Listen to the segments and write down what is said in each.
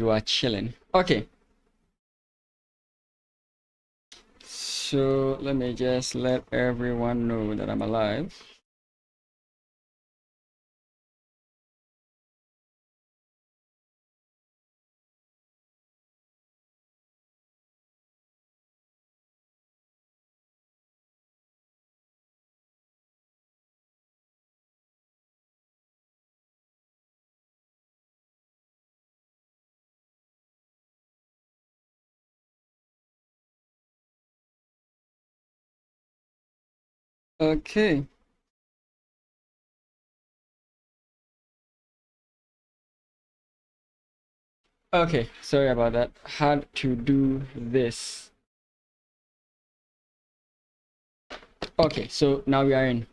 You are chilling. Okay. So let me just let everyone know that I'm alive. Okay. Okay, sorry about that. Had to do this. Okay, so now we are in.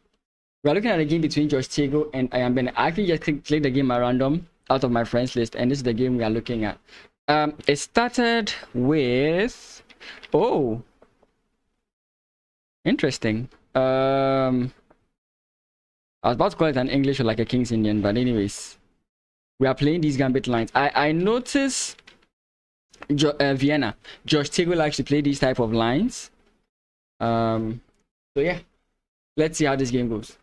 We are looking at a game between Josh Tego and I am Ben. I actually just clicked the game at random out of my friends list, and this is the game we are looking at. It started with interesting. I was about to call it an English or like a King's Indian, but anyways, we are playing these gambit lines. I noticed Vienna. Josh Tego likes to play these type of lines. So yeah, let's see how this game goes.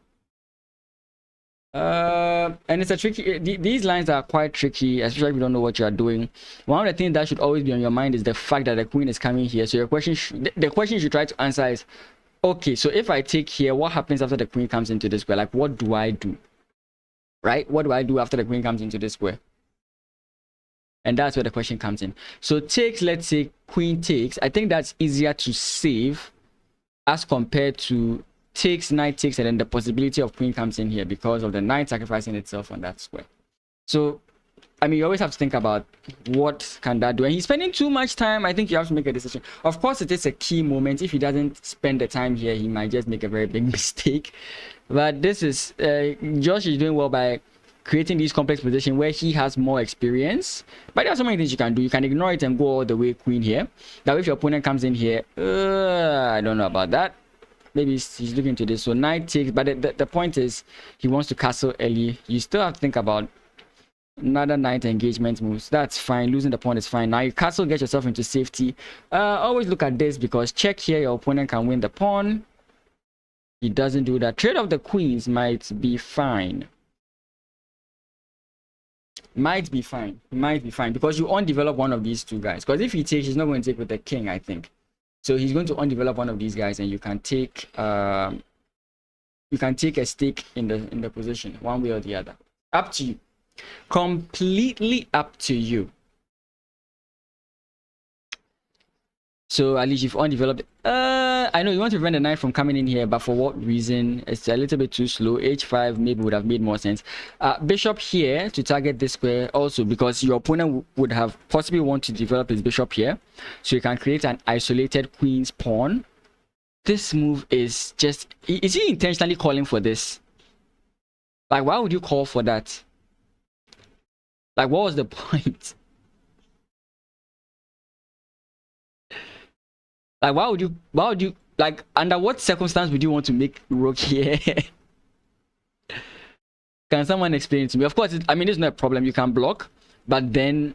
And it's a tricky. These lines are quite tricky, especially if you don't know what you are doing. One of the things that should always be on your mind is the fact that the queen is coming here. So your question, the question you should try to answer is, okay, so if I take here, what happens after the queen comes into this square? Like, what do I do? Right? What do I do after the queen comes into this square? And that's where the question comes in. So takes, let's say queen takes. I think that's easier to save as compared to takes, knight takes, and then the possibility of queen comes in here because of the knight sacrificing itself on that square. So, I mean, you always have to think about what can that do. And he's spending too much time. I think you have to make a decision. Of course, it is a key moment. If he doesn't spend the time here, he might just make a very big mistake. But this is, Josh is doing well by creating these complex positions where he has more experience. But there are so many things you can do. You can ignore it and go all the way queen here. That way, if your opponent comes in here, I don't know about that. Maybe he's looking into this. So knight takes, but the point is he wants to castle early. You still have to think about another knight engagement moves. That's fine. Losing the pawn is fine. Now you castle, get yourself into safety. Always look at this because check here, your opponent can win the pawn. He doesn't do that. Trade of the queens might be fine. Might be fine because you undevelop one of these two guys. Because if he takes, he's not going to take with the king, I think. So he's going to undevelop one of these guys, and you can take a stake in the position one way or the other. Up to you. Completely up to you. So at least you've undeveloped. I know you want to prevent the knight from coming in here, but for what reason? It's a little bit too slow. H5 maybe would have made more sense. Bishop here to target this square also because your opponent would have possibly want to develop his bishop here, so you can create an isolated queen's pawn. This move is just. Is he intentionally calling for this? Like, why would you call for that? Like, what was the point? Like, why would you, like, under what circumstance would you want to make rook here? Can someone explain it to me? Of course, I mean, it's not a problem. You can block, but then,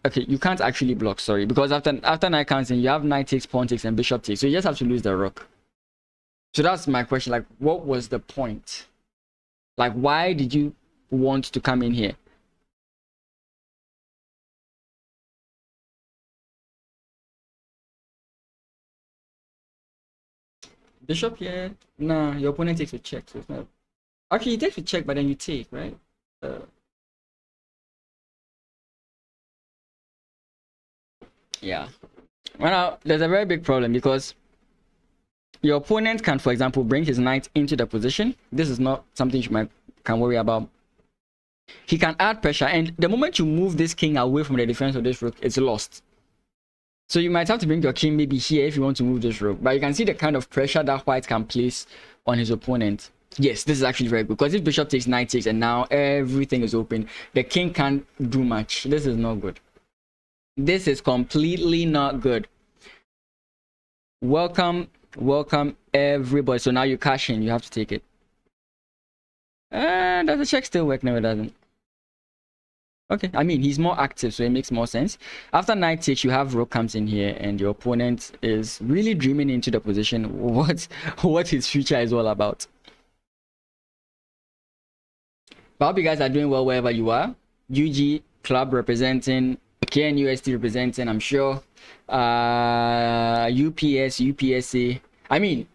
okay, you can't actually block, sorry, because after knight comes in, you have knight takes, pawn takes, and bishop takes. So you just have to lose the rook. So that's my question. Like, what was the point? Like, why did you want to come in here? Bishop here? Nah, your opponent takes a check, so it's not. Actually, he takes a check, but then you take, right? Yeah. Well, now, there's a very big problem because your opponent can, for example, bring his knight into the position. This is not something you can worry about. He can add pressure, and the moment you move this king away from the defense of this rook, it's lost. So you might have to bring your king maybe here if you want to move this rook. But you can see the kind of pressure that white can place on his opponent. Yes, this is actually very good. Because if bishop takes, knight takes, and now everything is open, the king can't do much. This is not good. This is completely not good. Welcome everybody. So now you cash in. You have to take it. Does the check still work? No, it doesn't. Okay, I mean, he's more active, so it makes more sense. After knight takes, you have rook comes in here, and your opponent is really dreaming into the position what his future is all about. But I hope you guys are doing well wherever you are. UG club representing, KNUST representing, I'm sure. UPS, UPSA. I mean,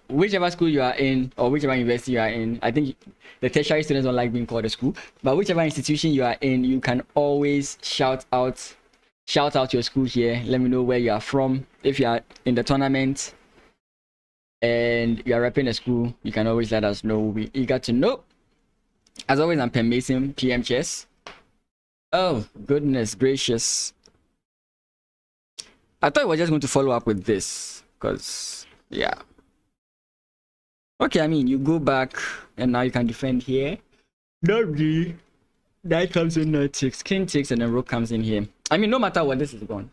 whichever school you are in or whichever university you are in, I think the tertiary students don't like being called a school, but whichever institution you are in, you can always shout out your school here. Let me know where you are from. If you are in the tournament and you are repping a school, you can always let us know. We'll be eager to know. As always, I'm Pen Mason, PM Chess. Oh, goodness gracious. I thought we were just going to follow up with this, because, yeah. Okay, I mean, you go back, and now you can defend here. Not really. Knight comes in, knight takes, king takes, and then rook comes in here. I mean, no matter what, this is gone.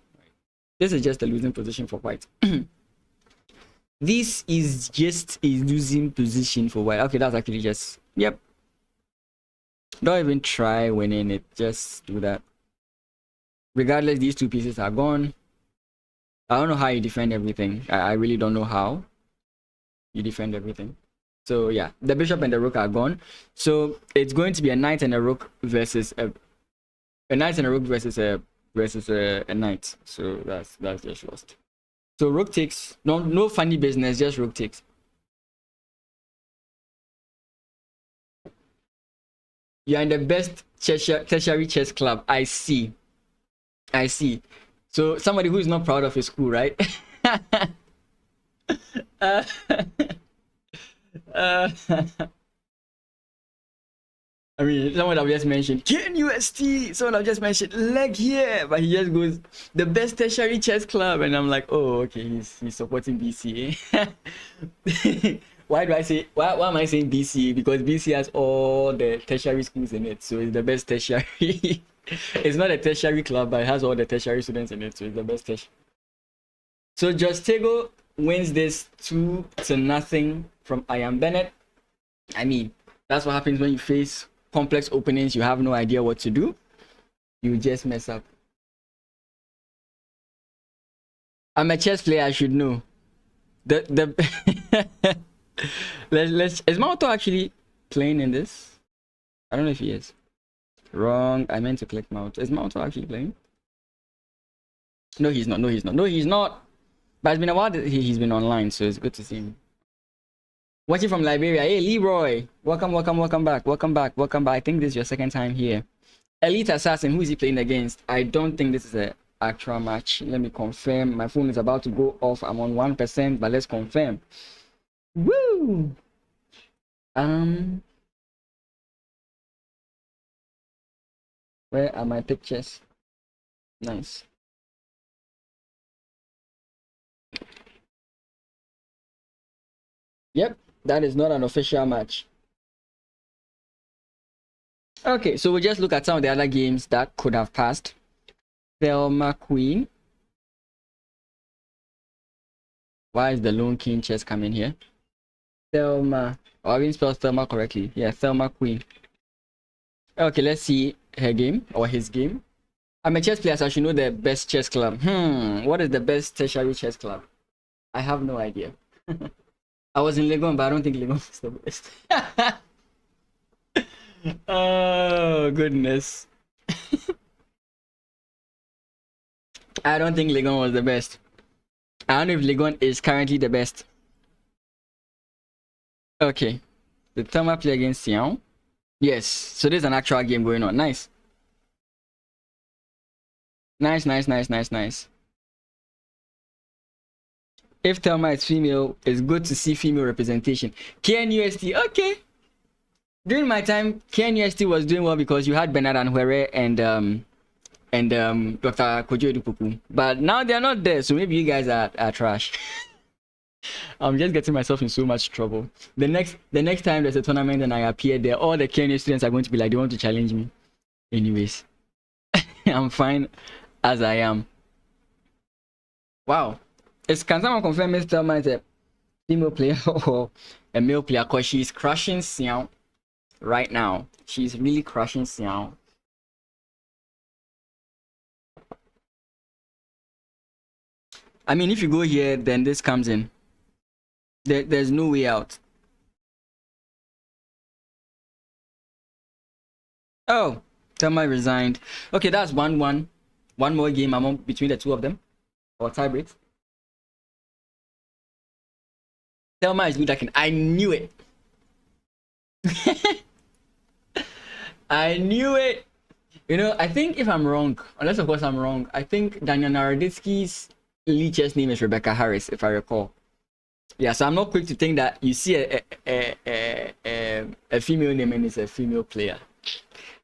This is just a losing position for white. This is just a losing position for white. Okay, that's actually just... Yep. Don't even try winning it. Just do that. Regardless, these two pieces are gone. I don't know how you defend everything. I really don't know how you defend everything. So yeah, the bishop and the rook are gone. So it's going to be a knight and a rook versus a knight and a rook versus a knight. So that's just lost. So rook takes. No funny business. Just rook takes. You are in the best tertiary chess club. I see. So somebody who is not proud of his school, right? I mean, someone have just mentioned KNUST. Someone have just mentioned leg here, but he just goes the best tertiary chess club, and I'm like, oh, okay, he's supporting BCA. Why do I say? Why am I saying BCA? Because BCA has all the tertiary schools in it, so it's the best tertiary. It's not a tertiary club, but it has all the tertiary students in it, so it's the best tertiary. So Justego wins this 2-0 from Ian Bennett. I mean, that's what happens when you face complex openings. You have no idea what to do. You just mess up. I'm a chess player. I should know. Is Mauto actually playing in this? I don't know if he is. Wrong. I meant to click Mauto. Is Mauto actually playing? No, he's not. But it's been a while that he's been online, so it's good to see him. Watching from Liberia. Hey, Leroy. Welcome back. I think this is your second time here. Elite Assassin. Who is he playing against? I don't think this is an actual match. Let me confirm. My phone is about to go off. I'm on 1%, but let's confirm. Woo! Where are my pictures? Nice. Yep, that is not an official match. Okay, so we'll just look at some of the other games that could have passed. Thelma Queen. Why is the Lone King chess coming here? Thelma. Oh, I didn't spell Thelma correctly. Yeah, Thelma Queen. Okay, let's see her game or his game. I'm a chess player, so I should know the best chess club. What is the best tertiary chess club? I have no idea. I was in Legon, but I don't think Legon is the best. Oh, goodness. I don't think Legon was the best. I don't know if Legon is currently the best. Okay. The Thelma play against Xiao. Yes. So there's an actual game going on. Nice. Nice. If Thelma is female, it's good to see female representation. KNUST, okay. During my time, KNUST was doing well because you had Bernard Anhuere and Dr. Kojo Edupupu. But now they're not there, so maybe you guys are trash. I'm just getting myself in so much trouble. The next time there's a tournament and I appear there, all the KNU students are going to be like, they want to challenge me. Anyways, I'm fine as I am. Wow. Can someone confirm Miss Thelma is a female player or a male player? Because she's crushing Xiao right now. She's really crushing Xiao. I mean, if you go here, then this comes in. There's no way out. Oh, Thelma resigned. Okay, that's 1-1. One more game among between the two of them, or tie breaks. Thelma is good. I knew it. I knew it. You know, I think if I'm wrong, unless of course I'm wrong, I think Daniel Naroditsky's leech's name is Rebecca Harris, if I recall. Yeah, so I'm not quick to think that you see a female name and it's a female player.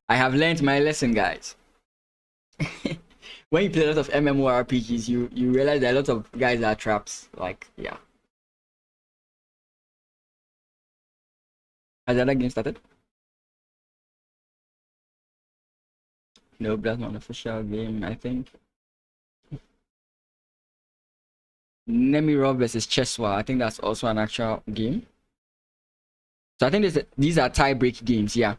I have learned my lesson, guys. When you play a lot of MMORPGs, you realize that a lot of guys are traps. Like, yeah. Has the other game started? Nope, that's not an official game, I think. Nemirov versus Cheswa. I think that's also an actual game. So I think these are tie-break games, yeah.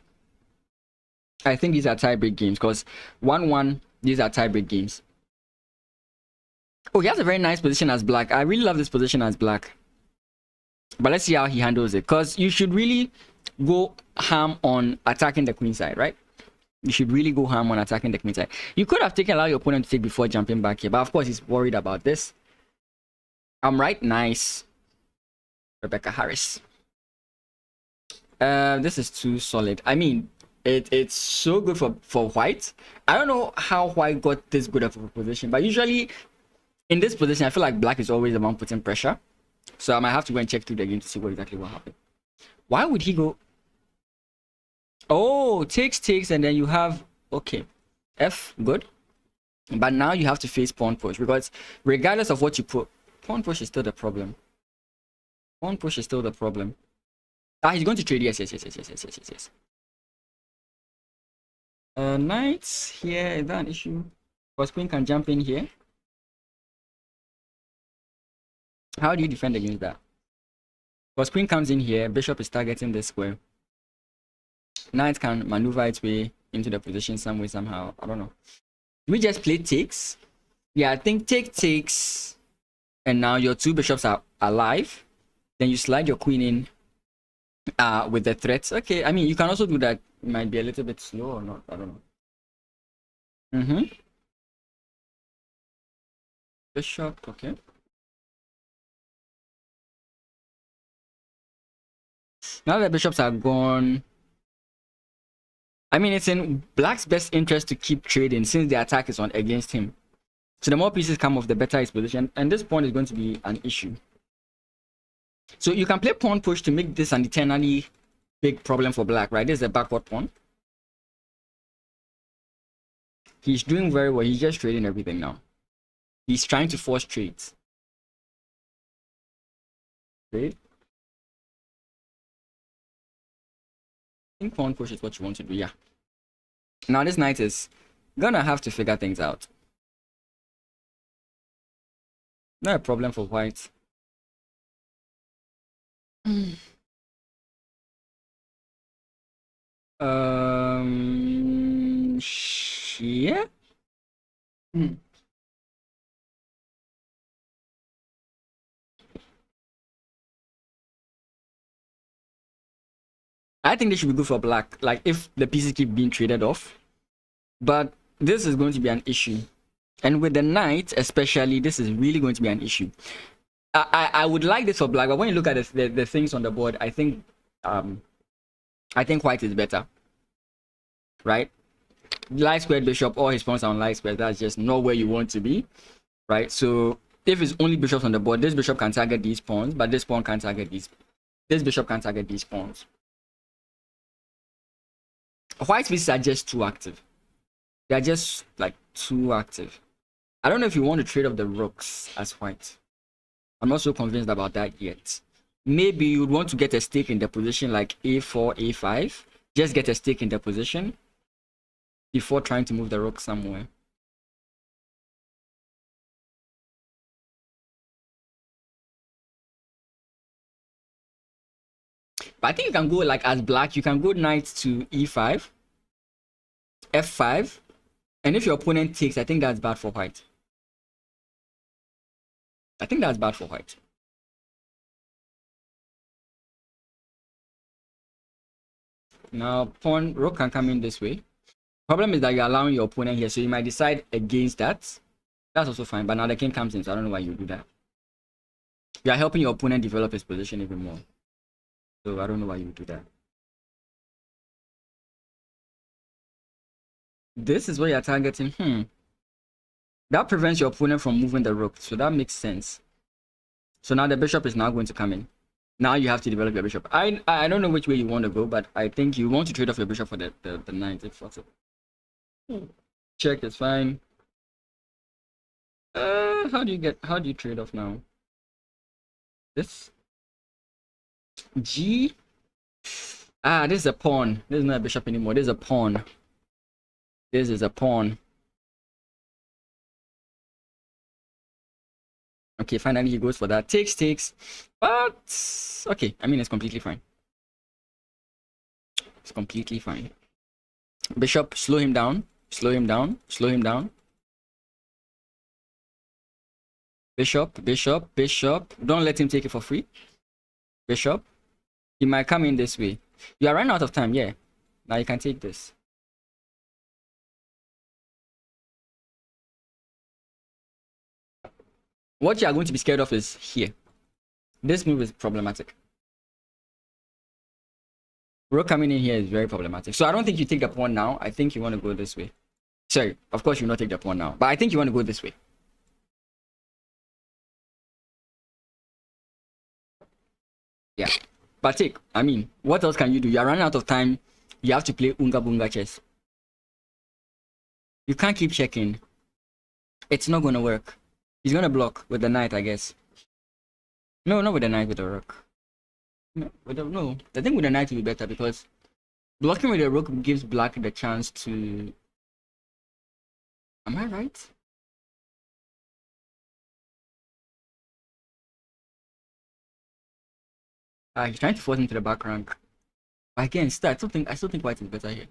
I think these are tie-break games because 1-1, these are tie-break games. Oh, he has a very nice position as black. I really love this position as black. But let's see how he handles it. Because you should really go ham on attacking the queen side, right? You should really go ham on attacking the queen side. You could have taken allow your opponent to take before jumping back here. But of course, he's worried about this. I'm right. Nice. Rebecca Harris. This is too solid. I mean, it's so good for white. I don't know how white got this good of a position, but usually in this position, I feel like black is always the one putting pressure. So I might have to go and check through the game to see exactly what happened. Why would he go? Oh, takes, and then you have, okay, F, good. But now you have to face pawn push because regardless of what you put, pawn push is still the problem. Pawn push is still the problem. Ah, he's going to trade. Yes. Knights here, is that an issue? Because queen can jump in here. How do you defend against that? Because queen comes in here, bishop is targeting this square. Knight can maneuver its way into the position some way, somehow. I don't know. We just play takes. Yeah, I think takes. And now your two bishops are alive. Then you slide your queen in with the threats. Okay, I mean, you can also do that. It might be a little bit slow or not. I don't know. Bishop, okay. Now that bishops are gone, I mean, it's in black's best interest to keep trading since the attack is on against him. So the more pieces come off, the better his position. And this pawn is going to be an issue. So you can play pawn push to make this an eternally big problem for black, right? This is a backward pawn. He's doing very well. He's just trading everything now. He's trying to force trades. Trade. I think pawn push is what you want to do, yeah. Now this knight is gonna have to figure things out. Not a problem for white. Yeah. I think they should be good for black, like if the pieces keep being traded off. But this is going to be an issue. And with the knight, especially, this is really going to be an issue. I would like this for black, but when you look at the things on the board, I think white is better. Right? Light squared bishop, all his pawns are on light squared. That's just not where you want to be. Right? So if it's only bishops on the board, this bishop can target these pawns, but this pawn can't target these. This bishop can target these pawns. White pieces are just too active. They're just like too active. I don't know if you want to trade off the rooks as white. I'm not so convinced about that yet. Maybe you'd want to get a stake in the position like a4, a5. Just get a stake in the position before trying to move the rook somewhere. But I think you can go like as black, you can go knight to e5, f5, and if your opponent takes, I think that's bad for white. I think that's bad for white. Now pawn rook can come in this way. Problem is that you're allowing your opponent here, so you might decide against that. That's also fine, but now the king comes in, so I don't know why you do that. You are helping your opponent develop his position even more. So I don't know why you do that. This is what you're targeting. That prevents your opponent from moving the rook, so that makes sense. So now the bishop is now going to come in. Now you have to develop your bishop. I don't know which way you want to go, but I think you want to trade off your bishop for the knight if possible. Check is fine. How do you trade off now? This G. This is a pawn. This is not a bishop anymore. This is a pawn. This is a pawn. Okay, finally he goes for that. Takes. But okay, I mean it's completely fine. It's completely fine. Bishop, slow him down. Slow him down. Slow him down. Bishop. Don't let him take it for free. Bishop. He might come in this way. You are running out of time, yeah. Now you can take this. What you are going to be scared of is here. This move is problematic. Rook coming in here is very problematic. So I don't think you take the pawn now. I think you want to go this way. Sorry, of course you will not take the pawn now. But I think you want to go this way. Yeah. But take, I mean, what else can you do? You are running out of time. You have to play Unga Bunga chess. You can't keep checking. It's not going to work. He's going to block with the knight, I guess. No, not with the knight, with the rook. No, the thing with the knight will be better because blocking with the rook gives black the chance to... Am I right? He's trying to force him to the back rank. But again, I still think white is better here.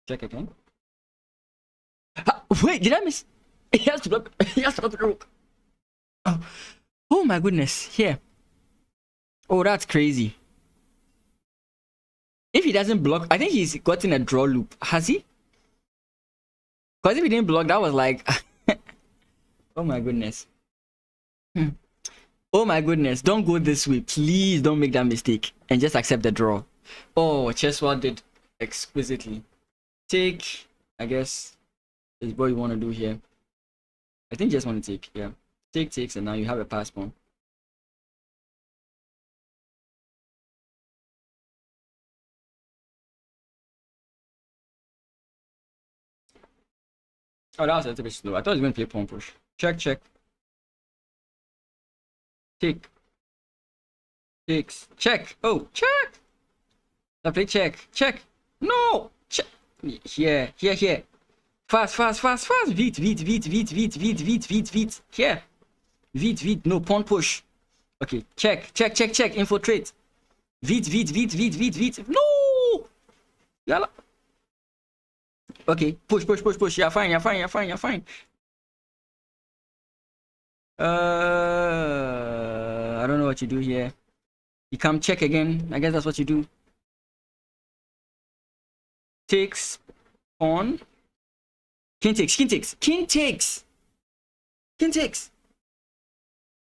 Check again. Wait, did I miss? He has to block. He has to block the rook. Oh my goodness! Here. Oh, that's crazy. If he doesn't block, I think he's gotten a draw loop. Has he? Because if he didn't block, that was like... Oh my goodness. Oh my goodness. Don't go this way. Please don't make that mistake. And just accept the draw. Oh, Chesswell did exquisitely. Take, I guess, is what you want to do here. I think you just want to take, yeah. Takes, and now you have a pass pawn. Oh, that was a little bit slow. I thought he was going to play pawn push. Check. Takes. Check. Oh, check. I play check. No. Check. Here. Fast. Vite. Here. Vite. No, pawn push. Okay. Check. Infiltrate. Vite. No. Yalla. Okay, push. You're fine. I don't know what you do here. You come check again. I guess that's what you do. Takes pawn. King takes.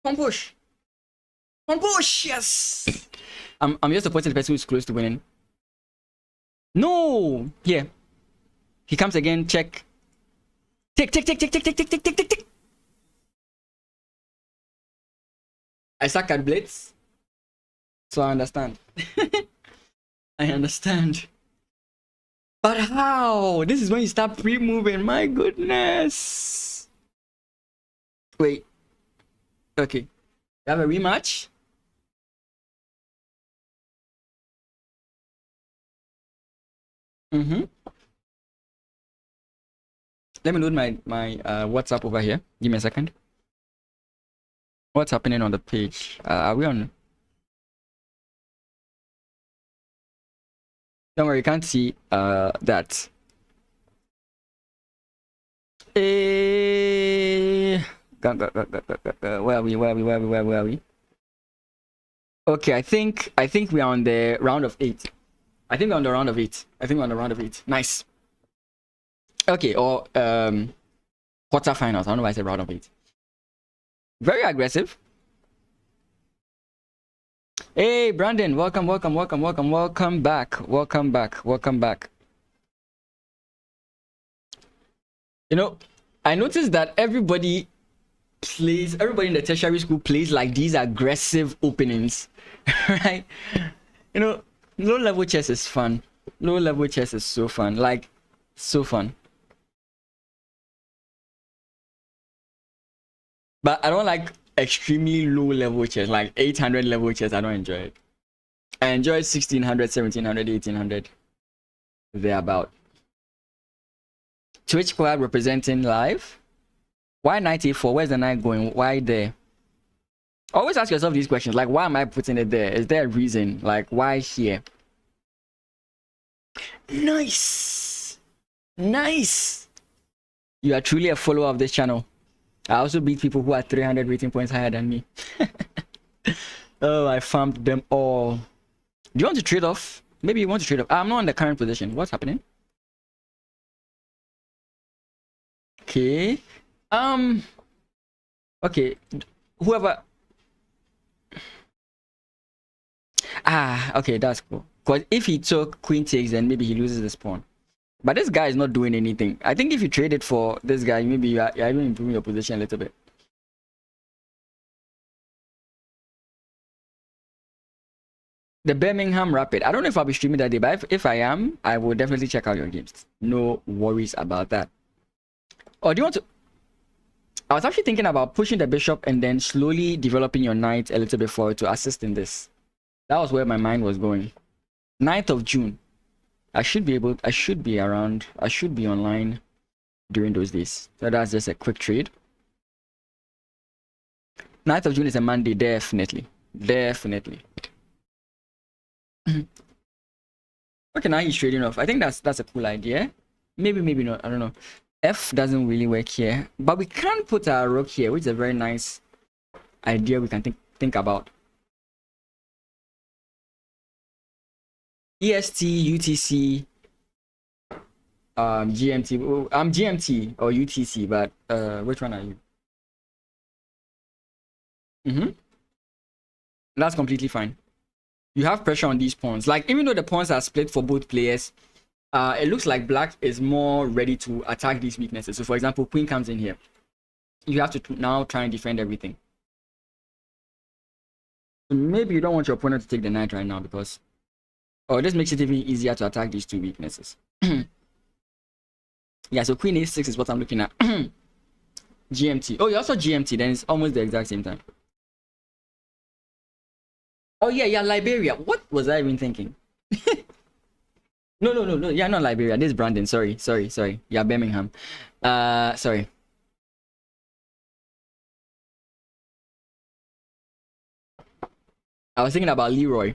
Pawn push. Yes. I'm just supporting the person who's close to winning. No. Here. He comes again, check. Tick. I suck at blitz. So I understand. I understand. But how? This is when you start pre-moving. My goodness. Wait. Okay. You have a rematch? Let me load my WhatsApp over here. Give me a second. What's happening on the page? Are we on? Don't worry, you can't see that. Where are we? Where are we? Okay, I think we are on the round of 8. I think we're on the round of 8. Nice. Okay, or quarterfinals. I don't know why I said round of 8. Very aggressive. Hey, Brandon, welcome back. You know, I noticed that everybody in the tertiary school plays like these aggressive openings, right? You know, low-level chess is fun. Low-level chess is so fun, like, so fun. But I don't like extremely low-level chess, like 800 level chess. I don't enjoy it. I enjoy 1600, 1700, 1800. Thereabout. Twitch collab representing live. Why 94? Where's the knight going? Why there? Always ask yourself these questions. Like, why am I putting it there? Is there a reason? Like, why here? Nice. Nice. You are truly a follower of this channel. I also beat people who are 300 rating points higher than me. Oh, I farmed them all. Do you want to trade off? Maybe you want to trade off. I'm not in the current position. What's happening? Okay. Okay. Whoever. Okay, that's cool. Because if he took queen takes, then maybe he loses this pawn. But this guy is not doing anything. I think if you trade it for this guy, maybe you're even improving your position a little bit. The Birmingham Rapid. I don't know if I'll be streaming that day, but if I am, I will definitely check out your games. No worries about that. Or do you want to... I was actually thinking about pushing the bishop and then slowly developing your knight a little bit forward to assist in this. That was where my mind was going. 9th of June. I should be around. I should be online during those days. So that's just a quick trade. 9th of June is a Monday, definitely. Definitely. Okay, now he's trading off. I think that's a cool idea. Maybe not. I don't know. F doesn't really work here. But we can put our rook here, which is a very nice idea we can think about. EST, UTC, GMT. I'm GMT or UTC, but which one are you? That's completely fine. You have pressure on these pawns. Like, even though the pawns are split for both players, it looks like black is more ready to attack these weaknesses. So, for example, queen comes in here. You have to now try and defend everything. So maybe you don't want your opponent to take the knight right now because... Oh, this makes it even easier to attack these two weaknesses. Yeah, so queen a6 is what I'm looking at. GMT. Oh, you also GMT, then it's almost the exact same time. Oh, yeah, Liberia. What was I even thinking? No. Yeah, not Liberia. This is Brandon. Sorry. Yeah, Birmingham. Sorry. I was thinking about Leroy.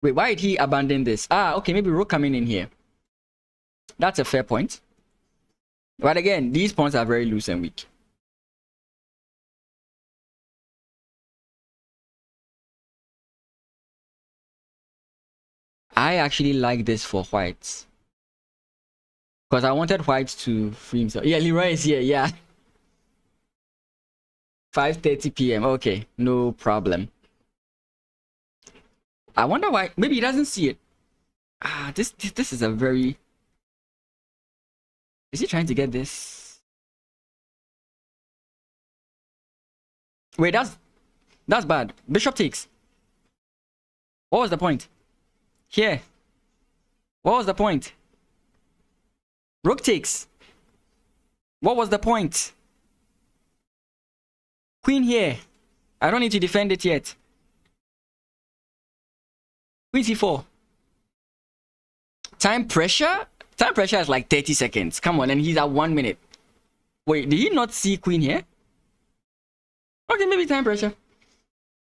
Wait, why did he abandon this? Okay, maybe rook coming in here. That's a fair point. But again, these pawns are very loose and weak. I actually like this for whites. Because I wanted whites to free himself. Yeah, Leroy is here, yeah. 5:30 p.m. Okay, no problem. I wonder why. Maybe he doesn't see it. This is a very... Is he trying to get this? Wait, that's bad. Bishop takes. What was the point? Here. What was the point? Rook takes. What was the point? Queen here. I don't need to defend it yet. Queen c4. Time pressure? Time pressure is like 30 seconds. Come on, and he's at 1 minute. Wait, did he not see queen here? Okay, maybe time pressure.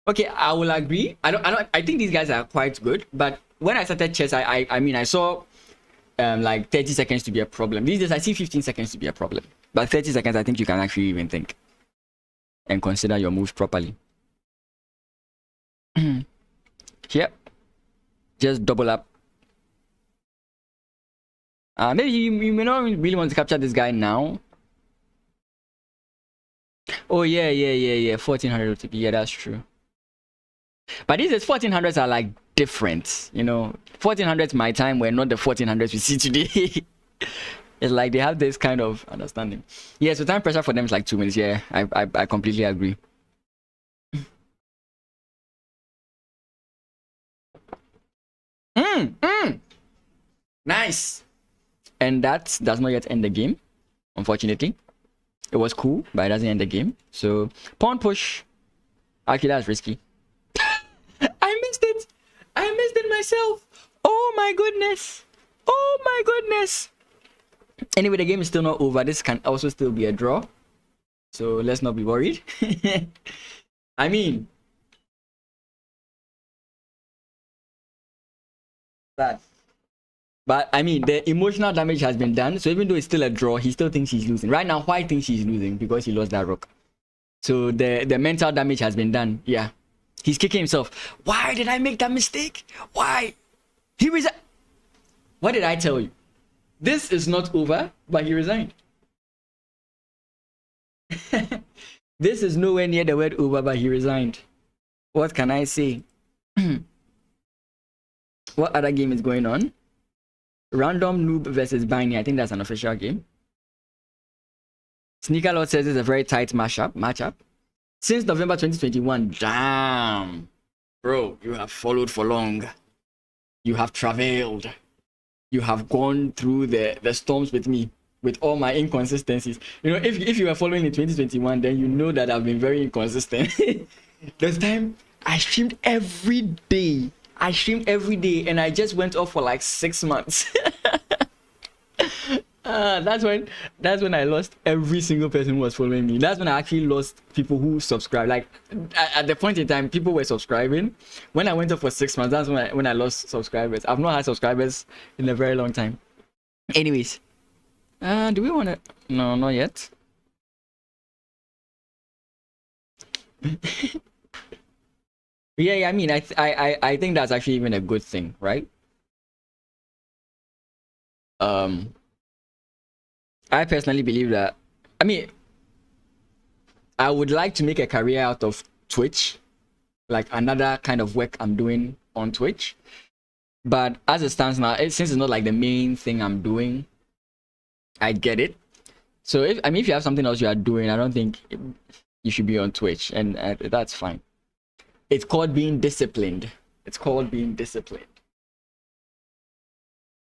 Okay, I will agree. I think these guys are quite good, but when I started chess, I mean, I saw like 30 seconds to be a problem. These days, I see 15 seconds to be a problem. But 30 seconds, I think you can actually even think. and consider your moves properly. Yep. Just double up. Maybe you may not really want to capture this guy now. Oh yeah. 1400 OTP. Yeah, that's true. But these 1400s are like different, you know. 1400s my time were not the 1400s we see today. It's like they have this kind of understanding. Yeah, so time pressure for them is like 2 minutes. Yeah, I completely agree. Nice. And that does not yet end the game, unfortunately. It was cool, but it doesn't end the game. So pawn push. Actually, that's risky. I missed it. I missed it myself. Oh my goodness. Oh my goodness. Anyway, the game is still not over. This can also still be a draw. So let's not be worried. I mean, that. But I mean, the emotional damage has been done. So even though it's still a draw, he still thinks he's losing. Right now, White thinks he's losing because he lost that rook. So the mental damage has been done. Yeah. He's kicking himself. Why did I make that mistake? Why? He resigned. What did I tell you? This is not over, but he resigned. This is nowhere near the word over, but he resigned. What can I say? What other game is going on? Random Noob versus Biney. I think that's an official game. Sneaker Lord says it's a very tight matchup. Since November 2021. Damn. Bro, you have followed for long. You have traveled. You have gone through the storms with me, with all my inconsistencies. You know, if you were following in 2021, then you know that I've been very inconsistent. This time, I streamed every day. And I just went off for like 6 months. That's when I lost every single person who was following me. That's when I actually lost people who subscribed. Like at the point in time, people were subscribing. When I went off for 6 months, that's when I lost subscribers. I've not had subscribers in a very long time. Anyways, do we want to? No, not yet. Yeah, I mean, I think that's actually even a good thing, right? I personally believe that, I mean, I would like to make a career out of Twitch, like another kind of work I'm doing on Twitch. But as it stands now, since it's not like the main thing I'm doing, I get it. So if you have something else you are doing, I don't think you should be on Twitch, and that's fine. It's called being disciplined.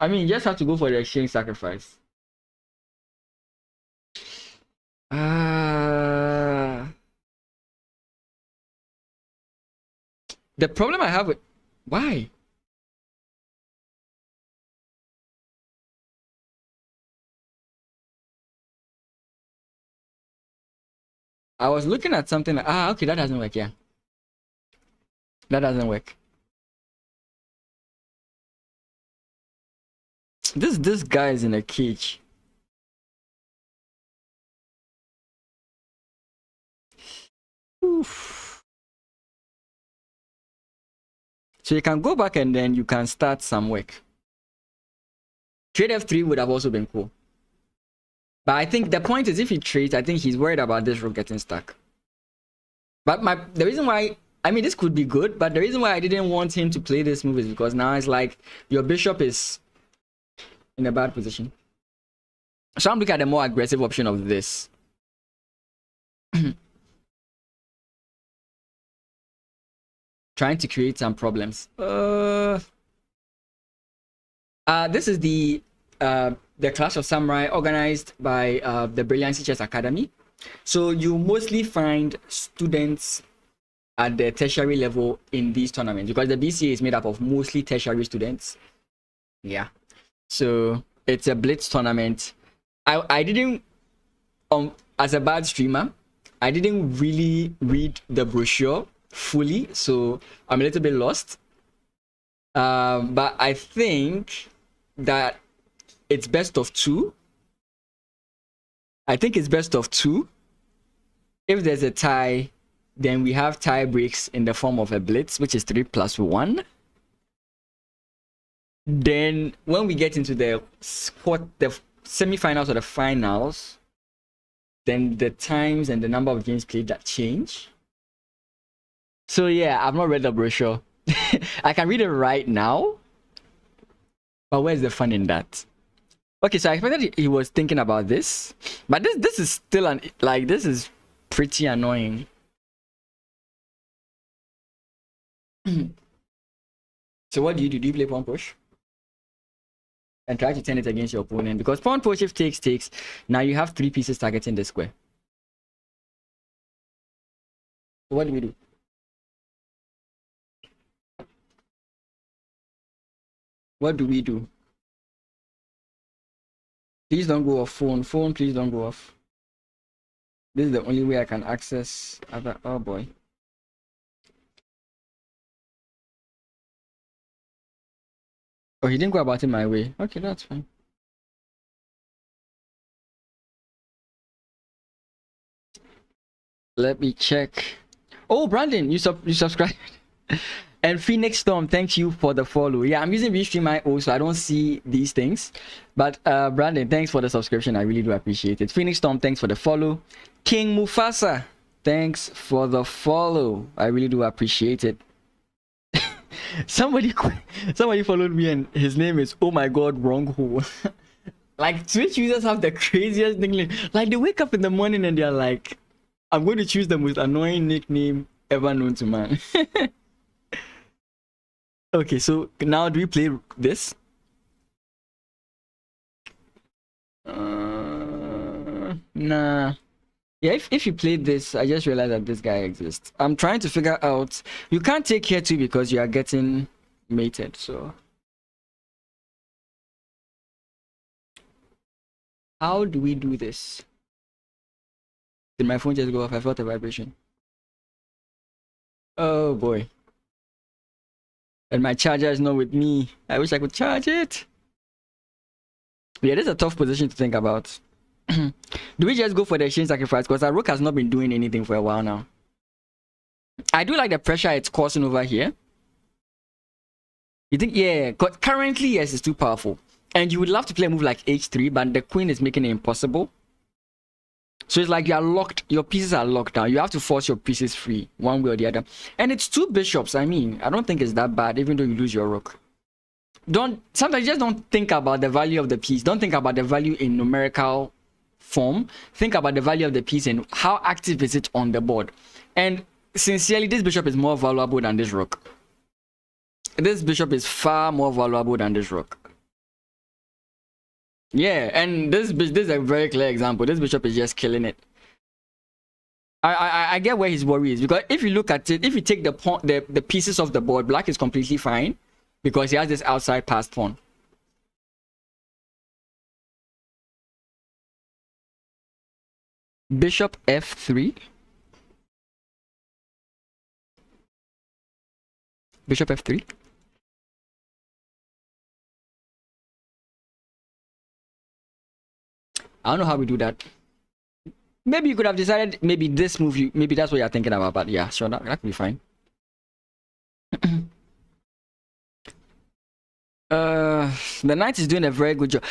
I mean, you just have to go for the exchange sacrifice. The problem I have with why? I was looking at something like, okay, that doesn't work. Yeah, that doesn't work. This guy is in a cage. Oof. So you can go back and then you can start some work. Trade F3 would have also been cool. But I think the point is, if he trades, I think he's worried about this rook getting stuck. But the reason why, I mean, this could be good, but the reason why I didn't want him to play this move is because now it's like your bishop is in a bad position. So I'm looking at the more aggressive option of this. Trying to create some problems. This is the Clash of Samurai organized by the Brilliancy Chess Academy. So you mostly find students at the tertiary level in these tournaments because the BCA is made up of mostly tertiary students. Yeah. So it's a blitz tournament. I didn't, as a bad streamer, I didn't really read the brochure fully, so I'm a little bit lost. But I think that it's best of two. If there's a tie, then we have tie breaks in the form of a blitz, which is 3+1. Then when we get into the semi-finals or the finals, then the times and the number of games played that change. So yeah, I've not read the brochure. I can read it right now, but where's the fun in that? Okay, so I expected he was thinking about this, but this is still this is pretty annoying. So what do? Do you play pawn push? And try to turn it against your opponent, because pawn push if takes. Now you have 3 pieces targeting the square. So what do we do? What do we do? Please don't go off phone. Phone, please don't go off. This is the only way I can access other. Oh boy. Oh, he didn't go about it my way. Okay, that's fine. Let me check. Oh, Brandon, you subscribed. And Phoenix Storm, thank you for the follow. Yeah, I'm using Restream.io, so I don't see these things. But Brandon, thanks for the subscription. I really do appreciate it. Phoenix Storm, thanks for the follow. King Mufasa, thanks for the follow. I really do appreciate it. Somebody followed me and his name is Oh My God Wrong Hole. Like, Twitch users have the craziest thing. Like, they wake up in the morning and they're like, I'm going to choose the most annoying nickname ever known to man. Okay, so now do we play this? Nah. Yeah, if you played this, I just realized that this guy exists. I'm trying to figure out. You can't take here too because you are getting mated. So how do we do this? Did my phone just go off? I felt a vibration. Oh boy. And my charger is not with me. I wish I could charge it. Yeah, this is a tough position to think about. Do we just go for the exchange sacrifice? Because our rook has not been doing anything for a while now. I do like the pressure it's causing over here. You think, yeah, because currently, yes, it's too powerful. And you would love to play a move like h3, but the queen is making it impossible. So it's like you are locked, your pieces are locked down. You have to force your pieces free, one way or the other. And it's 2 bishops. I mean, I don't think it's that bad, even though you lose your rook. Sometimes just don't think about the value of the piece. Don't think about the value in numerical form. Think about the value of the piece and how active is it on the board. And sincerely, this bishop is more valuable than this rook. This bishop is far more valuable than this rook. Yeah, and this is a very clear example. This bishop is just killing it. I get where his worry is, because if you look at it, if you take the pieces of the board, black is completely fine because he has this outside passed pawn. Bishop f3. Bishop f3. I don't know how we do that. Maybe you could have decided maybe this move, maybe that's what you're thinking about, but yeah, sure, that could be fine. The knight is doing a very good job.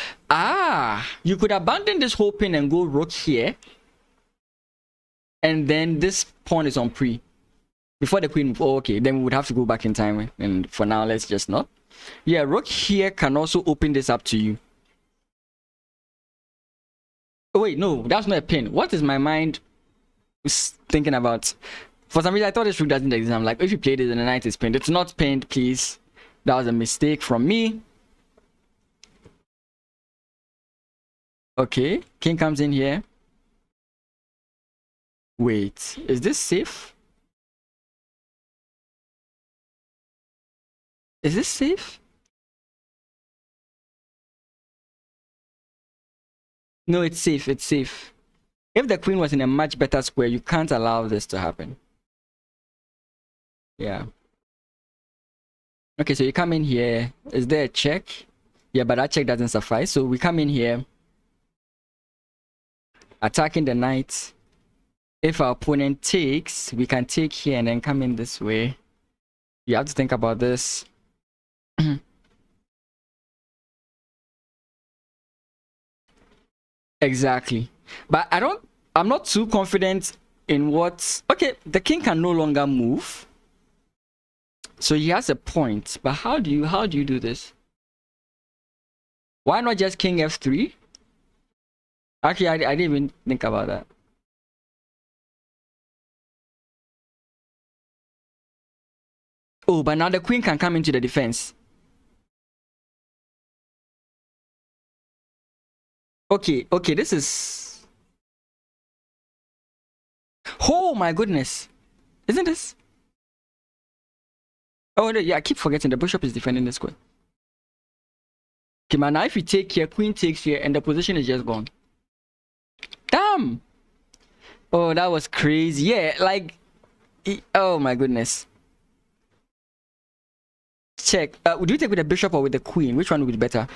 You could abandon this whole pin and go rook here. And then this pawn is on pre. Before the queen, oh, okay, then we would have to go back in time. And for now, let's just not. Yeah, rook here can also open this up to you. Oh wait, no, that's not a pin. What is my mind thinking about? For some reason, I thought this rook doesn't exist. I'm like, if you played it and the knight is pinned, it's not pinned, please. That was a mistake from me. Okay, king comes in here. Wait, is this safe? Is this safe? No, it's safe. It's safe. If the queen was in a much better square, you can't allow this to happen. Yeah. Okay, so you come in here. Is there a check? Yeah, but that check doesn't suffice. So we come in here, attacking the knight. if our opponent takes, we can take here and then come in this way. You have to think about this. Exactly. But I'm not too confident in what... Okay, the king can no longer move. So he has a point. But how do you do this? Why not just king f3? Actually, I didn't even think about that. Oh, but now the queen can come into the defense. Okay, this is... Oh my goodness. Isn't this? Oh, yeah, I keep forgetting the bishop is defending the square. Okay, man, now if you take here, queen takes here, and the position is just gone. Damn! Oh, that was crazy. Yeah, like... Oh my goodness. Check. Would you take with the bishop or with the queen? Which one would be better?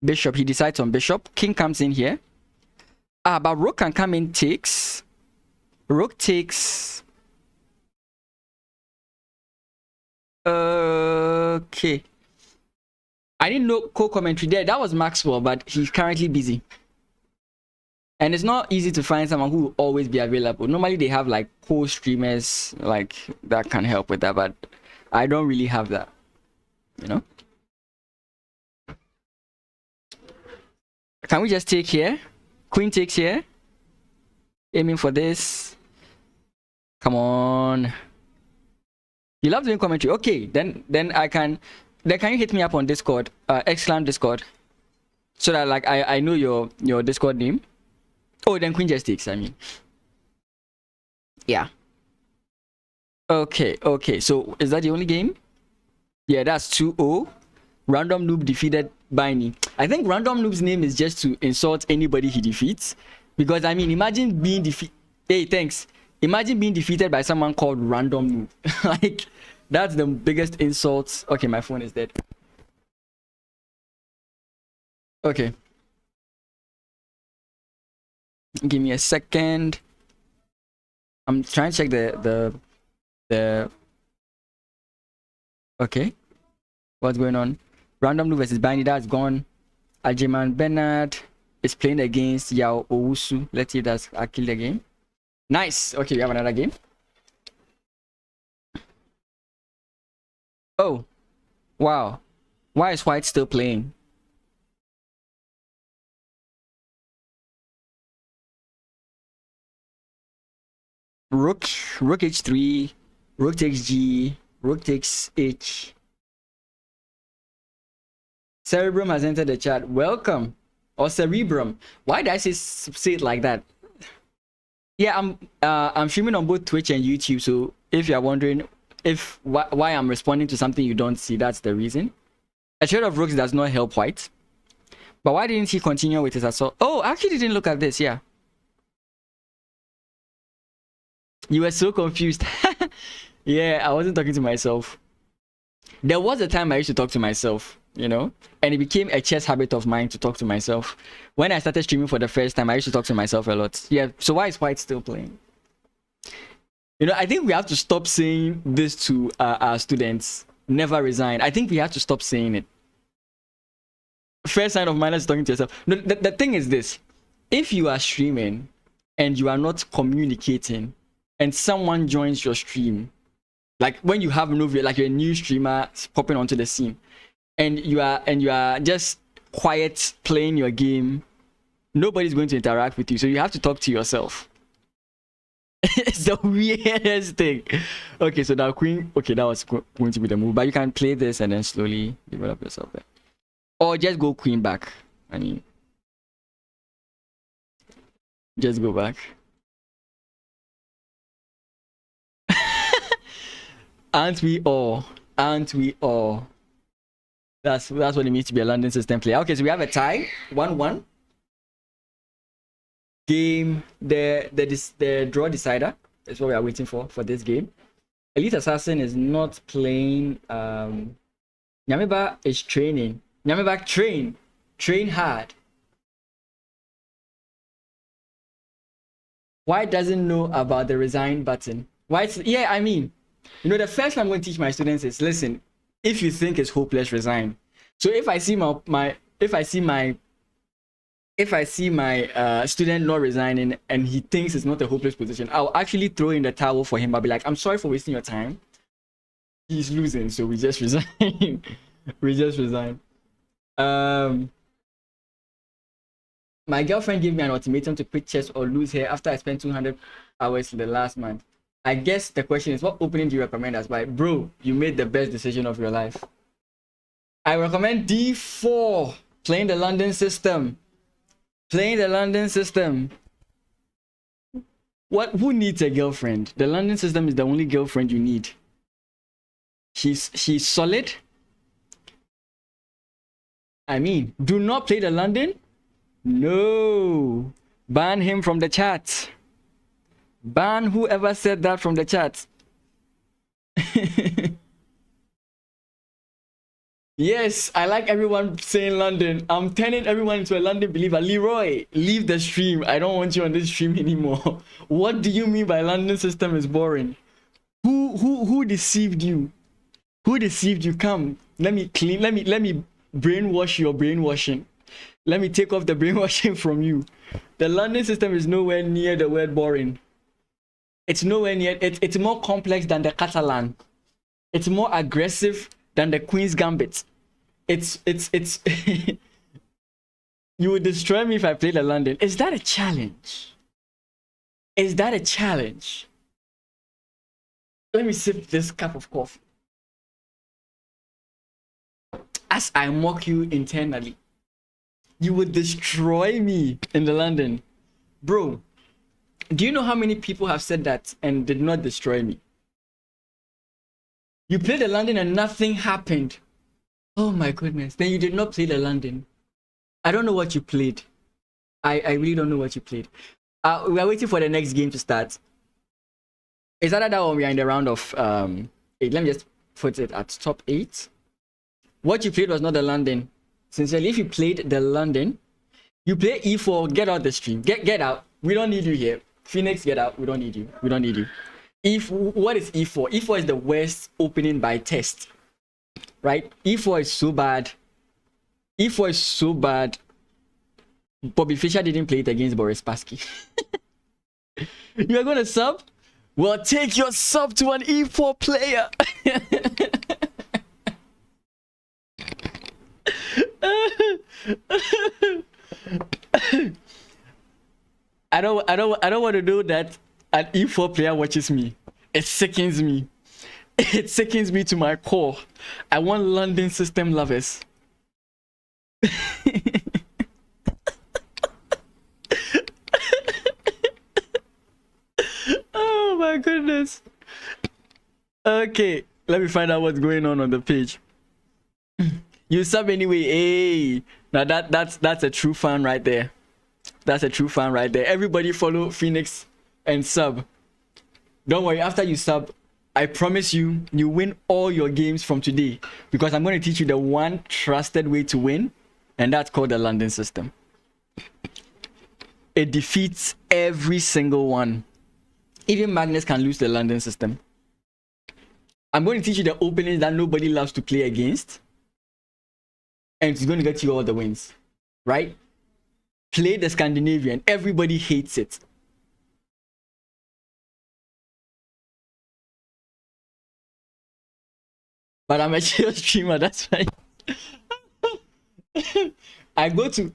Bishop. He decides on bishop. King comes in here. But rook can come in, takes. Rook takes. Okay. I didn't know co-commentary there. That was Maxwell, but he's currently busy. And it's not easy to find someone who will always be available. Normally they have like co-streamers like that can help with that, but I don't really have that, you know. Can we just take here? Queen takes here. Aiming for this. Come on. You love doing commentary. Okay, then I can. Then can you hit me up on Discord? Exclam Discord, so that like I know your Discord name. Oh, then queen just takes. I mean, yeah. Okay. So is that the only game? Yeah, that's 2-0. Random noob defeated Biney. I think random noob's name is just to insult anybody he defeats. Because I mean, imagine being defeated. Hey, thanks. Imagine being defeated by someone called random noob. Like, that's the biggest insult. Okay, my phone is dead. Okay. Give me a second. I'm trying to check the okay. What's going on? Random noob versus Biney, that's gone. Ajiman Bernard is playing against Yao Owusu. Let's see if that's actually the game. Nice. Okay, we have another game. Oh, wow. Why is white still playing? Rook h3, rook takes g, rook takes h. Cerebrum has entered the chat. Welcome. Or Cerebrum. Why did I say it like that? Yeah, I'm streaming on both Twitch and YouTube, so if you're wondering why I'm responding to something you don't see, that's the reason. A trade of rooks does not help white. But why didn't he continue with his assault? Oh, I actually didn't look at this, yeah. You were so confused. Yeah, I wasn't talking to myself. There was a time I used to talk to myself, you know, and it became a chess habit of mine to talk to myself. When I started streaming for the first time, I used to talk to myself a lot. Yeah, so why is white still playing? You know, I think we have to stop saying this to our students. Never resign. I think we have to stop saying it. First sign of minus talking to yourself. No, the thing is this. If you are streaming and you are not communicating and someone joins your stream, like when you have no, like you're a new streamer popping onto the scene, and you are just quiet playing your game, nobody's going to interact with you. So you have to talk to yourself. It's the weirdest thing. Okay, so now queen. Okay, that was going to be the move, but you can play this and then slowly develop yourself there, or just go queen back. I mean, just go back. Aren't we all? Aren't we all? That's what it means to be a London system player. Okay, so we have a tie, 1-1. Game, the draw decider is what we are waiting for this game. Elite Assassin is not playing. Nyameba is training. Nyameba, train hard. Why doesn't know about the resign button? Why? Yeah, I mean, you know, the first thing I'm going to teach my students is, listen, if you think it's hopeless, resign. So if I see my student not resigning and he thinks it's not a hopeless position, I'll actually throw in the towel for him. I'll be like, I'm sorry for wasting your time. He's losing, so we just resign. We just resign. My girlfriend gave me an ultimatum to quit chess or lose her after I spent 200 hours in the last month. I guess the question is, what opening do you recommend us? By bro, you made the best decision of your life. I recommend D4, playing the London system. Playing the London system. Who needs a girlfriend? The London system is the only girlfriend you need. She's solid. I mean, do not play the London. No. Ban him from the chat. Ban whoever said that from the chat. Yes, I like everyone saying London. I'm turning everyone into a London believer. Leroy, leave the stream. I don't want you on this stream anymore. What do you mean by London system is boring? Who deceived you? Who deceived you? Come, let me brainwash your brainwashing. Let me take off the brainwashing from you. The London system is nowhere near the word boring. It's nowhere near. It's more complex than the Catalan. It's more aggressive than the Queen's Gambit. It's You would destroy me if I played the London. Is that a challenge? Is that a challenge? Let me sip this cup of coffee as I mock you internally. You would destroy me in the London. Bro, do you know how many people have said that and did not destroy me? You played the London and nothing happened. Oh my goodness. Then you did not play the London. I don't know what you played. I really don't know what you played. We are waiting for the next game to start. Is that one we are in the round of 8? Let me just put it at top 8. What you played was not the London. Sincerely, if you played the London, you play E4, get out the stream. Get out. We don't need you here. Phoenix, get out. We don't need you. We don't need you. What is E4? E4 is the worst opening by test. Right? E4 is so bad. E4 is so bad. Bobby Fischer didn't play it against Boris Spassky. You are going to sub? Well, take your sub to an E4 player. I don't want to know that an E4 player watches me. It sickens me. It sickens me to my core. I want London system lovers. Oh my goodness. Okay, let me find out what's going on the page. You sub anyway. Hey, now that's a true fan right there. That's a true fan right there. Everybody follow Phoenix and sub. Don't worry, after you sub, I promise you, you win all your games from today, because I'm going to teach you the one trusted way to win, and that's called the London system. It defeats every single one. Even Magnus can lose the London system. I'm going to teach you the openings that nobody loves to play against, and it's going to get you all the wins, right? Play the Scandinavian. Everybody hates it. But I'm a chill streamer, that's fine. I go to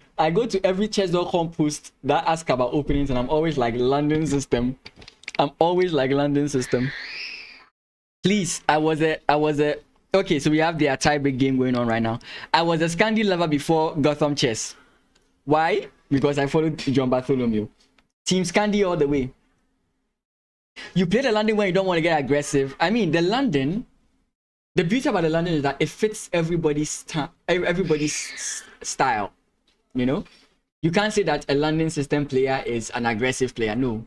every chess.com post that asks about openings, and I'm always like London system. I'm always like London system. Please, I was a okay, so we have the tie-break game going on right now. I was a Scandi lover before Gotham Chess. Why? Because I followed John Bartholomew. Team Scandi all the way. You play the London when you don't want to get aggressive. I mean, the London, the beauty about the London is that it fits everybody's style. You know, you can't say that a London system player is an aggressive player. No,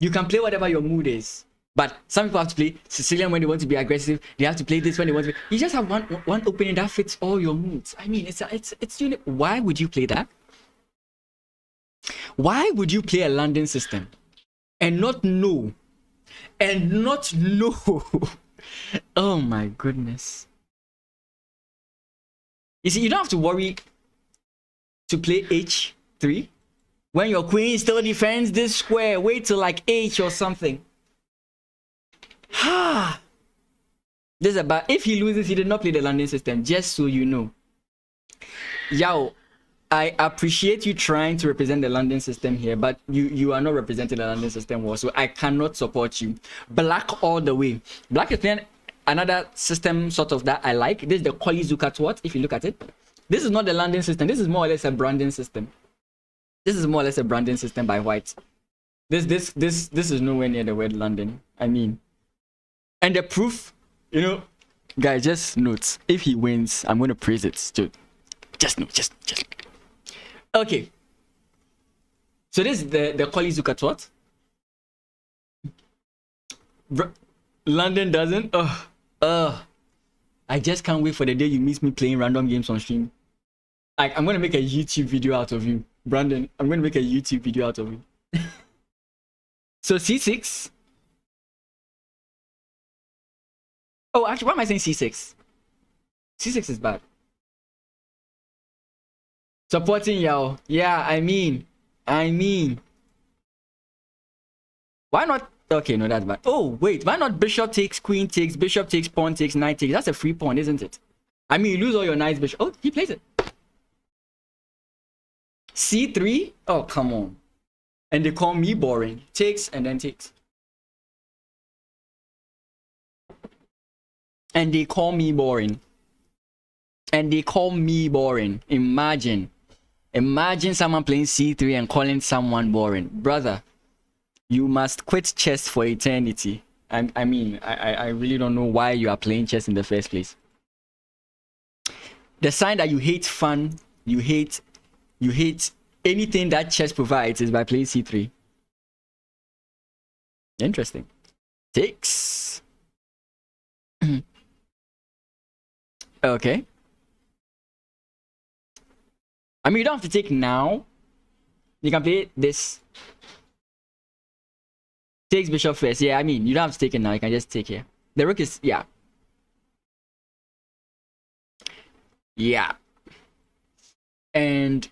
you can play whatever your mood is. But some people have to play Sicilian when they want to be aggressive. They have to play this when they want to be. You just have one opening that fits all your moods. I mean, it's unique. Why would you play that? Why would you play a London system? and not know. And not know. Oh my goodness. You see, you don't have to worry to play h3 when your queen still defends this square. Wait till like h or something. This is about, if he loses, he did not play the London system, just so you know. Yao, I appreciate you trying to represent the London system here, but you are not representing the London system well, so I cannot support you. Black all the way. Black is playing another system sort of that I like. This is the Koli-Zukat what, if you look at it. This is not the London system. This is more or less a Brandon system. This is more or less a Brandon system by white. This is nowhere near the word London. I mean, and the proof, you know, guys, just notes. If he wins, I'm going to praise it. Just note, just. Okay. So this is the Koli-Zukat what? London doesn't. I just can't wait for the day you miss me playing random games on stream. I'm going to make a YouTube video out of you. Brandon, I'm going to make a YouTube video out of you. So c6. Oh, actually, why am I saying c6? c6 is bad. Supporting Yao. Yeah, I mean. Why not? Okay, no, that's bad. Oh, wait. Why not bishop takes, queen takes, bishop takes, pawn takes, knight takes? That's a free pawn, isn't it? I mean, you lose all your knights, bishop. Oh, he plays it. c3? Oh, come on. And they call me boring. Takes and then takes. And they call me boring. Imagine someone playing c3 and calling someone boring. Brother, you must quit chess for eternity. I mean, I really don't know why you are playing chess in the first place. The sign that you hate fun, you hate anything that chess provides is by playing c3. Interesting. Takes. Okay. I mean, you don't have to take now. You can play this. Takes bishop first. Yeah, I mean, you don't have to take it now. You can just take here. The rook is, yeah. Yeah. And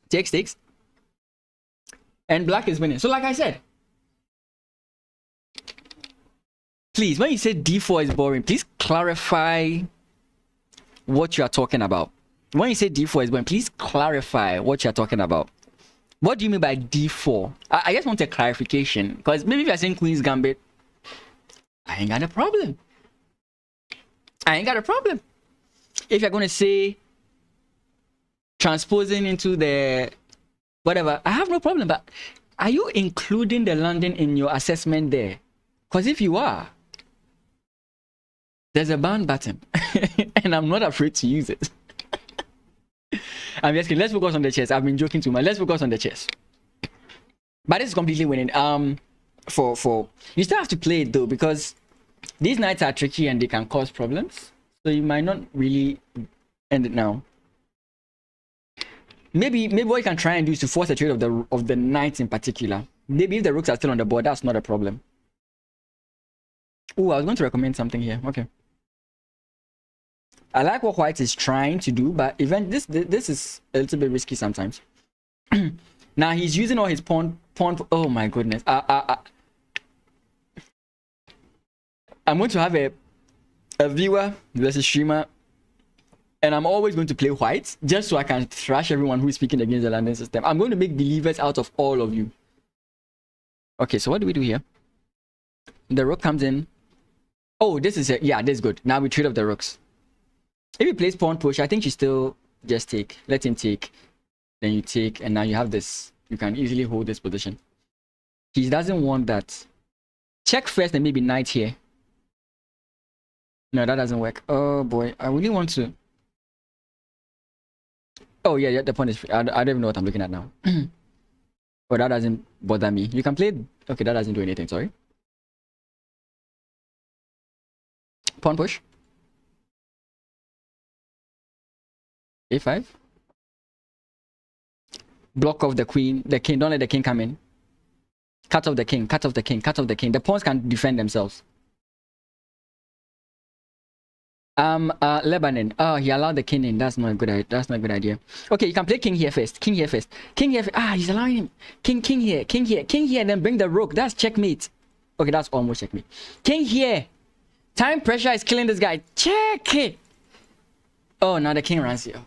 takes. And black is winning. So like I said, please, when you say d4 is boring, please clarify what you are talking about. When you say d4 is boring, please clarify what you are talking about. What do you mean by d4? I just want a clarification, because maybe if you're saying queen's gambit, I ain't got a problem. If you're going to say transposing into the whatever, I have no problem. But are you including the London in your assessment there? Because if you are, there's a ban button. And I'm not afraid to use it. I'm just kidding. Let's focus on the chess. I've been joking too much. Let's focus on the chess. But this is completely winning. For you still have to play it though, because these knights are tricky and they can cause problems. So you might not really end it now. Maybe what you can try and do is to force a trade of the knights in particular. Maybe if the rooks are still on the board, that's not a problem. Oh, I was going to recommend something here. Okay. I like what white is trying to do, but this is a little bit risky sometimes. Now he's using all his pawn. Oh my goodness. I'm going to have a viewer versus streamer, and I'm always going to play white just so I can thrash everyone who is speaking against the London system. I'm going to make believers out of all of you. Okay, so what do we do here? The rook comes in. Oh, this is it. Yeah, this is good. Now we trade off the rooks. If he plays pawn push, I think you still just take. Let him take. Then you take, and now you have this. You can easily hold this position. He doesn't want that. Check first and maybe knight here. No, that doesn't work. Oh boy, I really want to. Oh yeah, the pawn is free. I don't even know what I'm looking at now. Oh, that doesn't bother me. You can play. Okay, that doesn't do anything. Sorry. Pawn push. A5. Block off the queen, the king. Don't let the king come in. Cut off the king, cut off the king, cut off the king. The pawns can defend themselves. Lebanon. Oh, he allowed the king in. That's not a good idea. That's not a good idea. Okay, you can play king here first. King here first. King here. Ah, he's allowing him. King here. King here. King here. Then bring the rook. That's checkmate. Okay, that's almost checkmate. King here. Time pressure is killing this guy. Check it. Oh, now the king runs here.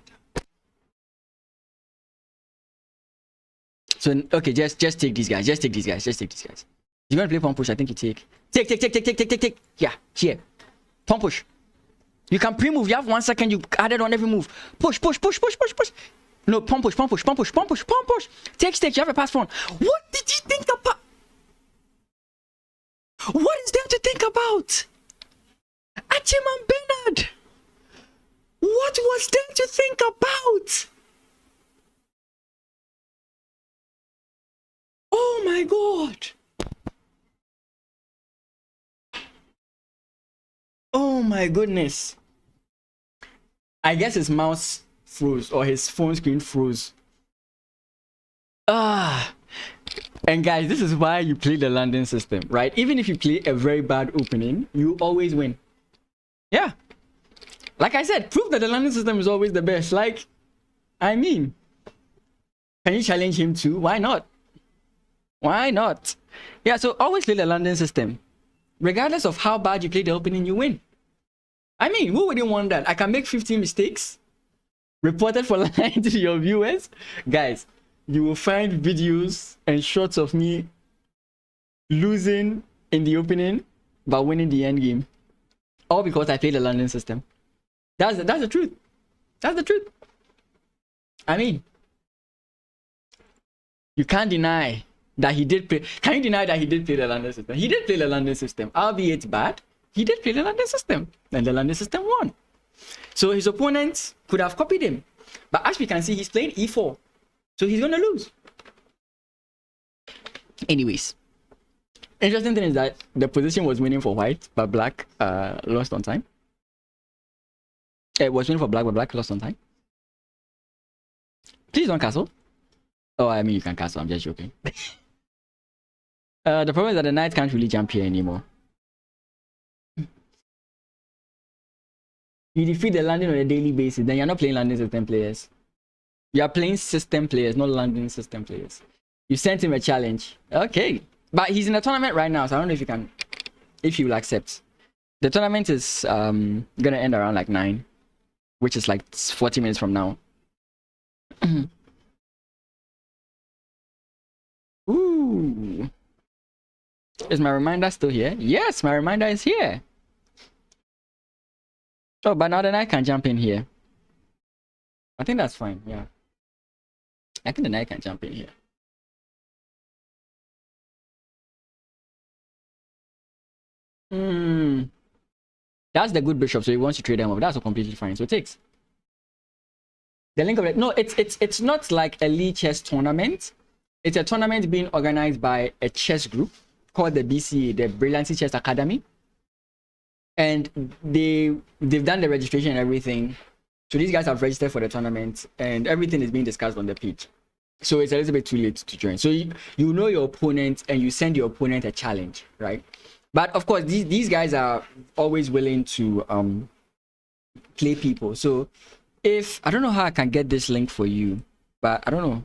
So okay, just take these guys. Just take these guys. Just take these guys. You're gonna play pawn push. I think you take. Take. Yeah, here. Pawn push. You can pre-move. You have 1 second. You added on every move. Push. No, pawn push. Take stakes. You have a pass pawn. What did you think about? What is there to think about? Achiman Bernard. What was there to think about? Oh my God. Oh my goodness. I guess his mouse froze or his phone screen froze. And guys, this is why you play the London system, right? Even if you play a very bad opening, you always win. Yeah. Like I said, prove that the London system is always the best. Like, I mean, can you challenge him too? Why not? Why not? Yeah, so always play the London system. Regardless of how bad you play the opening, you win. I mean, who wouldn't want that? I can make 15 mistakes, reported for lying to your viewers. Guys, you will find videos and shots of me losing in the opening but winning the end game. All because I play the London system. That's the truth. That's the truth. I mean, you can't deny that he did play. Can you deny that he did play the London system? He did play the London system, albeit bad. He did play the London system, and the London system won. So his opponents could have copied him, but as we can see, he's playing e4, so he's gonna lose. Anyways, interesting thing is that the position was winning for white, but black lost on time. It was winning for black, but black lost on time. Please don't castle. Oh, I mean, you can castle. I'm just joking. The problem is that the knight can't really jump here anymore. You defeat the London on a daily basis, then you're not playing London system players. You are playing system players, not London system players. You sent him a challenge. Okay. But he's in a tournament right now, so I don't know if you can, if you will accept. The tournament is gonna end around like 9, which is like 40 minutes from now. Ooh. Is my reminder still here? Yes, my reminder is here. Oh, but now then I can jump in here. I think that's fine, yeah. I think the knight can jump in here. That's the good bishop, so he wants to trade them off. That's completely fine. So it takes. The link of it. No, it's not like a league chess tournament. It's a tournament being organized by a chess group called the BCA, the Brilliancy Chess Academy. And they've done the registration and everything. So these guys have registered for the tournament and everything is being discussed on the page. So it's a little bit too late to join. So you know your opponent and you send your opponent a challenge, right? But of course, these guys are always willing to play people. So if I don't know how I can get this link for you, but I don't know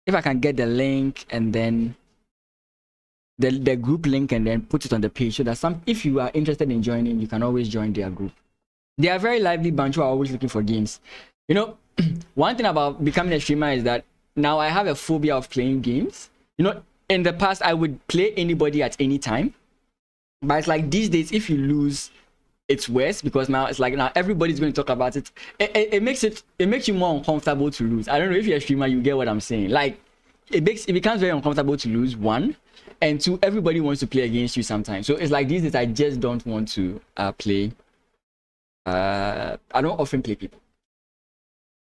if I can get the link and then the group link and then put it on the page so that if you are interested in joining, you can always join their group. They are a very lively bunch who are always looking for games. You know, one thing about becoming a streamer is that now I have a phobia of playing games. You know, in the past I would play anybody at any time, but it's like these days if you lose, it's worse because now it's like now everybody's going to talk about it. It makes you more uncomfortable to lose. I don't know if you're a streamer, you get what I'm saying. Like it becomes very uncomfortable to lose, 1, and 2, everybody wants to play against you sometimes. So it's like these days I just don't want to play. I don't often play people,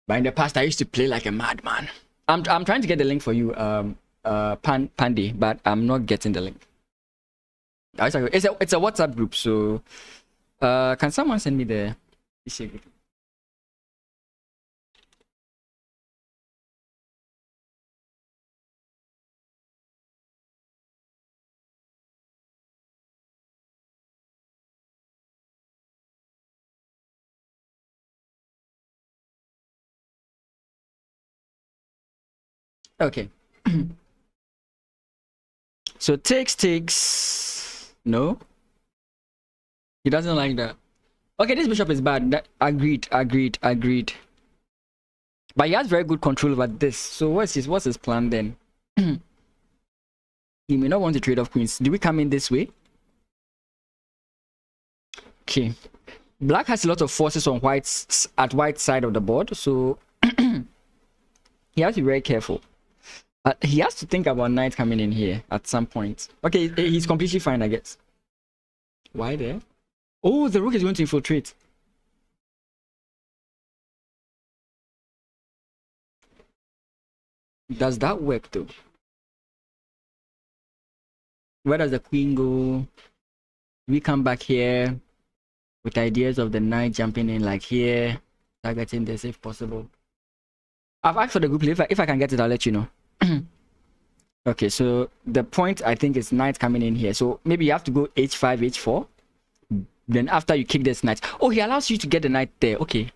but in the past I used to play like a madman. I'm trying to get the link for you, Pandy, but I'm not getting the link. It's a WhatsApp group, so can someone send me the BCA group? Okay. So takes. No. He doesn't like that. Okay, this bishop is bad. Agreed. But he has very good control over this. So what's his plan then? He may not want to trade off queens. Do we come in this way? Okay. Black has a lot of forces on white's side of the board, so he has to be very careful. But he has to think about knight coming in here at some point. Okay, he's completely fine, I guess. Why there? Oh, the rook is going to infiltrate. Does that work though? Where does the queen go? We come back here with ideas of the knight jumping in like here, targeting this if possible. I've asked for the group lead. If I can get it, I'll let you know. Okay, so the point I think is knight coming in here. So maybe you have to go h5, h4. Then after you kick this knight. Oh, he allows you to get the knight there. Okay.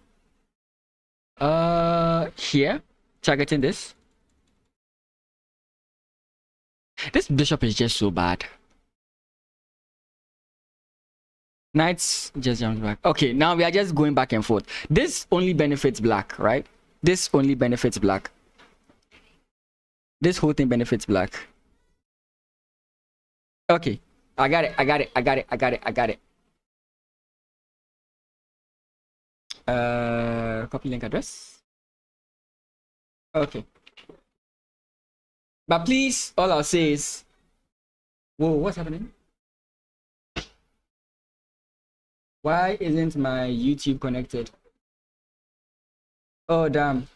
Here, targeting this. This bishop is just so bad. Knights just jumps back. Okay, now we are just going back and forth. This only benefits black, right? This only benefits black. This whole thing benefits black. Okay, I got it. Copy link address. Okay. But please, all I'll say is, whoa, what's happening? Why isn't my YouTube connected? Oh, damn.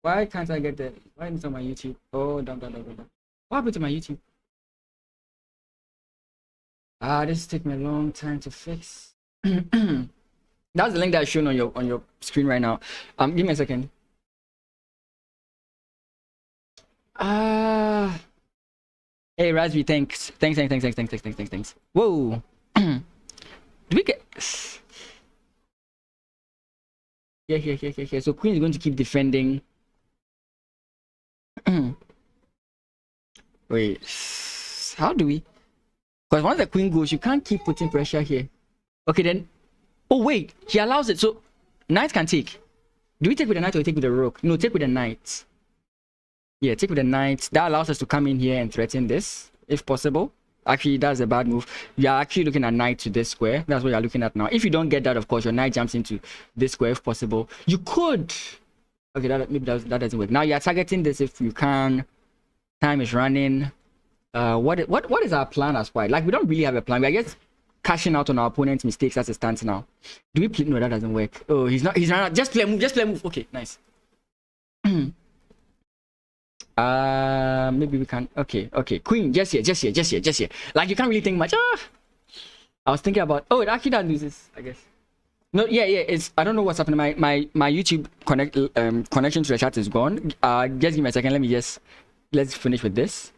Why can't I get that? Why isn't it on my YouTube? Oh, damn. What happened to my YouTube? This took me a long time to fix. That's the link that's shown on your screen right now. Give me a second. Hey Raspberry, thanks. Whoa. Do we get here? So queen is going to keep defending. Wait, how do we? Because once the queen goes, you can't keep putting pressure here. Okay, then. Oh wait, he allows it. So knight can take. Do we take with the knight or take with the rook? No, take with the knight. Yeah, take with the knight. That allows us to come in here and threaten this, if possible. Actually, that's a bad move. You are actually looking at knight to this square. That's what you're looking at now. If you don't get that, of course, your knight jumps into this square, if possible. You could. Okay, maybe that doesn't work. Now you're targeting this if you can. Time is running. What is our plan as white? Like, we don't really have a plan. We are just cashing out on our opponent's mistakes as it stands now. Do we play? No, that doesn't work. Oh, he's not. Just play a move. Okay, nice. Maybe we can. Okay. Queen, just here. Like, you can't really think much. I was thinking about. Oh, it actually does loses, I guess. No, yeah. It's. I don't know what's happening. My YouTube connection to the chat is gone. Just give me a second. Let's finish with this.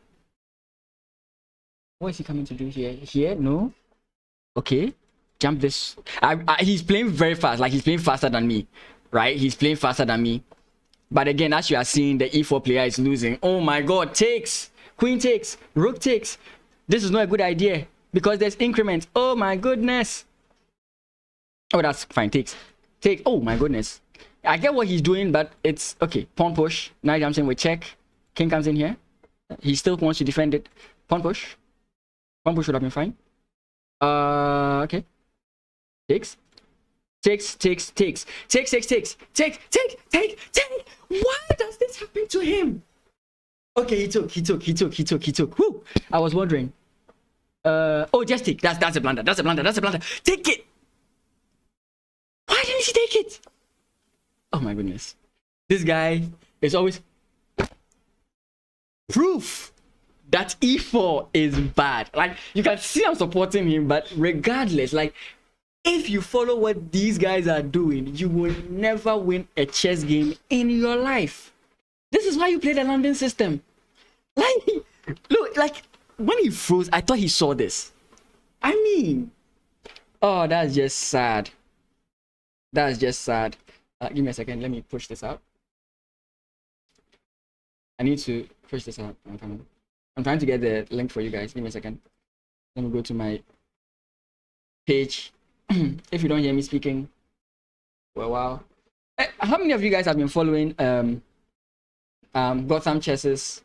What is he coming to do here? Here? No. Okay. Jump this. He's playing very fast. Like, he's playing faster than me, right? He's playing faster than me. But again, as you are seeing, the e4 player is losing. Oh my god, takes. Queen takes. Rook takes. This is not a good idea because there's increments. Oh my goodness. Oh, that's fine. Takes. Oh my goodness. I get what he's doing, but it's okay. Pawn push. Knight jumps in with check. King comes in here. He still wants to defend it. Pawn push. Pawn push would have been fine. Okay. Takes. Take. Why does this happen to him? Okay, he took. Whoo! I was wondering. Oh, just take. That's a blunder. Take it. Why didn't she take it? Oh my goodness. This guy is always proof that e4 is bad. Like, you can see I'm supporting him, but regardless, like, if you follow what these guys are doing, you will never win a chess game in your life. This is why you play the London system. Like, look, like, when he froze, I thought he saw this. I mean, oh, that's just sad. Give me a second. Let me push this out. I need to push this out. I'm trying to get the link for you guys. Give me a second. Let me go to my page. If you don't hear me speaking, well, wow. How many of you guys have been following Gotham Chess's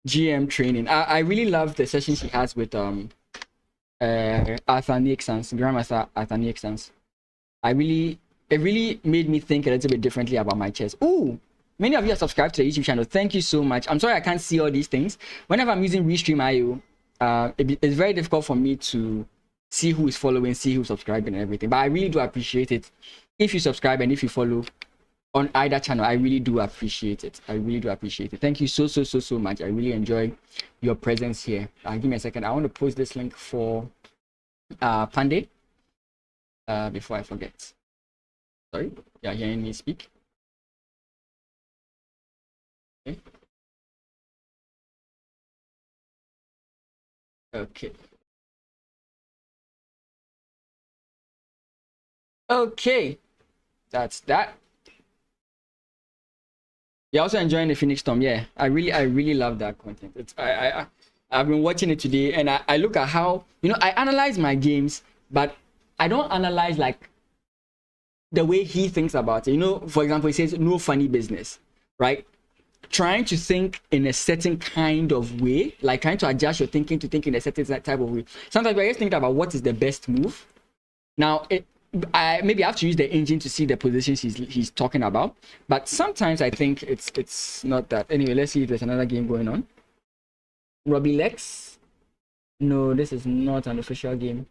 GM training? I really love the sessions he has with Arthur Nixons, Grandmaster Arthur Nixons. It really made me think a little bit differently about my chess. Ooh, many of you are subscribed to the YouTube channel. Thank you so much. I'm sorry I can't see all these things. Whenever I'm using Restream.io, it's very difficult for me to see who is following, see who's subscribing and everything. But I really do appreciate it. If you subscribe and if you follow on either channel, I really do appreciate it. I really do appreciate it. Thank you so much. I really enjoy your presence here. Give me a second. I want to post this link for Pandey before I forget. Sorry, you're hearing me speak. Okay. Okay. Okay. That's that. You're also enjoying the Phoenix Storm. Yeah, I really love that content. It's I've been watching it today, and I look at how, you know, I analyze my games, but I don't analyze like the way he thinks about it. You know, for example, he says no funny business, right? Trying to think in a certain kind of way, like trying to adjust your thinking to think in a certain type of way. Sometimes we're just thinking about what is the best move. Now, maybe I have to use the engine to see the positions he's talking about, but sometimes I think it's not that. Anyway, let's see if there's another game going on. Robbie Lex. No, this is not an official game.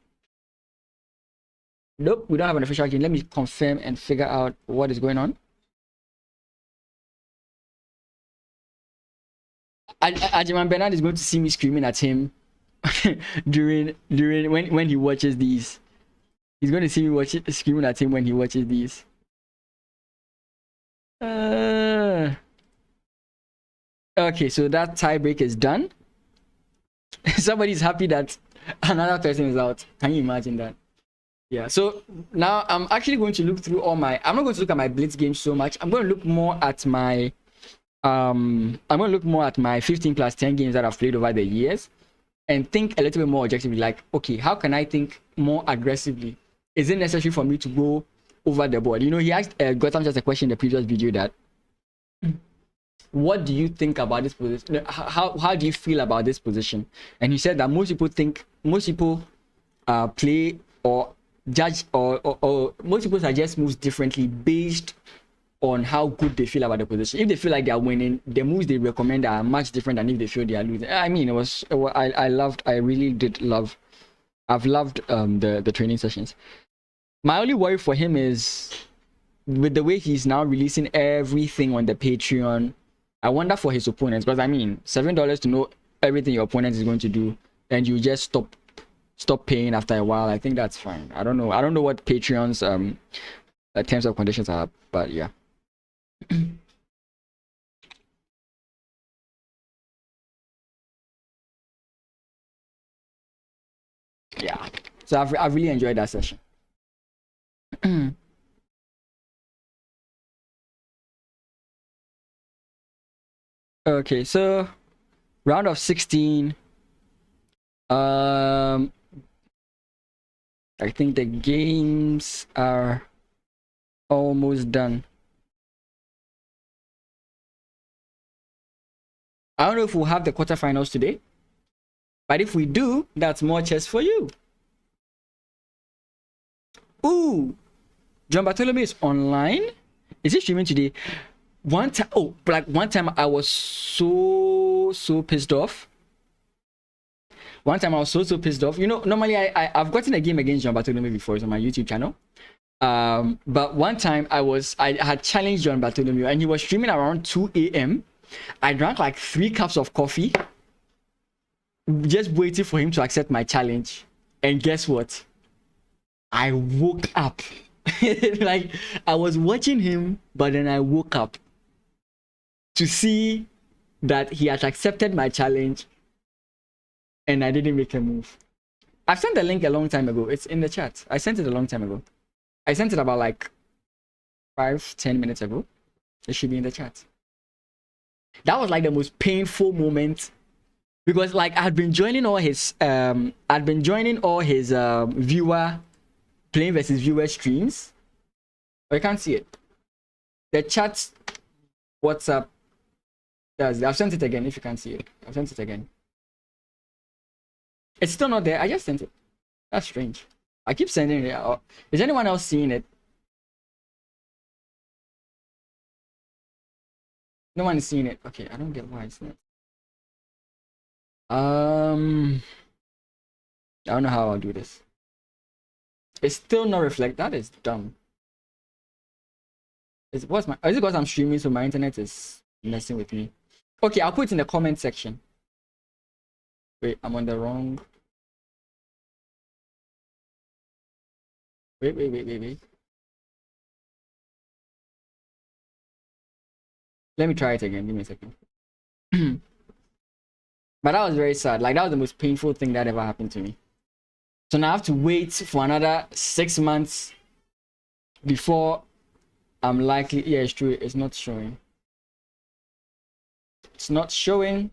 Nope, we don't have an official game. Let me confirm and figure out what is going on. Ajiman Bernard is going to see me screaming at him during when he watches these. He's going to see me screaming at him when he watches these. Okay, so that tie break is done. Somebody's happy that another person is out. Can you imagine that? Yeah, so now I'm actually going to look through all my, I'm not going to look at my blitz games so much. I'm going to look more at my 15 plus 10 games that I've played over the years and think a little bit more objectively, like, okay, how can I think more aggressively? Is it necessary for me to go over the board? You know, he asked Gotham just a question in the previous video that, what do you think about this position? How do you feel about this position? And he said that most people play or judge or most people suggest moves differently based on how good they feel about the position. If they feel like they are winning, the moves they recommend are much different than if they feel they are losing. I mean, I really did love, I've loved the training sessions. My only worry for him is with the way he's now releasing everything on the Patreon. I wonder for his opponents, because I mean, $7 to know everything your opponent is going to do, and you just stop paying after a while. I think that's fine. I don't know what Patreon's terms of conditions are, but yeah. Yeah, so I've really enjoyed that session. Okay, so round of 16. I think the games are almost done. I don't know if we'll have the quarterfinals today, but if we do, that's more chess for you. Ooh, John Bartholomew is online. Is he streaming today? One time I was so pissed off. One time I was so pissed off. You know, normally I've gotten a game against John Bartholomew before. It's on my YouTube channel. But one time I had challenged John Bartholomew and he was streaming around 2 a.m. I drank like 3 cups of coffee, just waiting for him to accept my challenge. And guess what? I woke up. Like, I was watching him, but then I woke up to see that he had accepted my challenge and I didn't make a move. I've sent the link a long time ago. It's in the chat. I sent it a long time ago. I sent it about like 5-10 minutes ago. It should be in the chat. That was like the most painful moment, because like I'd been joining all his viewer playing versus viewer streams. Oh, you can't see it. The chat WhatsApp does. I've sent it again. If you can't see it, I've sent it again. It's still not there. I just sent it. That's strange. I keep sending it. Oh, is anyone else seeing it? No one is seeing it. Okay, I don't get why it's not. I don't know how I'll do this. It's still not reflect. That is dumb. Is it because I'm streaming, so my internet is messing with me? Okay, I'll put it in the comment section. Wait, I'm on the wrong. Wait. Let me try it again. Give me a second. But that was very sad. Like, that was the most painful thing that ever happened to me. So now I have to wait for another 6 months before I'm likely. Yeah, it's true. It's not showing. It's not showing.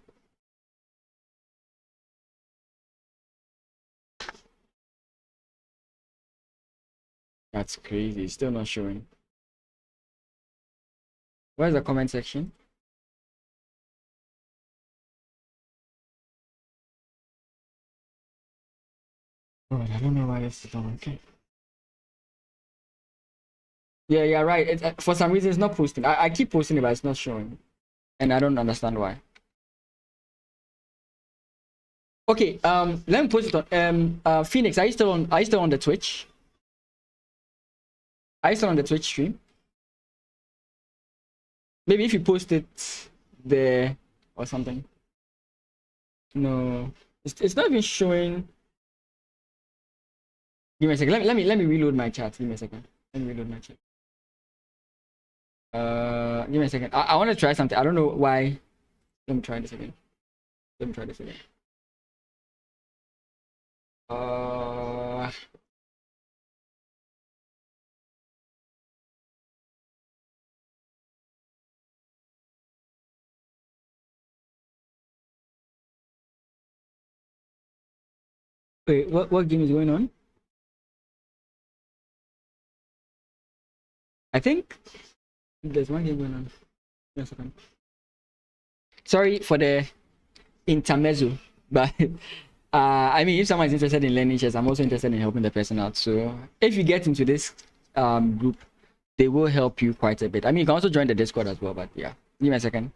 That's crazy. It's still not showing. Where's the comment section? Oh, I don't know why this is not working. Yeah, right. For some reason, it's not posting. I keep posting it, but it's not showing, and I don't understand why. Okay, let me post it on Phoenix. Are you still on the Twitch? Are you still on the Twitch stream? Maybe if you post it there or something. No, it's not even showing. Give me a second. Let me reload my chat. Give me a second. Let me reload my chat. Give me a second. I want to try something. I don't know why. Let me try this again. Wait, what game is going on? I think there's one game going on. Just a second. Sorry for the intermezzo, but I mean, if someone is interested in learning chess, I'm also interested in helping the person out. So if you get into this group, they will help you quite a bit. I mean, you can also join the Discord as well, but yeah. Give me a second.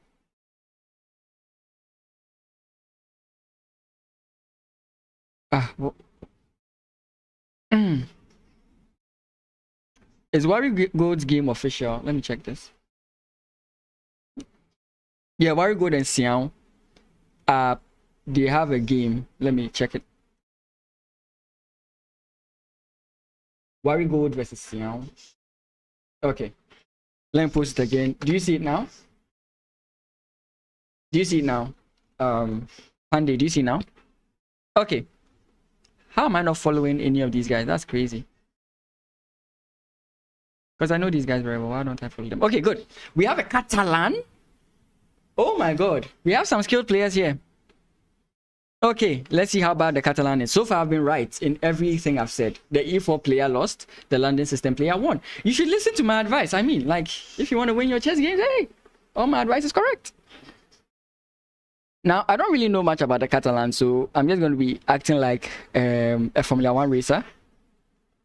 Is Warrior Gold's game official? Let me check this. Yeah, Warrior Gold and Xiao. They have a game. Let me check it. Warrior Gold versus Xiao. Okay. Let me post it again. Do you see it now? Pandy, do you see now? Okay. How am I not following any of these guys? That's crazy. Because I know these guys very well. Why don't I follow them? Okay, good. We have a Catalan. Oh my god. We have some skilled players here. Okay, let's see how bad the Catalan is. So far, I've been right in everything I've said. The E4 player lost. The London system player won. You should listen to my advice. I mean, like, if you want to win your chess games, hey, all my advice is correct. Now, I don't really know much about the Catalan, so I'm just going to be acting like a Formula 1 racer.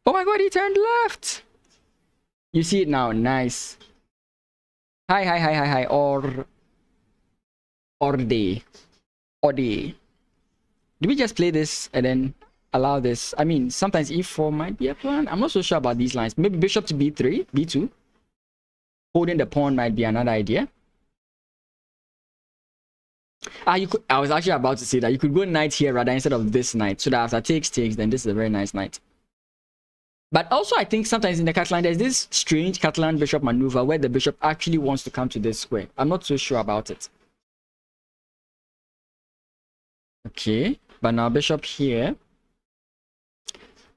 Oh my god, he turned left. You see it now. Nice. Hi. Orde. Do we just play this and then allow this? I mean, sometimes e4 might be a plan. I'm not so sure about these lines. Maybe bishop to b3, b2. Holding the pawn might be another idea. I was actually about to say that you could go knight here rather instead of this knight, so that after takes, then this is a very nice knight. But also, I think sometimes in the Catalan, there's this strange Catalan bishop maneuver where the bishop actually wants to come to this square. I'm not so sure about it. Okay, but now bishop here.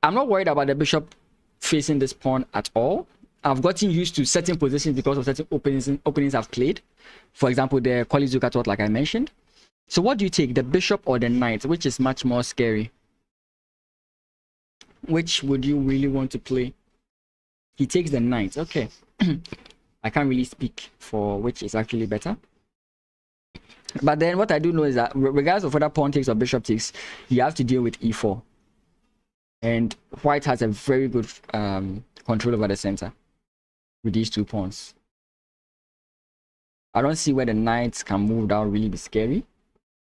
I'm not worried about the bishop facing this pawn at all. I've gotten used to certain positions because of certain openings I've played. For example, the Kwalizuka thought, like I mentioned. So what do you take, the bishop or the knight? Which is much more scary? Which would you really want to play? He takes the knight. Okay. I can't really speak for which is actually better. But then what I do know is that regardless of whether pawn takes or bishop takes, you have to deal with e4. And white has a very good control over the center with these 2 pawns. I don't see where the knights can move. That would really be scary.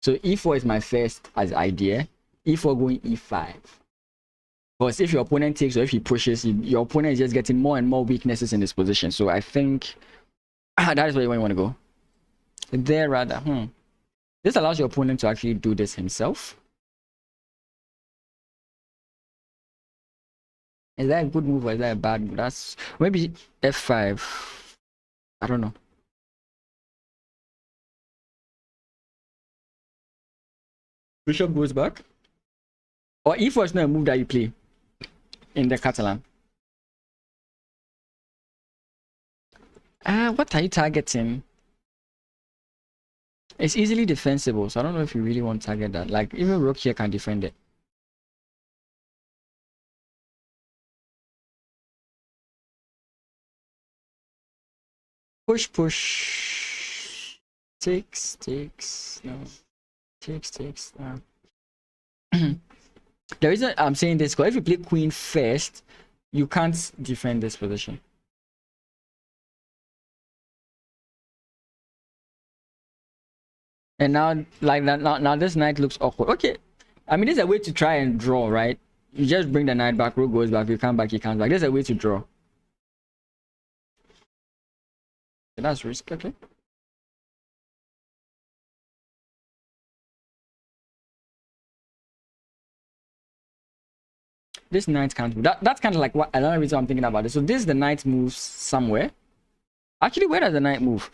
So e4 is my first as idea. e4 going e5. Because if your opponent takes or if he pushes, your opponent is just getting more and more weaknesses in this position. So I think that is where you want to go. There rather. This allows your opponent to actually do this himself. Is that a good move or is that a bad move? That's maybe f5. I don't know. Bishop goes back. Or e4 is not a move that you play in the Catalan. What are you targeting? It's easily defensible, so I don't know if you really want to target that. Like, even rook here can defend it. Push. Takes. No. Takes. No. The reason I'm saying this, because if you play queen first, you can't defend this position. And now, like that, now this knight looks awkward. Okay, I mean, there's a way to try and draw, right? You just bring the knight back, rook goes back, you come back, he comes back. There's a way to draw. Okay, that's risk, okay. This knight can't move. That's kind of like what another reason I'm thinking about it. So this the knight moves somewhere. Actually, where does the knight move?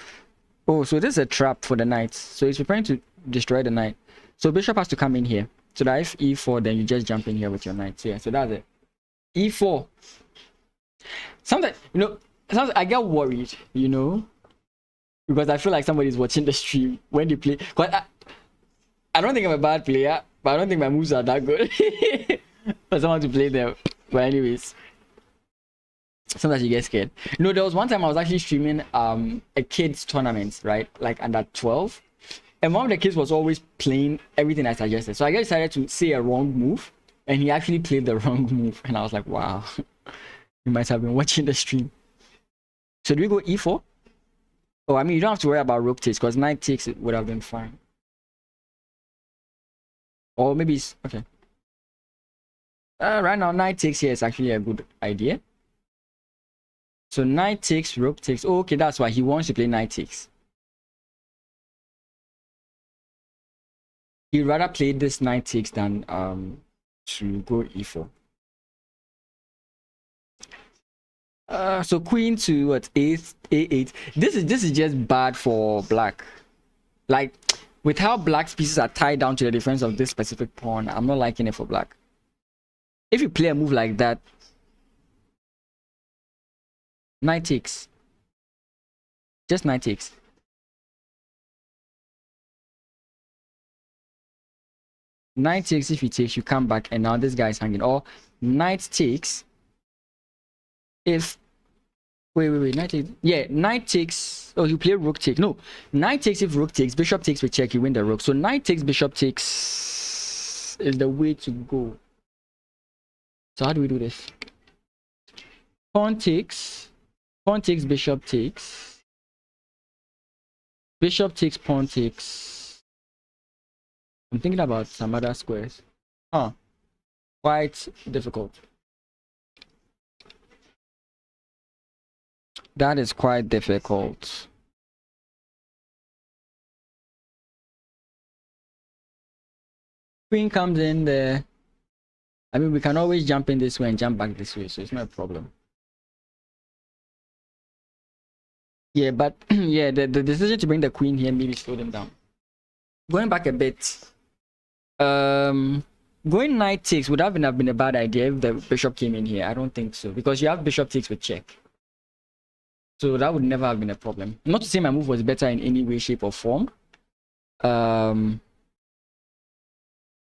Oh, so this is a trap for the knight. So it's preparing to destroy the knight. So bishop has to come in here. So that if e4, then you just jump in here with your knight. So yeah, so that's it. e4. Sometimes, sometimes I get worried, because I feel like somebody's watching the stream when they play. Because I don't think I'm a bad player, but I don't think my moves are that good for someone to play them. But anyways, sometimes you get scared. There was one time I was actually streaming a kids tournament, right? Like under 12. And one of the kids was always playing everything I suggested. So I decided to say a wrong move. And he actually played the wrong move. And I was like, wow. You might have been watching the stream. So do we go e4? Oh, I mean, you don't have to worry about rook takes, because knight takes it would have been fine. Or maybe it's okay. Right now, knight takes here is actually a good idea. So knight takes, rook takes. Oh, okay, that's why he wants to play knight takes. He'd rather play this knight takes than to go e4. So queen to what, a8. This is just bad for black. Like, with how black's pieces are tied down to the defense of this specific pawn, I'm not liking it for black. If you play a move like that, knight takes. Just knight takes. Knight takes, if he takes, you come back, and now this guy is hanging. Or knight takes if wait, knight takes. Yeah, knight takes. Oh, you play rook takes. No, knight takes if rook takes. Bishop takes with check, you win the rook. So knight takes, bishop takes is the way to go. So how do we do this? Pawn takes, bishop takes. Bishop takes, pawn takes. I'm thinking about some other squares. Quite difficult. That is quite difficult. Queen comes in there. I mean, we can always jump in this way and jump back this way, so it's not a problem. Yeah, but yeah, the decision to bring the queen here maybe slow them down. Going back a bit, going knight takes would have been a bad idea if the bishop came in here. I don't think so, because you have bishop takes with check. So that would never have been a problem. Not to say my move was better in any way, shape, or form.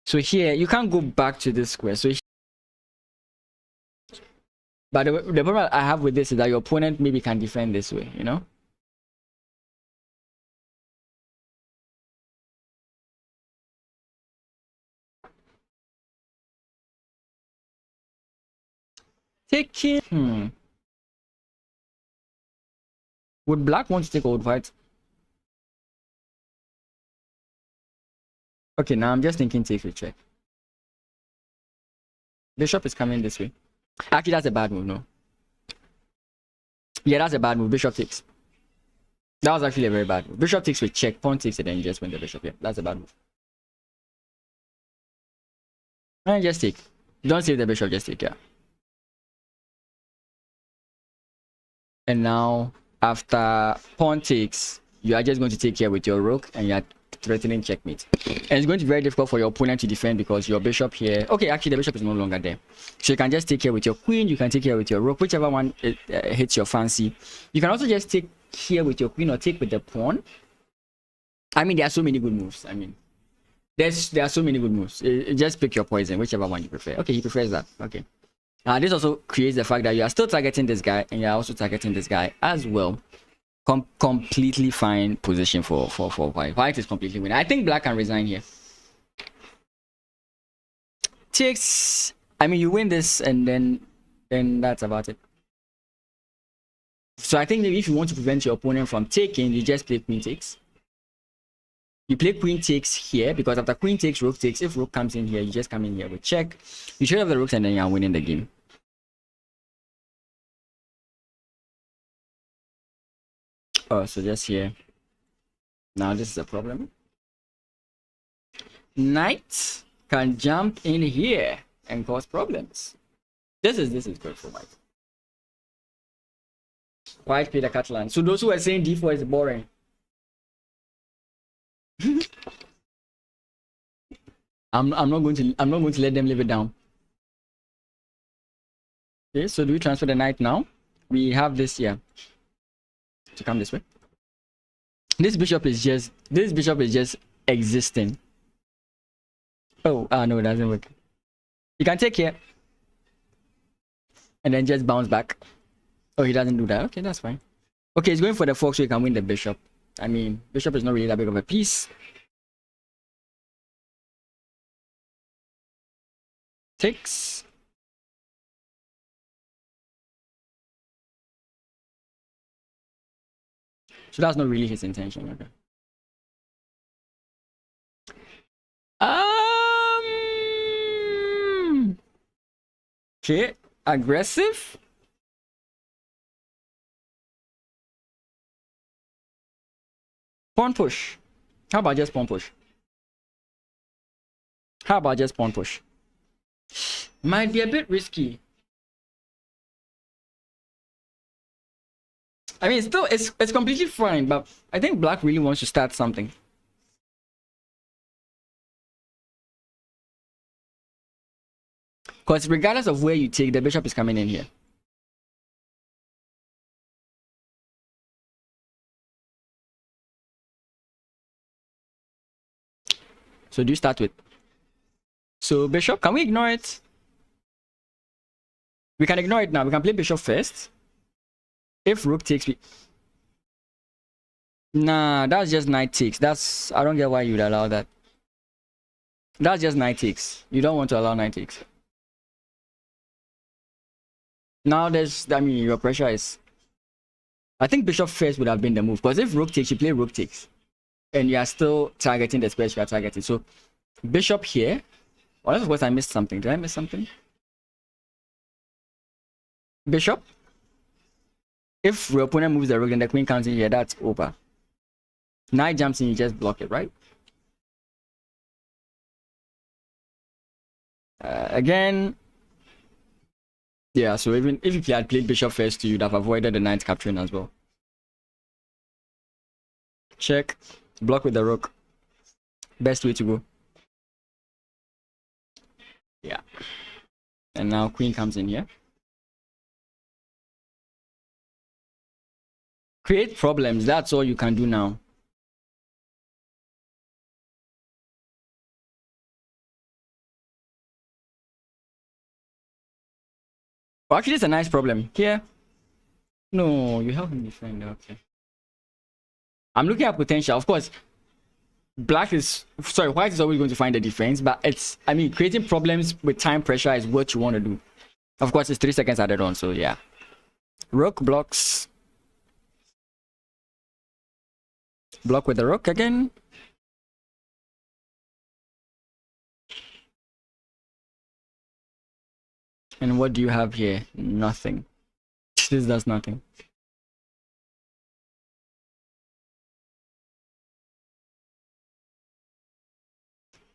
So here you can't go back to this square. So, but the problem I have with this is that your opponent maybe can defend this way, you know. Taking. Would black want to take old white? Okay, now I'm just thinking take a check. Bishop is coming this way. Actually, that's a bad move, no? Yeah, that's a bad move. Bishop takes. That was actually a very bad move. Bishop takes with check, pawn takes, and then you just win the bishop. Yeah, that's a bad move. And just take. Don't save the bishop, just take, yeah. And now, after pawn takes, you are just going to take here with your rook, and you are threatening checkmate. And it's going to be very difficult for your opponent to defend because your bishop here. Okay, actually, the bishop is no longer there. So you can just take here with your queen, you can take here with your rook, whichever one hits your fancy. You can also just take here with your queen or take with the pawn. I mean, there are so many good moves. I mean, there are so many good moves. Just pick your poison, whichever one you prefer. Okay, he prefers that. Okay. This also creates the fact that you are still targeting this guy and you are also targeting this guy as well. Completely fine position for white. White is completely winning. I think black can resign here. Takes. I mean, you win this and then that's about it. So I think maybe if you want to prevent your opponent from taking, you just play queen takes. You play queen takes here because after queen takes, rook takes. If rook comes in here, you just come in here with check. You trade off the rooks and then you are winning the game. Oh, so just here. Now this is a problem. Knight can jump in here and cause problems. This is good for white. White played a Catalan. So those who are saying d4 is boring. I'm not going to let them live it down. Okay, so do we transfer the knight now? We have this here to come this way. This bishop is just existing. Oh, no, it doesn't work. You can take here and then just bounce back. Oh, he doesn't do that. Okay, that's fine. Okay, he's going for the fork so he can win the bishop. I mean, bishop is not really that big of a piece. Takes. So that's not really his intention. Okay. Okay, aggressive. Pawn push. How about just pawn push? How about just pawn push? Might be a bit risky. I mean, still, it's completely fine, but I think black really wants to start something. Because regardless of where you take, the bishop is coming in here. So do you start with? So bishop, can we ignore it? We can ignore it now. We can play bishop first. If rook takes, nah, that's just knight takes. I don't get why you'd allow that. That's just knight takes. You don't want to allow knight takes. Now I mean, your pressure is. I think bishop first would have been the move because if rook takes, you play rook takes, and you are still targeting the squares you are targeting. So bishop here. Well, of course, I missed something. Did I miss something? Bishop. If your opponent moves the rook, then the queen comes in here. That's over. Knight jumps in, you just block it, right? Again. Yeah, so even if you had played bishop first, you'd have avoided the knight capturing as well. Check. Block with the rook. Best way to go. Yeah. And now queen comes in here. Create problems. That's all you can do now. Well, actually, it's a nice problem. Here. No, you help him defend. Okay. I'm looking at potential. Of course, white is always going to find the defense, but I mean, creating problems with time pressure is what you want to do. Of course, it's 3 seconds added on, so yeah. Rook blocks. Block with the rook again. And what do you have here? Nothing. This does nothing.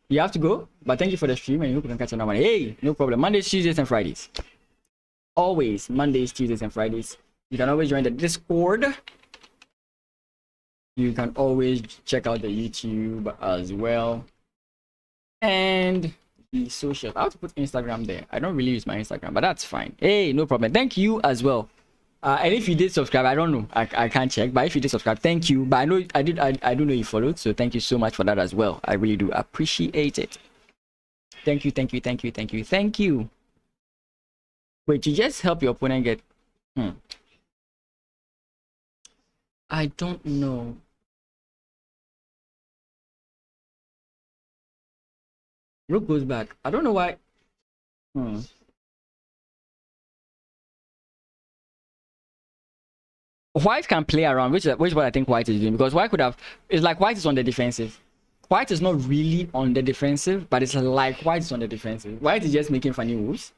You have to go, but thank you for the stream and you hope you can catch another one. Hey, no problem. Mondays, Tuesdays, and Fridays. Always Mondays, Tuesdays, and Fridays. You can always join the Discord. You can always check out the YouTube as well. And the social. I have to put Instagram there. I don't really use my Instagram, but that's fine. Hey, no problem. Thank you as well. And if you did subscribe, I don't know. I can't check, but if you did subscribe, thank you. But I know I did. I do know you followed, so thank you so much for that as well. I really do appreciate it. Thank you, thank you, thank you, thank you, thank you. Wait, you just help your opponent get. I don't know. Rook goes back. I don't know why. White can play around, which is what I think White is doing, because White could have. It's like White is on the defensive. White is not really on the defensive, but it's like White is on the defensive. White is just making funny moves,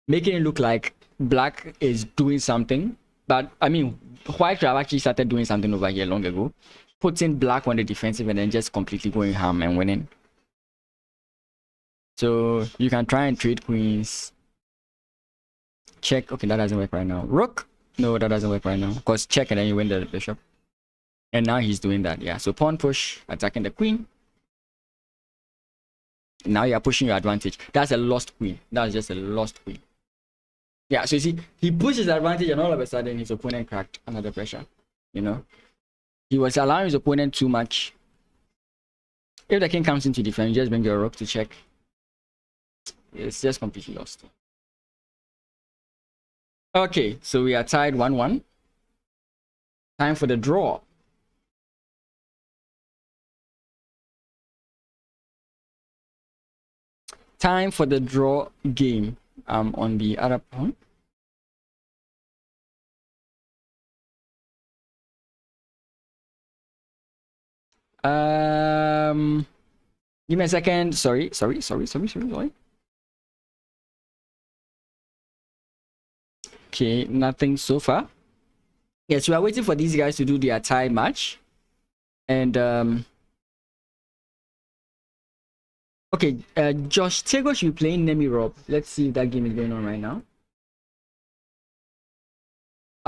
making it look like Black is doing something. But I mean, White could have actually started doing something over here long ago, putting Black on the defensive and then just completely going ham and winning. So you can try and trade queens. Check. Okay, that doesn't work right now. Rook. No, that doesn't work right now. Because check and then you win the bishop. And now he's doing that. Yeah. So pawn push, attacking the queen. Now you're pushing your advantage. That's a lost queen. That's just a lost queen. Yeah. So you see, he pushes the advantage and all of a sudden his opponent cracked under the pressure. You know, he was allowing his opponent too much. If the king comes into defense, just bring your rook to check. It's just completely lost. Okay, so we are tied 1-1. Time for the draw. Time for the draw game. On the other pawn. Give me a second. Sorry. Okay, nothing so far. Yes, we are waiting for these guys to do their tie match. And okay, Josh Tego should be playing Nemirob. Let's see if that game is going on right now.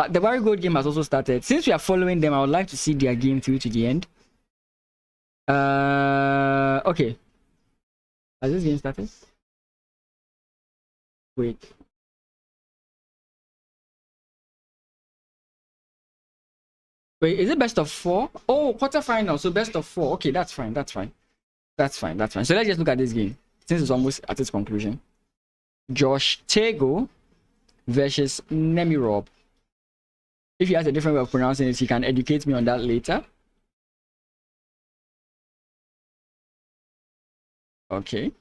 The Barry Gold game has also started. Since we are following them, I would like to see their game through to the end. Okay. Has this game started? Wait. Wait, is it best of 4? Oh, quarterfinal. So best of 4. Okay, that's fine. That's fine. So let's just look at this game since it's almost at its conclusion. Josh Tego versus Nemirob. If he has a different way of pronouncing it, he can educate me on that later. Okay.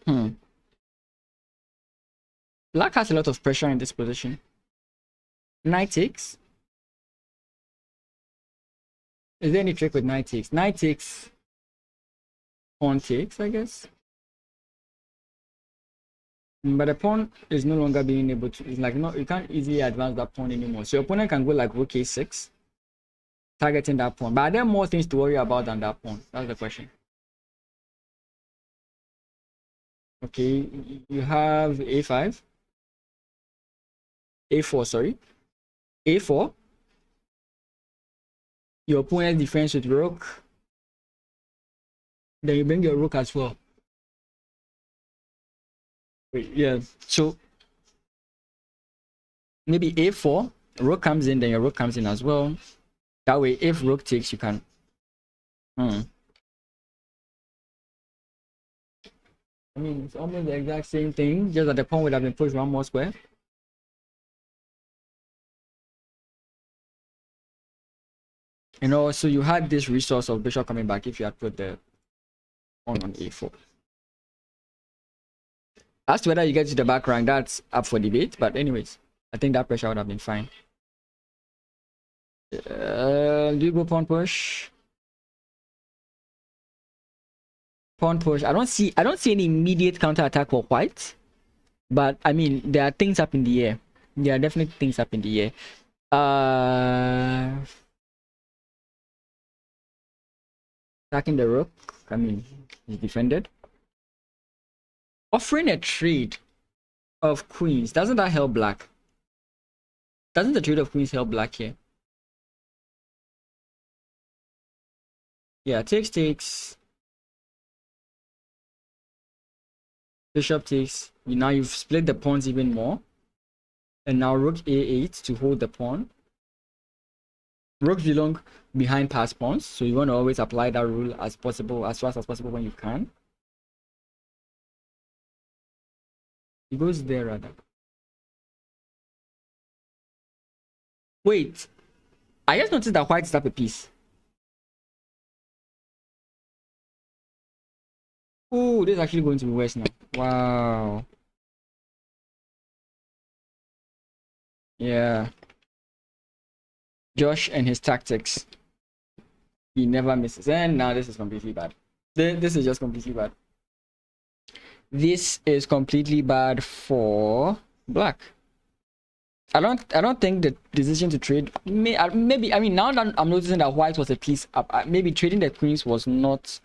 Black has a lot of pressure in this position. Knight takes. Is there any trick with knight takes? Knight takes. Pawn takes, I guess. But the pawn is no longer being able to. It's like no, you can't easily advance that pawn anymore. So your opponent can go like rook a6, targeting that pawn. But are there more things to worry about than that pawn? That's the question. Okay, you have a5, a4. Sorry, a4. Your opponent defends with rook. Then you bring your rook as well. Wait, yeah. So maybe a4, rook comes in, then your rook comes in as well. That way, if rook takes, you can. I mean, it's almost the exact same thing, just that the pawn would have been pushed one more square. You know, so you had this resource of bishop coming back if you had put the pawn on a4. As to whether you get to the back rank, that's up for debate. But anyways, I think that pressure would have been fine. Do you go pawn push? Pawn push. I don't see any immediate counter attack for white. But I mean, there are things up in the air. There are definitely things up in the air. Attacking the rook. I mean, he's defended. Offering a trade of queens. Doesn't that help black? Doesn't the trade of queens help black here? Yeah, takes. Bishop takes. Now you've split the pawns even more. And now rook a8 to hold the pawn. Rooks belong behind pass pawns, so you want to always apply that rule as possible, as fast as possible when you can. He goes there rather. Wait, I just noticed that white is up a piece. Oh, this is actually going to be worse now. Wow. Yeah. Josh and his tactics. He never misses. And now this is completely bad. This is just completely bad. This is completely bad for black. I don't think the decision to trade maybe I mean now that I'm noticing that white was a piece up, maybe trading the queens was not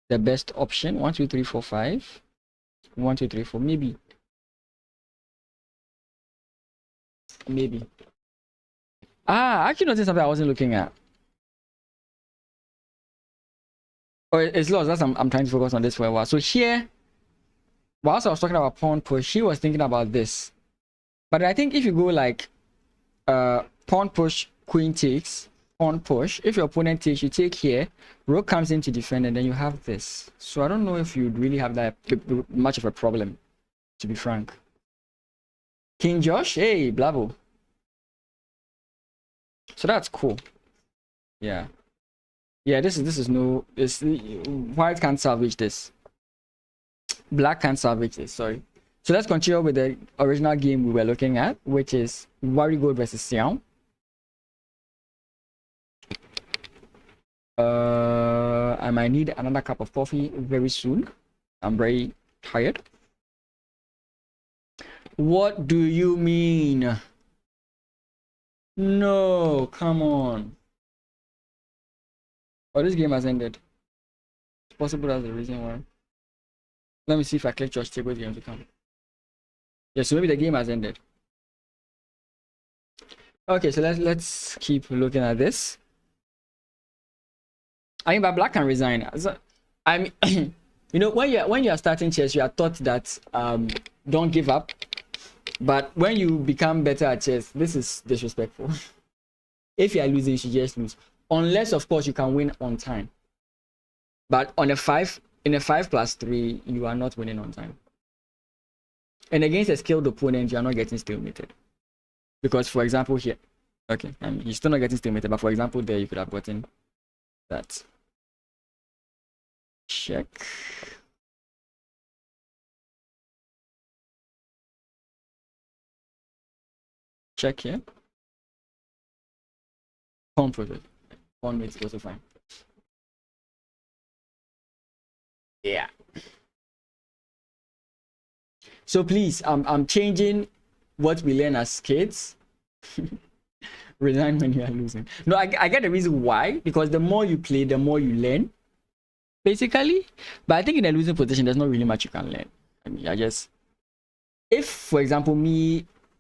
the best option. 1 2 3 4 5 1 2 3 4 maybe I actually noticed something I wasn't looking at. Oh, it's lost. That's I'm trying to focus on this for a while. So here, whilst I was talking about pawn push, she was thinking about this. But I think if you go like pawn push, queen takes, pawn push, if your opponent takes, you take here, rook comes in to defend, and then you have this. So I don't know if you'd really have that much of a problem, to be frank. King Josh, hey, bravo. So that's cool. Yeah, this is white can't salvage this. Black can't salvage this, sorry. So let's continue with the original game we were looking at, which is Warigold versus Xiao. I might need another cup of coffee very soon. I'm very tired. What do you mean? No, come on. Oh, this game has ended. It's possible that's the reason why. Let me see if I click Josh Tago's game to come. Yeah, so maybe the game has ended. Okay, so let's keep looking at this. I mean, but black can resign. So, I mean, you know, when you are starting chess, you are taught that don't give up. But when you become better at chess, this is disrespectful. If you are losing, you should just lose. Unless, of course, you can win on time. But on a 5, in a 5+3, you are not winning on time. And against a skilled opponent, you are not getting stalemated. Because, for example, here, okay, I mean, you're still not getting stalemated, but for example, there you could have gotten that. Check. Check here. Pawn project. Pawn mate is also fine. Yeah. So please, I'm changing what we learn as kids. Resign when you are losing. No, I get the reason why. Because the more you play, the more you learn. Basically. But I think in a losing position, there's not really much you can learn. I mean, if, for example,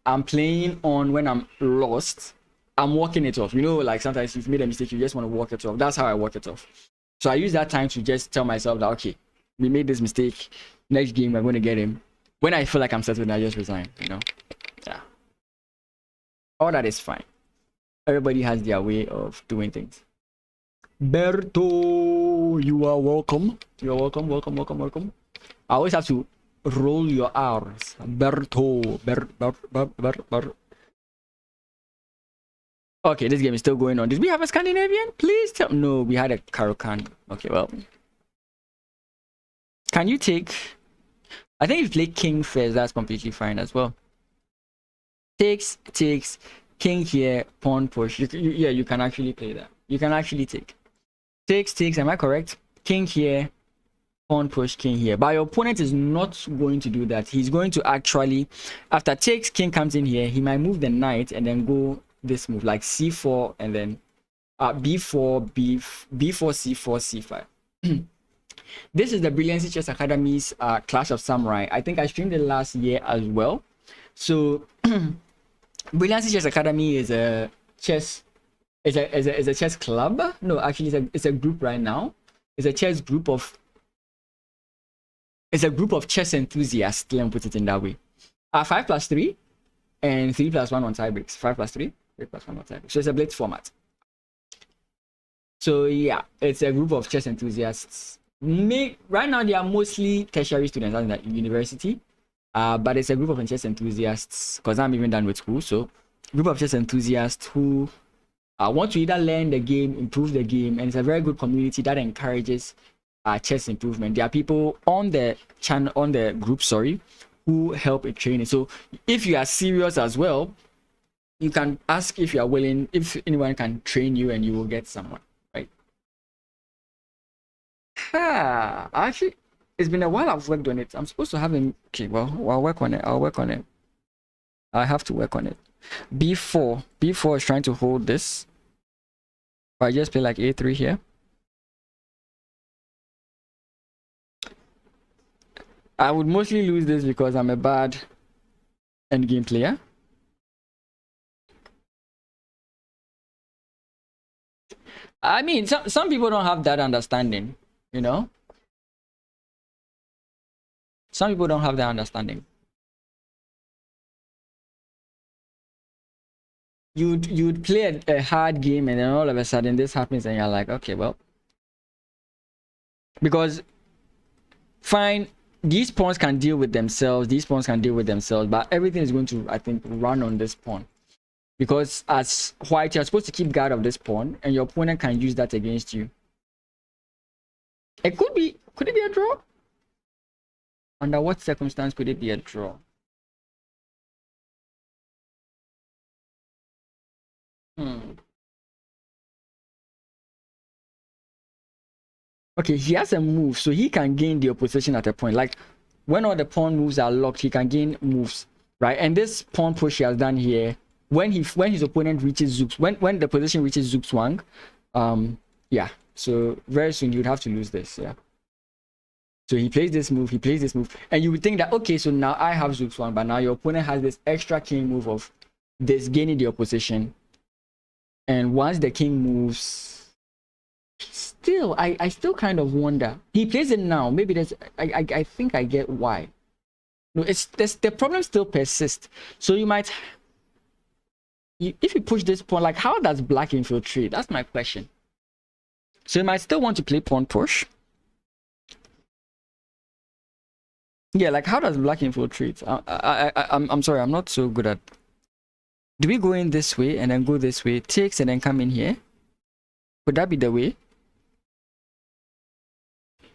I'm playing on when I'm lost, I'm walking it off. You know, like sometimes you've made a mistake, you just want to walk it off. That's how I walk it off. So I use that time to just tell myself that, okay, we made this mistake. Next game, we're going to get him. When I feel like I'm settled, I just resign, you know? Yeah. All that is fine. Everybody has their way of doing things. Berto, you are welcome. You are welcome, welcome, welcome, welcome. I always have to roll your R's. Berto, ber. Okay, this game is still going on. Did we have a Scandinavian? Please tell. No, we had a Karokan. Okay, well. Can you take... I think if you play king first, that's completely fine as well. Takes, king here, pawn push. Yeah, you can actually play that. You can actually take. Takes, am I correct? King here, pawn push, king here. But your opponent is not going to do that. He's going to actually, after takes, king comes in here. He might move the knight and then go this move, like c4 and then b4, b4, c4, c5. This is the Brilliancy Chess Academy's Clash of Samurai. I think I streamed it last year as well. So Brilliancy Chess Academy is a chess, is a chess club. No, actually it's a group right now. It's a chess group of, it's a group of chess enthusiasts, let me put it in that way. 5+3 and 3+1 on tie breaks. 5+3, 3+1 on tie breaks. So it's a blitz format. So yeah, it's a group of chess enthusiasts. Right now they are mostly tertiary students at the university, but it's a group of chess enthusiasts because I'm even done with school. So group of chess enthusiasts who want to either learn the game, improve the game, and it's a very good community that encourages chess improvement. There are people on the channel, on the group, sorry, who help in training. So if you are serious as well, you can ask if you are willing, if anyone can train you, and you will get someone. Actually, it's been a while I've worked on it. I'm supposed to have him. Okay, well, I'll work on it. I have to work on it. B4 is trying to hold this. I just play like A3 here. I would mostly lose this because I'm a bad endgame player. I mean, some people don't have that understanding. You know, some people don't have that understanding. You'd play a hard game and then all of a sudden this happens and you're like, okay, well, because fine, these pawns can deal with themselves, but everything is going to, I think, run on this pawn, because as white you're supposed to keep guard of this pawn and your opponent can use that against you. It could it be a draw? Under what circumstance could it be a draw? Okay, he has a move, so he can gain the opposition at a point. Like when all the pawn moves are locked, he can gain moves, right? And this pawn push he has done here, when his opponent reaches Zooks, when the position reaches Zooks Wang, yeah. So very soon you'd have to lose this, yeah. So he plays this move, and you would think that, okay, so now I have Zooks Wang, but now your opponent has this extra king move of this gaining the opposition. And once the king moves, still, I still kind of wonder. He plays it now. Maybe there's, I think I get why. No, the problem still persists. So you might, if you push this pawn, like how does black infiltrate? That's my question. So you might still want to play pawn push. Yeah, like how does black infiltrate? I'm sorry, I'm not so good at. Do we go in this way and then go this way, takes and then come in here? Would that be the way?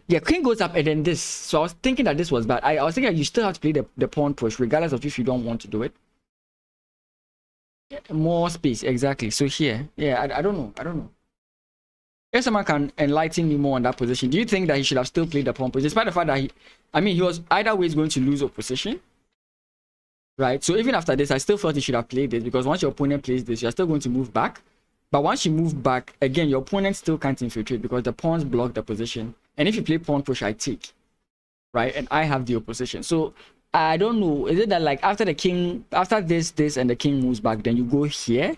Yeah, queen goes up and then this. So I was thinking that this was bad. I was thinking that you still have to play the pawn push regardless of if you don't want to do it. Yeah, more space, exactly. So here, yeah, I don't know. If someone can enlighten me more on that position, do you think that he should have still played the pawn push, despite the fact that he was either way is going to lose opposition? Right, so even after this, I still thought you should have played this, because once your opponent plays this, you're still going to move back. But once you move back, again, your opponent still can't infiltrate because the pawns block the position. And if you play pawn push, I take. Right, and I have the opposition. So I don't know. Is it that like after the king, after this, and the king moves back, then you go here?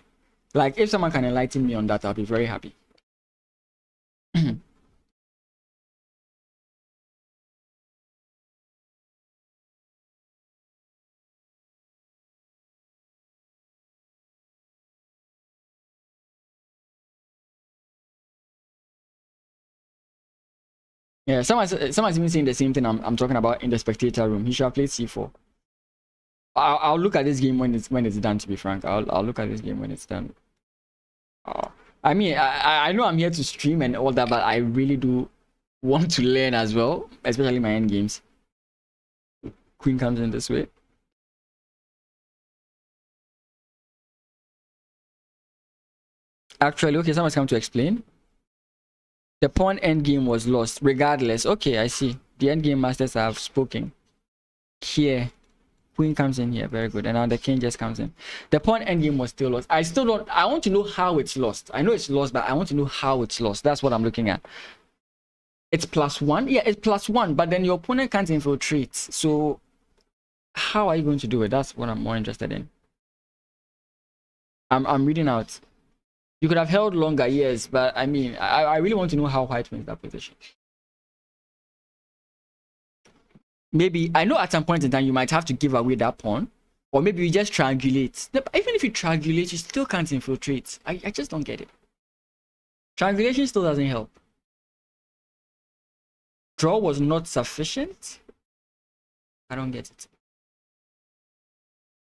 Like if someone can enlighten me on that, I'll be very happy. Yeah, someone's even saying the same thing I'm talking about in the spectator room. He should have played c4. I'll look at this game when it's done. To be frank, I'll look at this game when it's done. I mean, I know I'm here to stream and all that, but I really do want to learn as well, especially my end games. Queen comes in this way. Actually, okay, someone's come to explain. The pawn endgame was lost regardless. Okay, I see. The endgame masters have spoken. Here, queen comes in here. Very good. And now the king just comes in. The pawn endgame was still lost. I still don't. I want to know how it's lost. I know it's lost, but I want to know how it's lost. That's what I'm looking at. It's +1. Yeah, it's +1. But then your opponent can't infiltrate. So how are you going to do it? That's what I'm more interested in. I'm reading out. You could have held longer, yes, but I mean, I really want to know how white wins that position. Maybe, I know at some point in time you might have to give away that pawn, or maybe you just triangulate. Even if you triangulate, you still can't infiltrate. I just don't get it. Triangulation still doesn't help. Draw was not sufficient. I don't get it.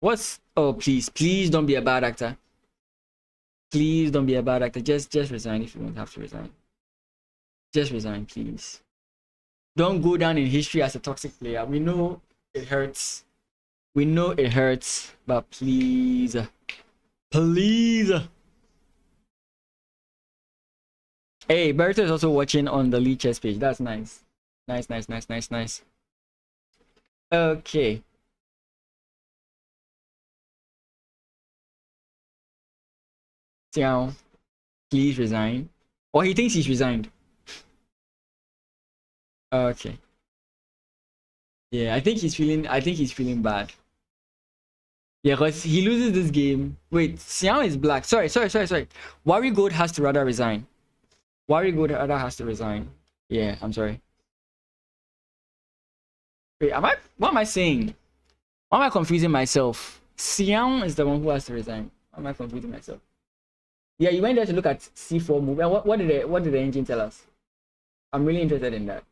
What's... Oh, please don't be a bad actor. Please don't be a bad actor. Just resign if you don't have to resign. Just resign, please. Don't go down in history as a toxic player. We know it hurts. We know it hurts, but please. Please. Hey, Berto is also watching on the Lead Chess page. That's nice. Nice. Okay. Xiao, please resign. Or he thinks he's resigned. Okay. Yeah, I think he's feeling bad. Yeah, because he loses this game. Wait, Xiao is black. Sorry. Worry Gold has to rather resign. Worry Gold rather has to resign. Yeah, I'm sorry. Wait, what am I saying? Why am I confusing myself? Xiao is the one who has to resign. Why am I confusing myself? Yeah, you went there to look at c4 move. And what did the engine tell us? I'm really interested in that.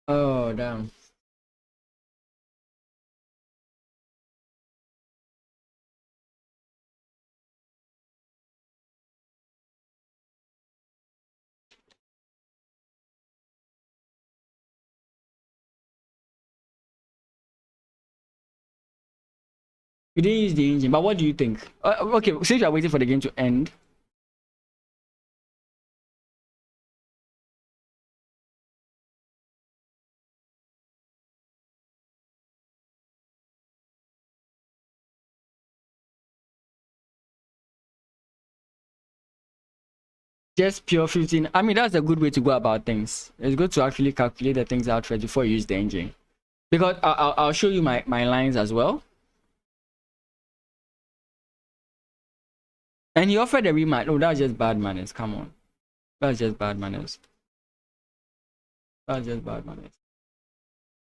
Oh, damn. You didn't use the engine, but what do you think? Okay, since you are waiting for the game to end, just pure 15. I mean, that's a good way to go about things. It's good to actually calculate the things out first before you use the engine. Because I'll show you my lines as well. And he offered a rematch. Oh, that's just bad manners. Come on. That's just bad manners.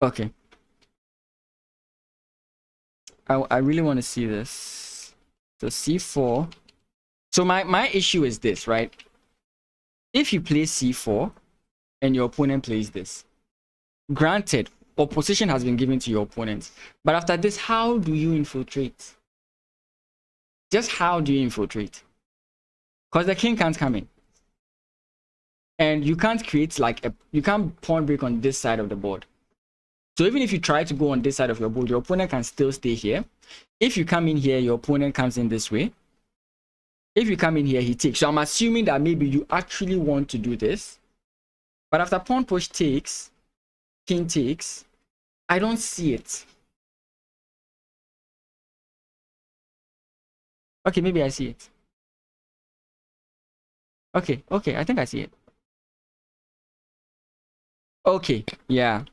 Okay. I really want to see this. So c4. So my issue is this, right? If you play c4 and your opponent plays this, granted, opposition has been given to your opponent. But after this, how do you infiltrate? Just how do you infiltrate? Because the king can't come in. And you can't create you can't pawn break on this side of the board. So even if you try to go on this side of your board, your opponent can still stay here. If you come in here, your opponent comes in this way. If you come in here, he takes. So I'm assuming that maybe you actually want to do this. But after pawn push takes, king takes, I don't see it. Okay, maybe I see it. Okay, I think I see it. Okay, yeah.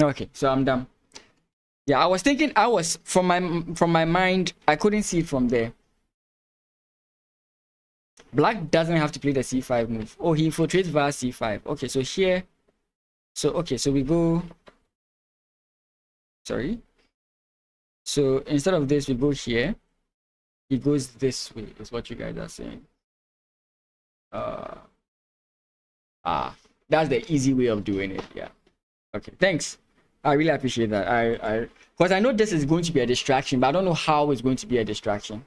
Okay, so I'm done. Yeah, I was thinking, from my mind, I couldn't see it from there. Black doesn't have to play the c5 move. Oh, he infiltrates via c5. Okay, so here So okay, so we go. Sorry. So instead of this, we go here. He goes this way, is what you guys are saying. That's the easy way of doing it. Yeah. Okay, thanks. I really appreciate that. Because I know this is going to be a distraction, but I don't know how it's going to be a distraction.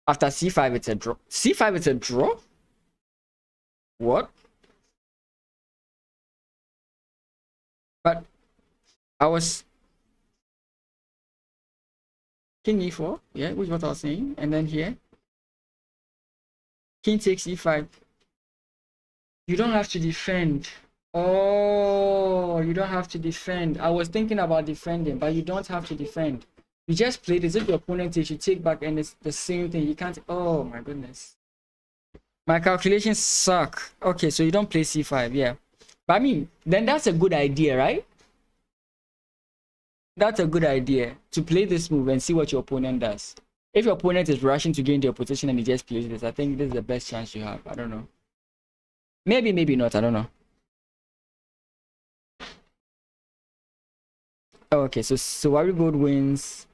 After c5, it's a draw. c5, it's a draw? What? But I was king e4, yeah, which is what I was saying. And then here, king takes e5. You don't have to defend. Oh, you don't have to defend. I was thinking about defending, but you don't have to defend. You just played as if your opponent takes, you take back, and it's the same thing. You can't. Oh my goodness. My calculations suck. Okay, so you don't play c5, yeah. But I mean, then that's a good idea, right? That's a good idea to play this move and see what your opponent does. If your opponent is rushing to gain the opposition and he just plays this, I think this is the best chance you have. I don't know. Maybe, maybe not. I don't know. Okay, so Warigold wins.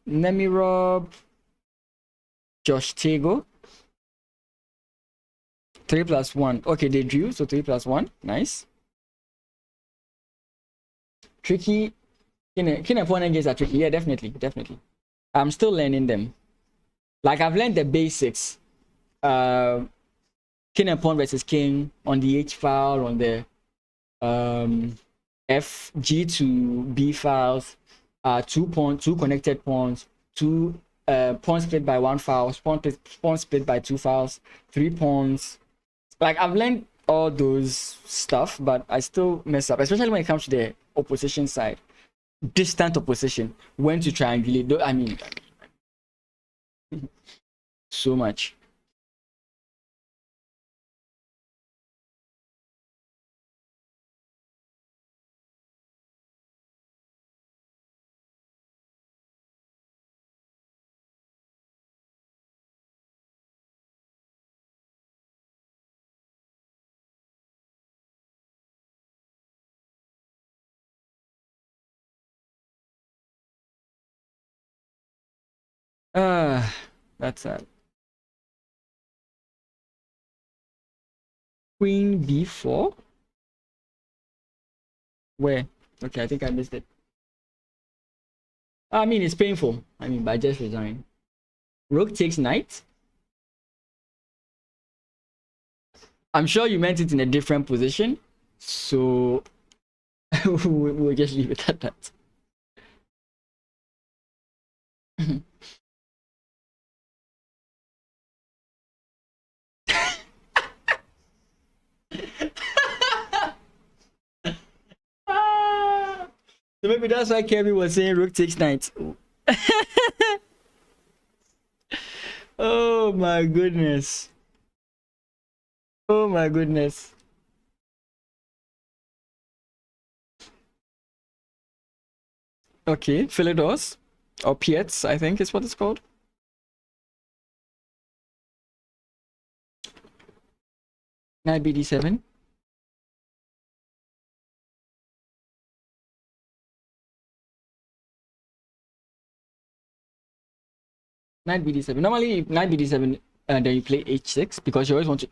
Nemirob, Josh Tego. 3+1. Okay, they drew, so 3+1. Nice. Tricky. King opponent games are tricky. Yeah, definitely, definitely. I'm still learning them. Like I've learned the basics. King and pawn versus king on the H file, on the F G to B files, two connected pawns, two pawns split by one file, pawn split by two files, 3 pawns. Like I've learned all those stuff, but I still mess up, especially when it comes to the opposition side. Distant opposition, when to triangulate. I mean, so much. That's sad. Queen b4. Where? Okay, I think I missed it. I mean, it's painful. I mean, but I just resigned. Rook takes knight. I'm sure you meant it in a different position, so we'll just leave it at that. So maybe that's why Kevin was saying rook takes knight. Oh my goodness. Oh my goodness. Okay, Philidors or Piets, I think is what it's called. Knight bd7. Knight bd7. Normally, knight bd7, and then you play h6 because you always want to.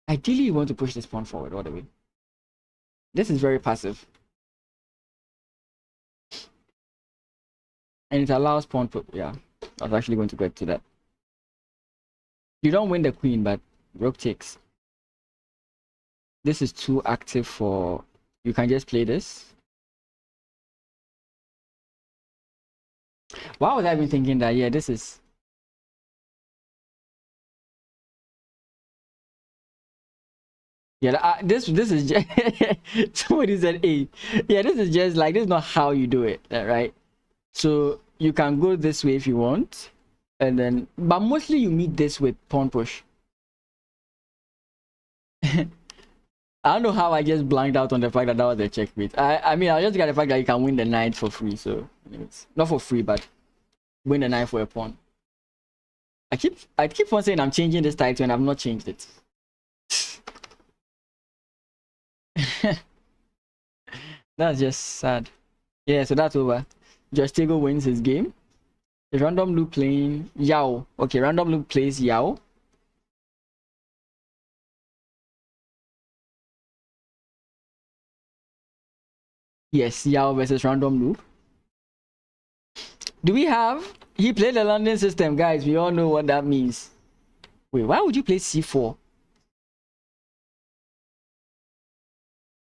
Ideally, you want to push this pawn forward all the way. This is very passive, and it allows pawn. Yeah, I was actually going to get to that. You don't win the queen, but rook takes. This is too active for. You can just play this. Why was I even thinking that? Yeah, this is. Yeah, this is just somebody said, "Hey, yeah, this is just like this is not how you do it, right?" So you can go this way if you want, and then, but mostly you meet this with pawn push. I don't know how I just blanked out on the fact that that was a checkmate. I mean, I just got the fact that you can win the knight for free. So anyways, not for free, but win the knight for a pawn. I keep on saying I'm changing this title and I've not changed it. That's just sad. Yeah, so that's over. Justigo wins his game. Is Random Loop playing Yao? Okay, Random Loop plays Yao. Yes, Yao versus Random Loop. Do we have? He played the London system, guys. We all know what that means. Wait, why would you play C4?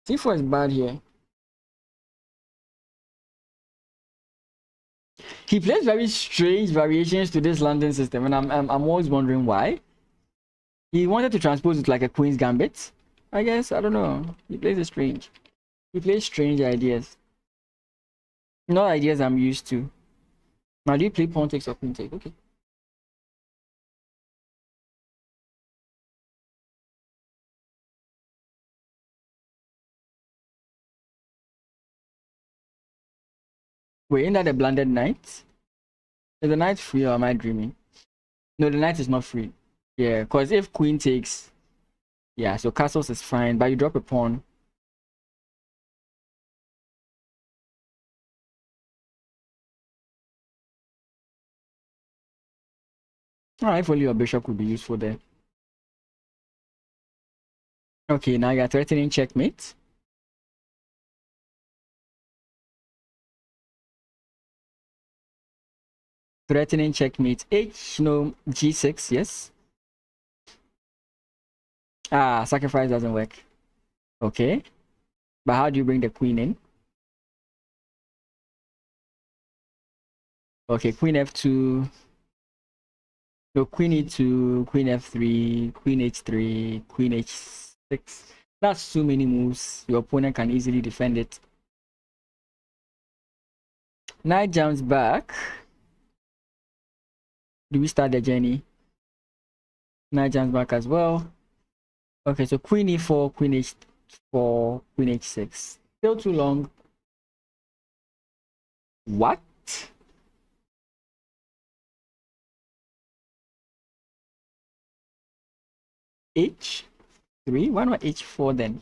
C4 is bad here. He plays very strange variations to this London system, and I'm always wondering why. He wanted to transpose it like a Queen's Gambit. I guess, I don't know. He plays it strange. He plays strange ideas. Not ideas I'm used to. Now, do you play pawn takes or queen take? Okay. Wait, isn't that a blended knight? Is the knight free or am I dreaming? No, the knight is not free. Yeah, because if queen takes... Yeah, so castles is fine, but you drop a pawn. Alright, if only your bishop could be useful there. Okay, now you're threatening checkmate. Threatening checkmate. H, no, G6, yes. Ah, sacrifice doesn't work. Okay. But how do you bring the queen in? Okay, queen f2. No, queen e2, queen f3, queen h3, queen h6. That's too many moves. Your opponent can easily defend it. Knight jumps back. Do we start the journey? Knight jumps back as well. Okay, so queen e4, queen h4, queen h6. Still too long. What? h3? Why not h4 then?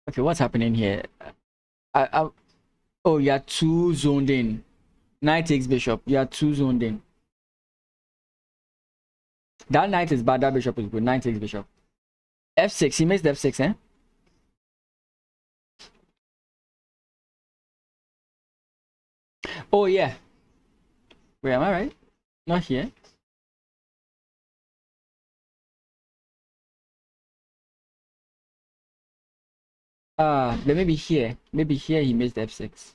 Okay, what's happening here? Oh, you are too zoned in. Knight takes bishop. You are too zoned in. That knight is bad. That bishop is good. Knight takes bishop. f6. He missed f6, eh? Oh, yeah. Wait, am I right? Not here. Then maybe here. Maybe here he missed f6.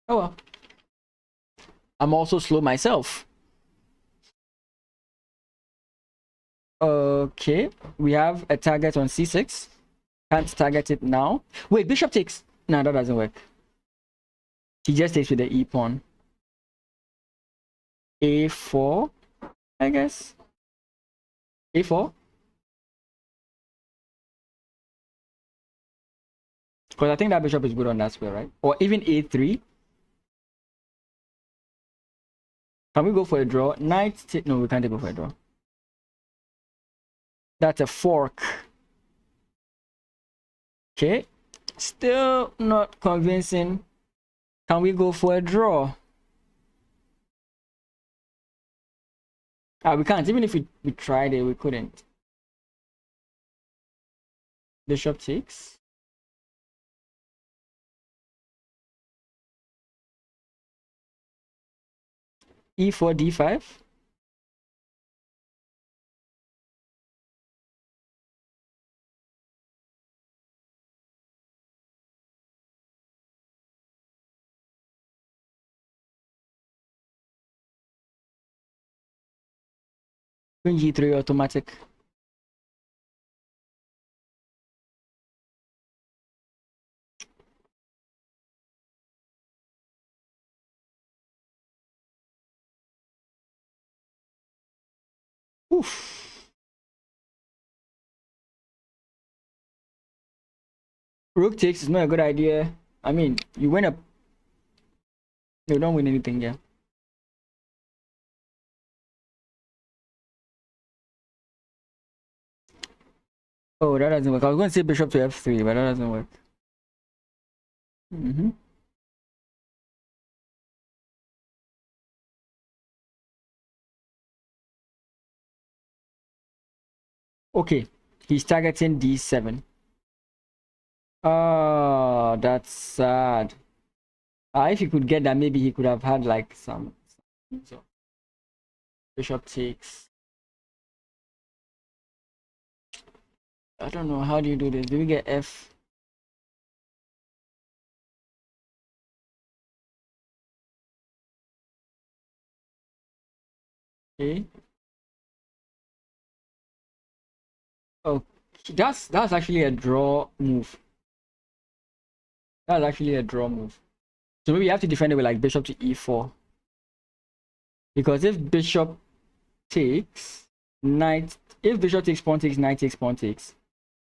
Oh well. I'm also slow myself. Okay, we have a target on c6. Can't target it now. Wait, bishop takes. No, that doesn't work. He just takes with the e pawn. a4, I guess. a4. Because I think that bishop is good on that square, right? Or even a3. Can we go for a draw? Knight. No, we can't go for a draw. That's a fork. Okay. Still not convincing. Can we go for a draw? We can't. Even if we tried it, we couldn't. Bishop takes. e4, d5. Queen g3 automatic. Oof. Rook takes is not a good idea. I mean, you win a... You don't win anything, yeah. Oh, that doesn't work. I was going to say bishop to f3, but that doesn't work. Okay, he's targeting d7. Oh, that's sad. If he could get that, maybe he could have had like some. So, bishop takes. I don't know. How do you do this? Do we get f? Okay. Oh, that's actually a draw move. That's actually a draw move. So maybe you have to defend it with like bishop to e4. Because if bishop takes, knight, if bishop takes, pawn takes, knight takes, pawn takes,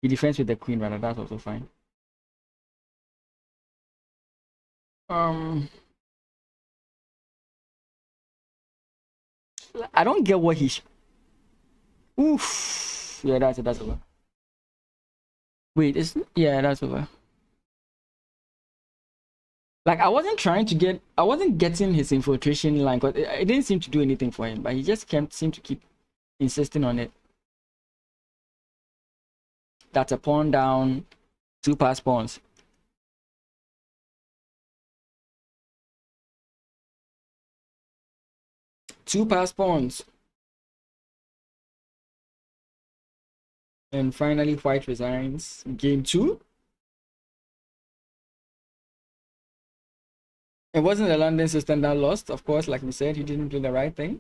he defends with the queen rather. That's also fine. I don't get what he. Oof. Yeah, that's it. That's over. Wait, yeah, that's over. Like I wasn't getting his infiltration line because it didn't seem to do anything for him, but he just can't seem to keep insisting on it. That's a pawn down, 2 pass pawns. Two pass pawns. And finally, white resigns. Game 2. It wasn't the London system that lost, of course. Like we said, he didn't do the right thing.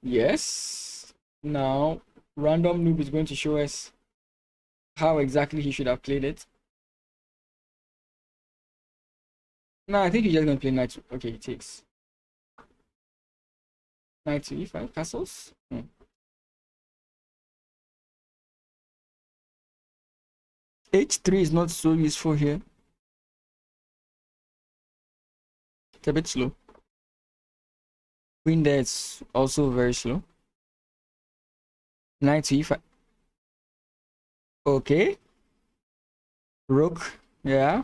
Yes. Now, Random Noob is going to show us how exactly he should have played it. No, I think he's just going to play knight. Okay, he takes. Knight to e5, castles. H3 is not so useful here. It's a bit slow. Queen there is also very slow. Knight to e5. Okay. Rook, yeah.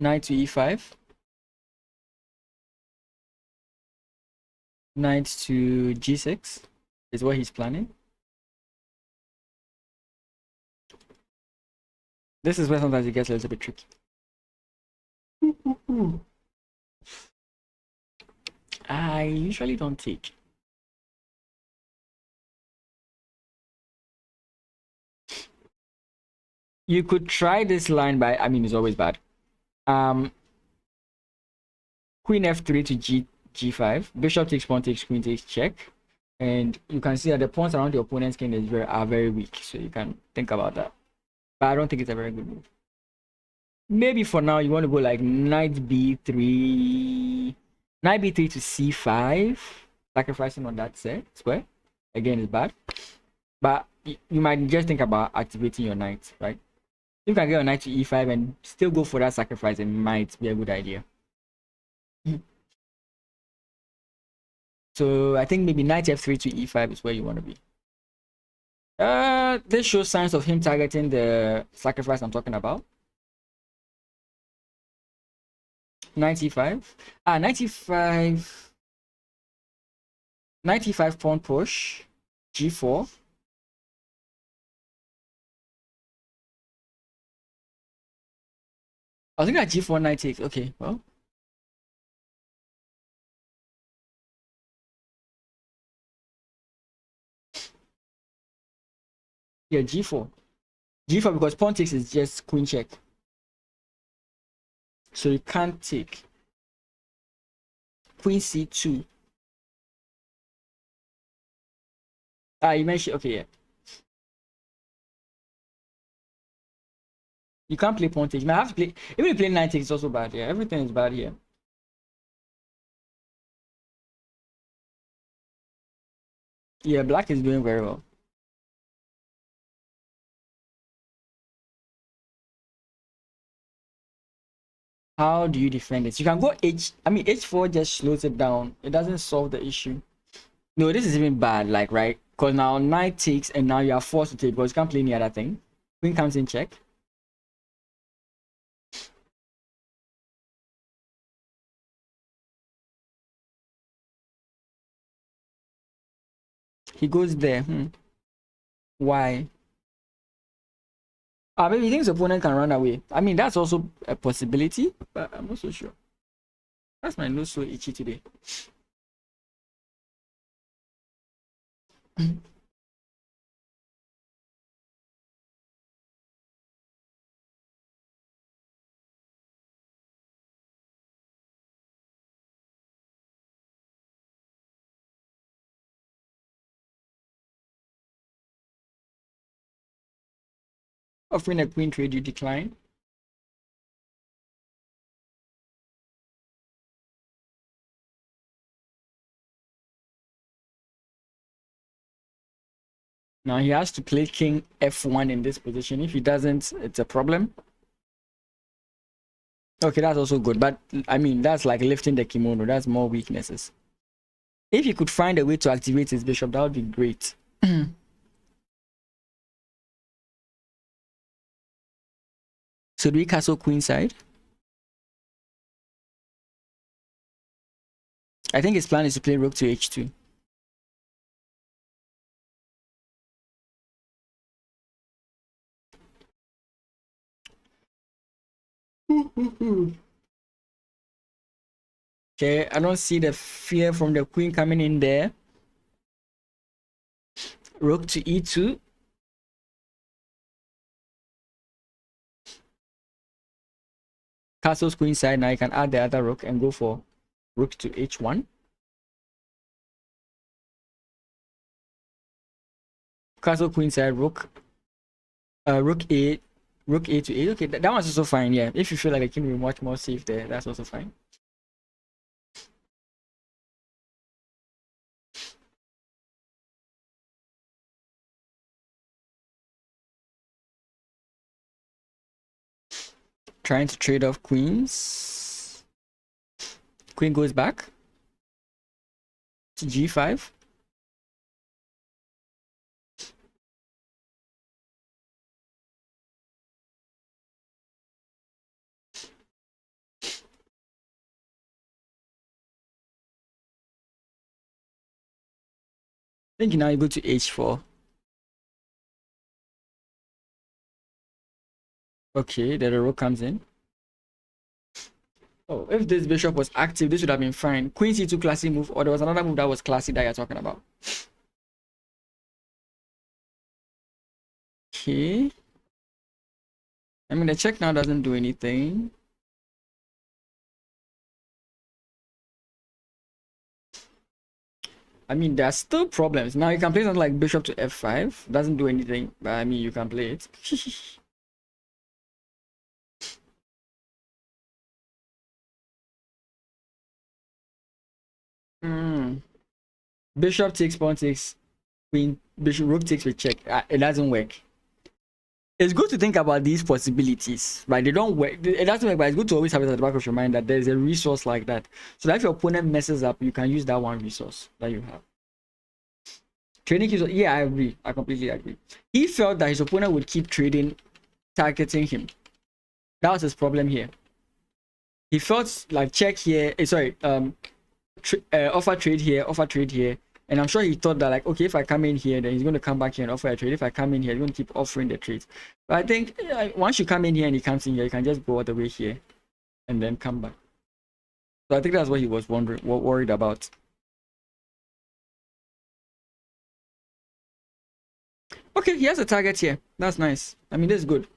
Knight to e5. Knight to g6 is what he's planning. This is where sometimes it gets a little bit tricky. I usually don't take. You could try this line by, I mean, it's always bad. Queen f3 to g5. Bishop takes, pawn takes, queen takes, check. And you can see that the pawns around the opponent's king are very weak. So you can think about that. But I don't think it's a very good move. Maybe for now you want to go like knight b3. Knight b3 to c5. Sacrificing on that square. Again, it's bad. But you might just think about activating your knight, right? If you can get your knight to e5 and still go for that sacrifice, it might be a good idea. So I think maybe knight f3 to e5 is where you want to be. This shows signs of him targeting the sacrifice I'm talking about. 95. 95. 95 pawn push. G4. I was thinking at G4 knight takes. Okay, well. Yeah, G4. G4 because pawn takes is just queen check. So you can't take. Queen C2. You mentioned, okay, yeah. You can't play pawn takes. You might have to play, even if you play knight takes, it's also bad. Yeah, everything is bad here. Yeah, black is doing very well. How do you defend it? You can go h4 just slows it down. It doesn't solve the issue. No, this is even bad, like, right? Because now knight takes and now you are forced to take because you can't play any other thing. Queen comes in check. He goes there. Why? Maybe he thinks the opponent can run away. I mean, that's also a possibility, but I'm not so sure. That's my nose so itchy today. Offering a queen trade, you decline. Now he has to play king f1 in this position. If he doesn't, it's a problem. Okay, that's also good, but I mean, that's like lifting the kimono. That's more weaknesses. If he could find a way to activate his bishop, that would be great. So do we castle queenside? I think his plan is to play rook to h2. Okay, I don't see the fear from the queen coming in there. Rook to e2. Castle's queenside. Now you can add the other rook and go for rook to h1. Castle queenside, rook a to 8. Okay, that one's also fine. Yeah, if you feel like the king will be much more safe there, that's also fine. Trying to trade off queens. Queen goes back to g5. I think now you go to h4. Okay, then the rook comes in. Oh, if this bishop was active, this would have been fine. Queen c2 classy move, or there was another move that was classy that you're talking about. Okay. I mean, the check now doesn't do anything. I mean, there are still problems. Now you can play something like bishop to f5. Doesn't do anything, but I mean, you can play it. Bishop takes, pawn takes, queen, bishop, rook takes with check. It doesn't work. It's good to think about these possibilities, right? They don't work. It doesn't work, but it's good to always have it at the back of your mind that there's a resource like that. So that if your opponent messes up, you can use that one resource that you have. Trading keeps, yeah, I agree. I completely agree. He felt that his opponent would keep trading, targeting him. That was his problem here. He felt like check here, offer trade here, and I'm sure he thought that like, okay, if I come in here, then he's going to come back here and offer a trade. If I come in here, he's going to keep offering the trades. But I think once you come in here and he comes in here, you can just go all the way here and then come back. So I think that's what he was worried about. Okay, he has a target here. That's nice. I mean, this is good.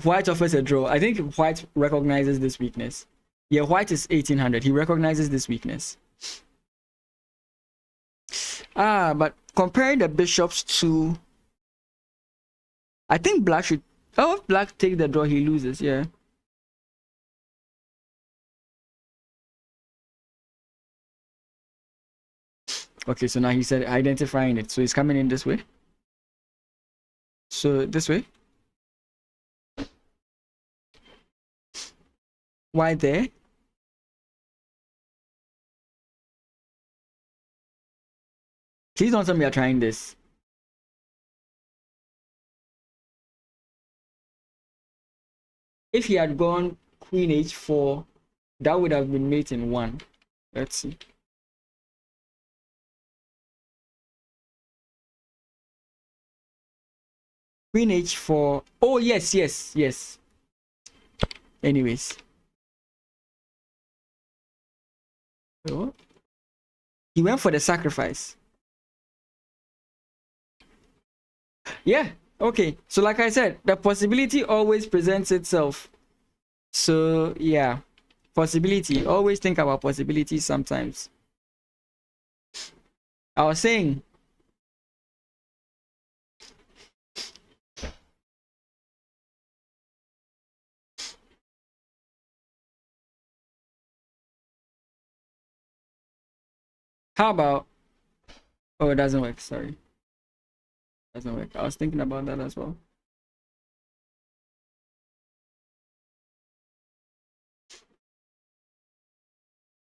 White offers a draw. I think White recognizes this weakness. Yeah, White is 1800. He recognizes this weakness. But comparing the bishops to... I think Black should... Oh, if Black takes the draw, he loses, yeah. Okay, so now he said identifying it. So he's coming in this way. So this way. Why there? Please don't tell me you're trying this. If he had gone queen h4, that would have been mate in 1. Let's see. Queen h4. Oh, yes, yes, yes. Anyways. So, he went for the sacrifice. Yeah, okay. So like I said, the possibility always presents itself. So yeah, possibility. Always think about possibilities sometimes. I was saying, how about, oh, it doesn't work, sorry. Doesn't work. I was thinking about that as well.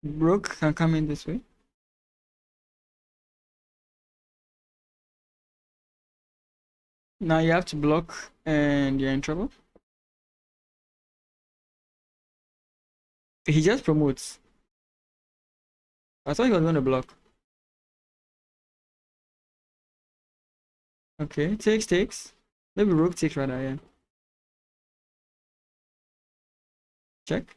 Rook can come in this way. Now you have to block and you're in trouble. He just promotes. I thought he was going to block. Okay, takes. Maybe rook takes rather, yeah. Check.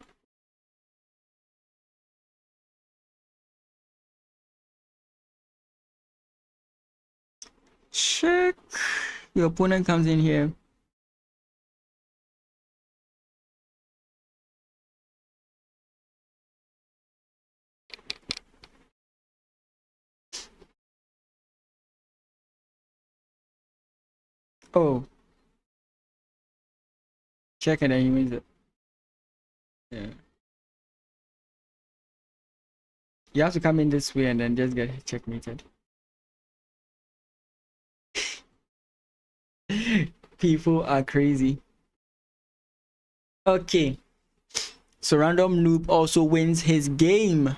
Check. Your opponent comes in here. Oh. Check and then he wins it. Yeah. You have to come in this way and then just get checkmated. People are crazy. Okay. So Random Noob also wins his game.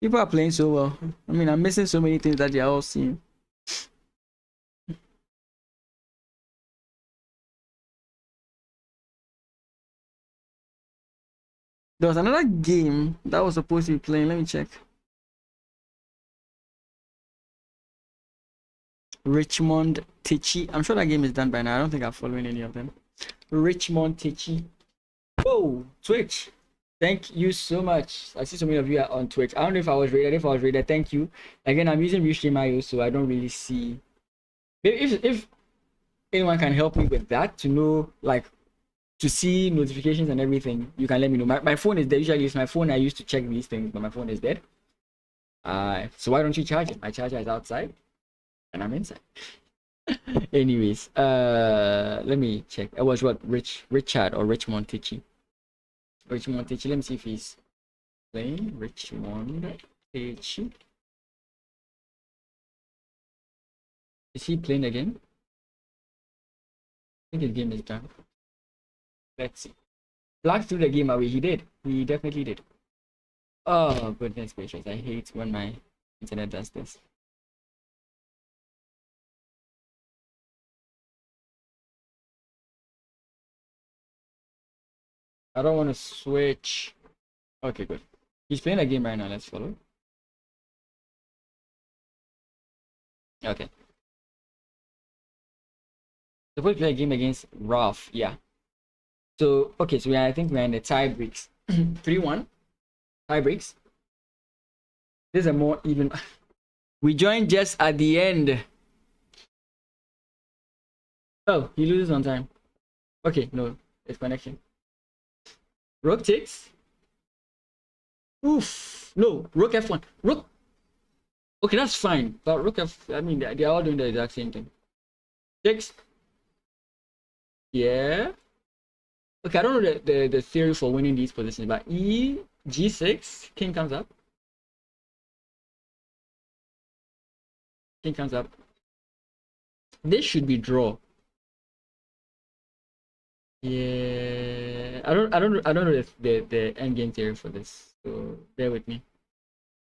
People are playing so well. I mean, I'm missing so many things that they're all seeing. There was another game that was supposed to be playing. Let me check. Richmond Tichy. I'm sure that game is done by now. I don't think I'm following any of them. Richmond Tichy. Oh, Twitch. Thank you so much. I see so many of you are on Twitch. I don't know if I was rated. If I was rated, thank you. Again, I'm using Restream.io, so I don't really see. If anyone can help me with that to know, like, to see notifications and everything, you can let me know. My phone is dead. Usually it's my phone I used to check these things, but my phone is dead. So why don't you charge it? My charger is outside and I'm inside. Anyways, let me check. It was what, Richard or Richmond Tichy. Richmond Tichy. Let me see if he's playing. Richmond Tichy. Is he playing again? I think his game is done. Let's see. Black threw the game away. He did. He definitely did. Oh, goodness gracious. I hate when my internet does this. I don't want to switch. Okay, good. He's playing a game right now. Let's follow. Okay. Supposed to play a game against Ralph. Yeah. So, okay. So, I think we're in the tie breaks. 3-1. Tie breaks. This is a more even. We joined just at the end. Oh, he loses on time. Okay, no. It's connection. Rook takes. Oof. No. Rook F1. Rook. Okay, that's fine. But Rook F. I mean, they're all doing the exact same thing. Takes. Yeah. Okay, I don't know the theory for winning these positions, but G6, king comes up. King comes up. This should be draw. Yeah, I don't know the end game theory for this, so bear with me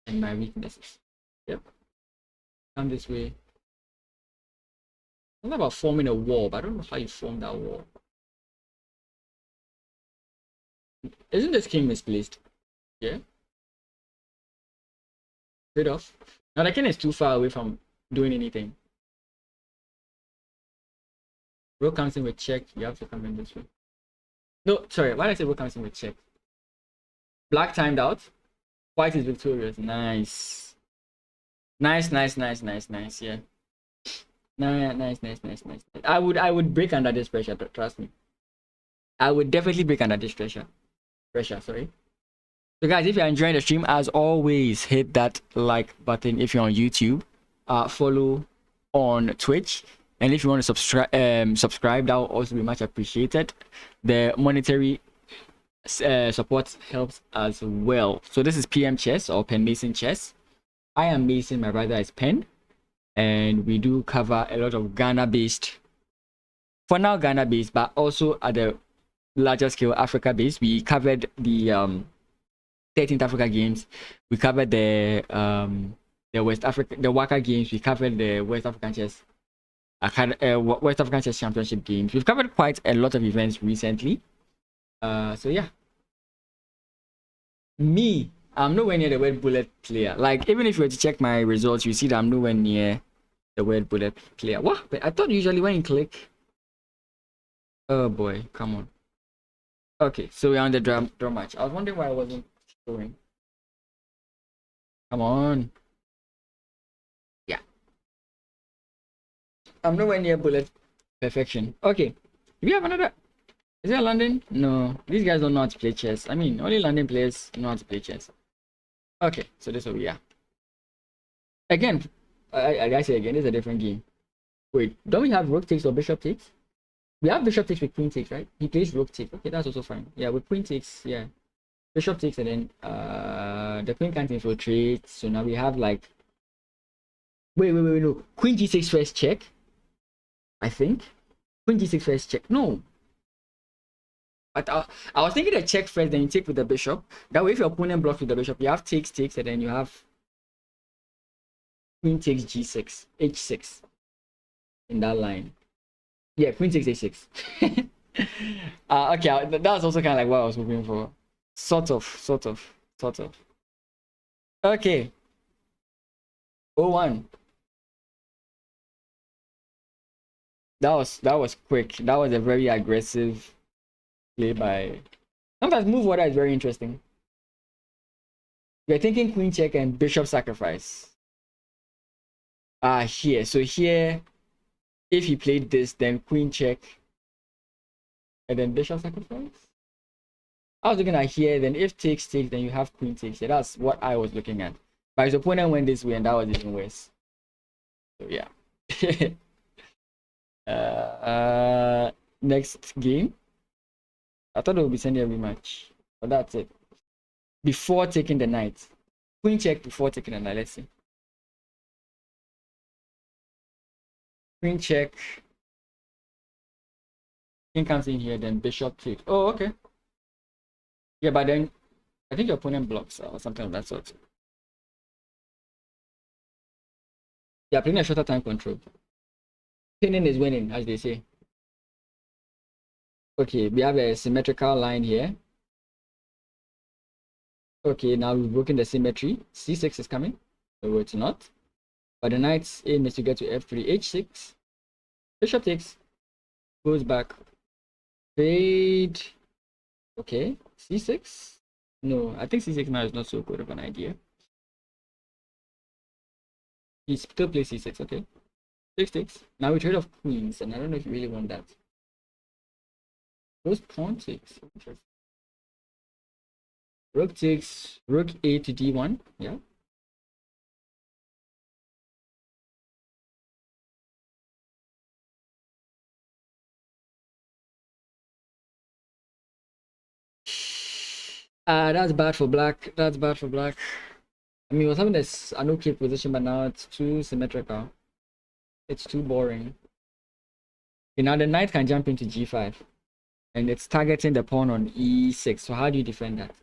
and my weaknesses. Yep, come this way. I'm not about forming a wall, but I don't know how you form that wall. Isn't this king misplaced? Yeah. Trade off. Now the king is too far away from doing anything. Rook comes in with check. You have to come in this way. No, sorry. Why did I say rook comes in with check? Black timed out. White is victorious. Nice. Nice. Yeah. Nice. I would break under this pressure. Trust me. I would definitely break under this pressure. Sorry. So guys, if you're enjoying the stream, as always, hit that like button if you're on YouTube. Follow on Twitch. And if you want to subscribe, that will also be much appreciated. The monetary support helps as well. So this is PM Chess or Pen Mason Chess. I am Mason, my brother is Pen, and we do cover a lot of Ghana-based, for now Ghana-based, but also at the larger scale Africa-based. We covered the 13th Africa Games. We covered the West Africa, the Waka Games. We covered the West African Chess. West African Chess Championship Games. We've covered quite a lot of events recently. So yeah. Me, I'm nowhere near the word bullet player. Like, even if you were to check my results, you see that I'm nowhere near the word bullet player. What? But I thought usually when you click. Oh boy, come on. Okay, so we're on the draw match. I was wondering why I wasn't showing. Come on. Yeah. I'm nowhere near bullet perfection. Okay. Do we have another? Is there London? No. These guys don't know how to play chess. I mean, only London players know how to play chess. Okay, so this will be, yeah. Again, I say again, this is a different game. Wait, don't we have rook takes or bishop takes? We have bishop takes with queen takes, right? He plays rook takes. Okay, that's also fine. Yeah, with queen takes, yeah. Bishop takes, and then the queen can't infiltrate. So now we have like, wait, no. Queen g6 first check. I think. Queen g6 first check. No. But I was thinking that check first, then you take with the bishop. That way, if your opponent blocks with the bishop, you have takes, and then you have queen takes g6, h6 in that line. Yeah, queen takes h6. Okay, that was also kind of like what I was hoping for. Sort of. Okay. 0-1. That was quick. That was a very aggressive play by. Sometimes move order is very interesting. We're thinking queen check and bishop sacrifice. Here. So here, if he played this, then queen check and then bishop sacrifice. I was looking at here, then if takes, then you have queen takes. Yeah, that's what I was looking at. But his opponent went this way, and that was even worse. So yeah. Next game. I thought it would be sending every match, but that's it. Before taking the knight. Queen check before taking the knight. Let's see. Queen check. King comes in here, then bishop takes. Oh, okay. Yeah, but then I think your opponent blocks or something of that sort. Yeah, playing a shorter time control. Pinning is winning, as they say. Okay, we have a symmetrical line here. Okay, now we've broken the symmetry. c6 is coming. No, it's not. But the knight's aim is to get to f3, h6. Bishop takes. Goes back. Fade. Okay, c6. No, I think c6 now is not so good of an idea. He still plays c6, okay. 6 Now we trade off queens, and I don't know if you really want that. Those pawn takes. Rook takes, rook a to d1, yeah. That's bad for black. That's bad for black. I mean, it was having this an okay position, but now it's too symmetrical. It's too boring. Okay, now the knight can jump into g5, and it's targeting the pawn on e6. So how do you defend that?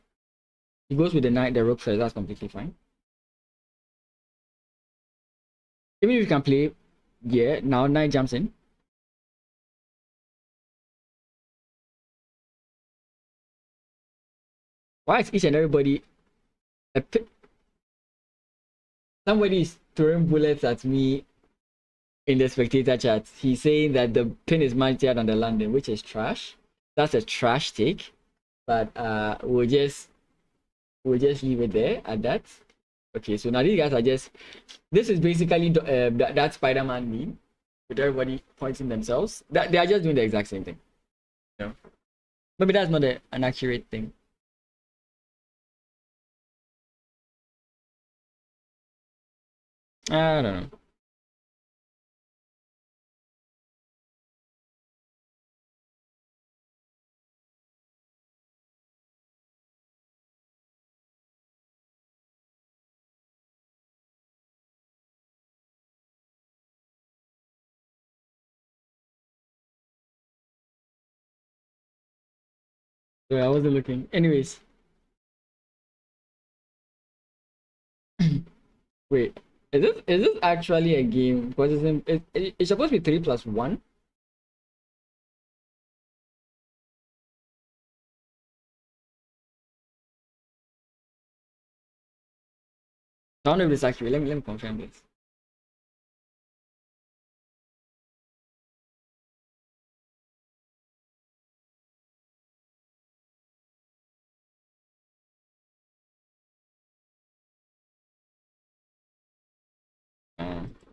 He goes with the knight, the rook first. That's completely fine. Even if you can play, yeah. Now knight jumps in. Why is each and everybody? Somebody is throwing bullets at me in the spectator chat. He's saying that the pin is mightier than the London, which is trash. That's a trash take. But we'll just leave it there at that. Okay, so now these guys are just, this is basically that Spider-Man meme with everybody pointing themselves. That they are just doing the exact same thing. You know? Maybe that's not an accurate thing. I don't know. So I wasn't looking. Anyways. Wait. Is this actually a game? Because it's supposed to be 3+1. I don't know if it's accurate. Let me confirm this.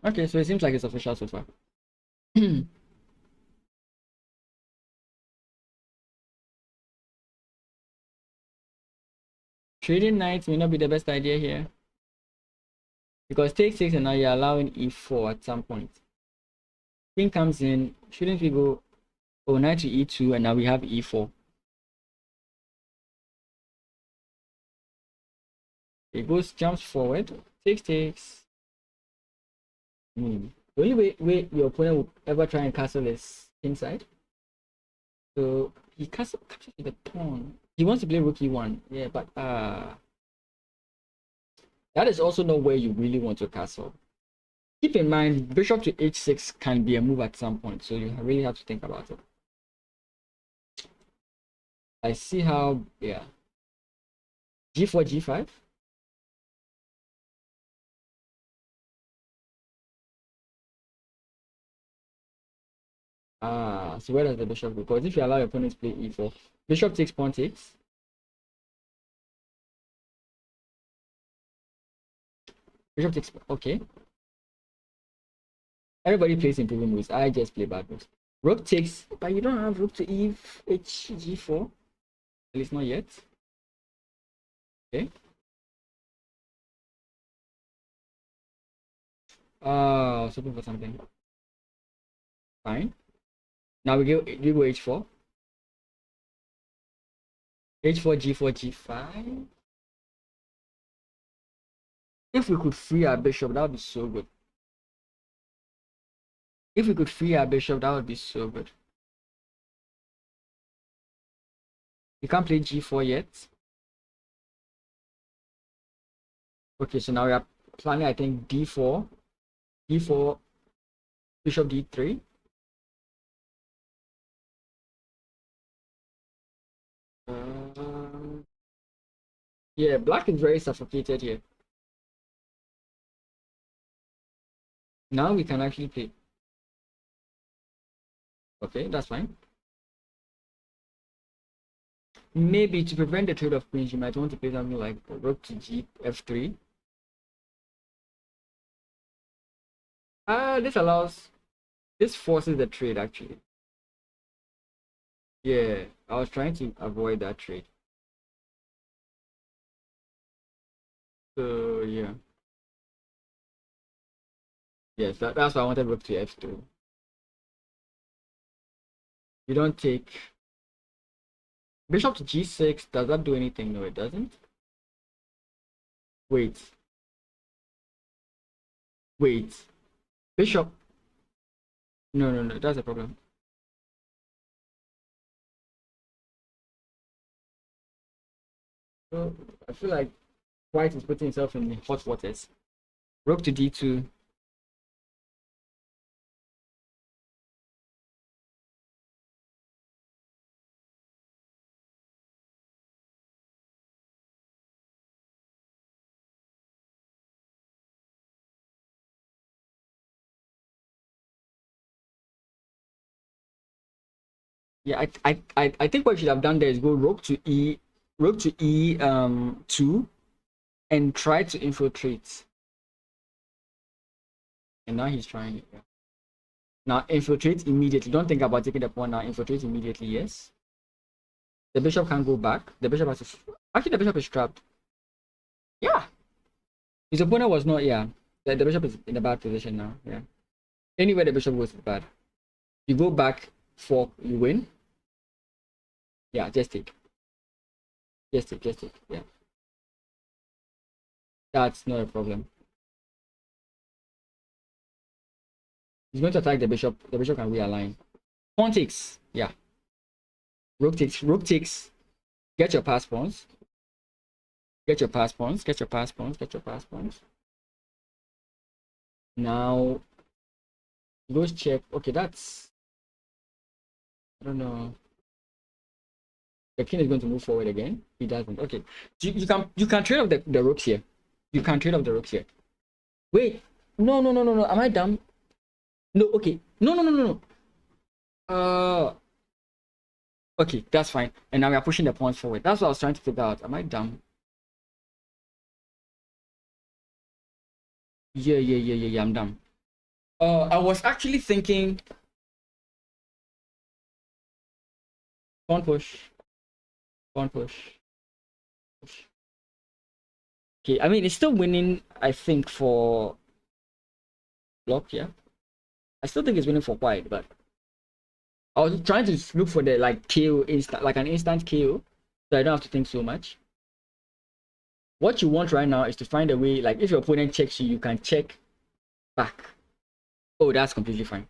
Okay, so it seems like it's official so far. Trading knights may not be the best idea here. Because take 6 and now you're allowing e4 at some point. King comes in. Shouldn't we go knight to e2 and now we have e4? It jumps forward. Takes. The only way your opponent will ever try and castle is inside. So he captures the pawn. He wants to play rook e1. Yeah, but that is also not where you really want to castle. Keep in mind, bishop to h6 can be a move at some point, so you really have to think about it. I see how, yeah. g4, g5. So where does the bishop go? Because if you allow your opponent to play e4, bishop takes, pawn takes. Bishop takes, okay. Everybody plays improving moves. I just play bad moves. Rook takes, but you don't have rook to g4. At least not yet. Okay. I was hoping for something. Fine. Now we go h4. h4, g4, g5. If we could free our bishop, that would be so good. If we could free our bishop, that would be so good. You can't play g4 yet. Okay, so now we are planning, I think, d4, d4, bishop d3. Yeah, black is very suffocated here. Now we can actually play. Okay, that's fine. Maybe to prevent the trade of queens, you might want to play something like rook to g f3. This forces the trade actually. Yeah, I was trying to avoid that trade. So yeah. Yes, that's why I wanted rook to f2. You don't take bishop to g6. Does that do anything? No, it doesn't. Wait. Bishop. No, that's a problem. So I feel like white is putting himself in hot waters. Rook to d2. Yeah, I think what you should have done there is go rook to e 2 and try to infiltrate. And now he's trying it. Yeah. Now infiltrate immediately. Don't think about taking the pawn now. Infiltrate immediately. Yes. The bishop can't go back. The bishop has to. Actually, the bishop is trapped. Yeah. His opponent was not. Yeah. The bishop is in a bad position now. Yeah. Anywhere the bishop goes is bad. You go back, fork, you win. Yeah, just take. Just take. Just take. Yeah. That's not a problem. He's going to attack the bishop. The bishop can realign. Pawn takes. Yeah. Rook takes. Rook takes. Get your pass pawns. Get your pass pawns. Get your pass pawns. Get your pass pawns. Now, goes check. Okay, that's. I don't know. The king is going to move forward again. He doesn't. Okay. You can trade off the rooks here. You can trade off the rooks here. Wait. No. Am I dumb? No, okay. No. Okay, that's fine. And now we are pushing the pawns forward. That's what I was trying to figure out. Am I dumb? Yeah, I'm dumb. I was actually thinking pawn push. Pawn push. Okay, I mean it's still winning, I think, for block, yeah. I still think it's winning for white, but I was trying to look for the like KO instant, like an instant KO, so I don't have to think so much. What you want right now is to find a way, like if your opponent checks you, you can check back. Oh, that's completely fine.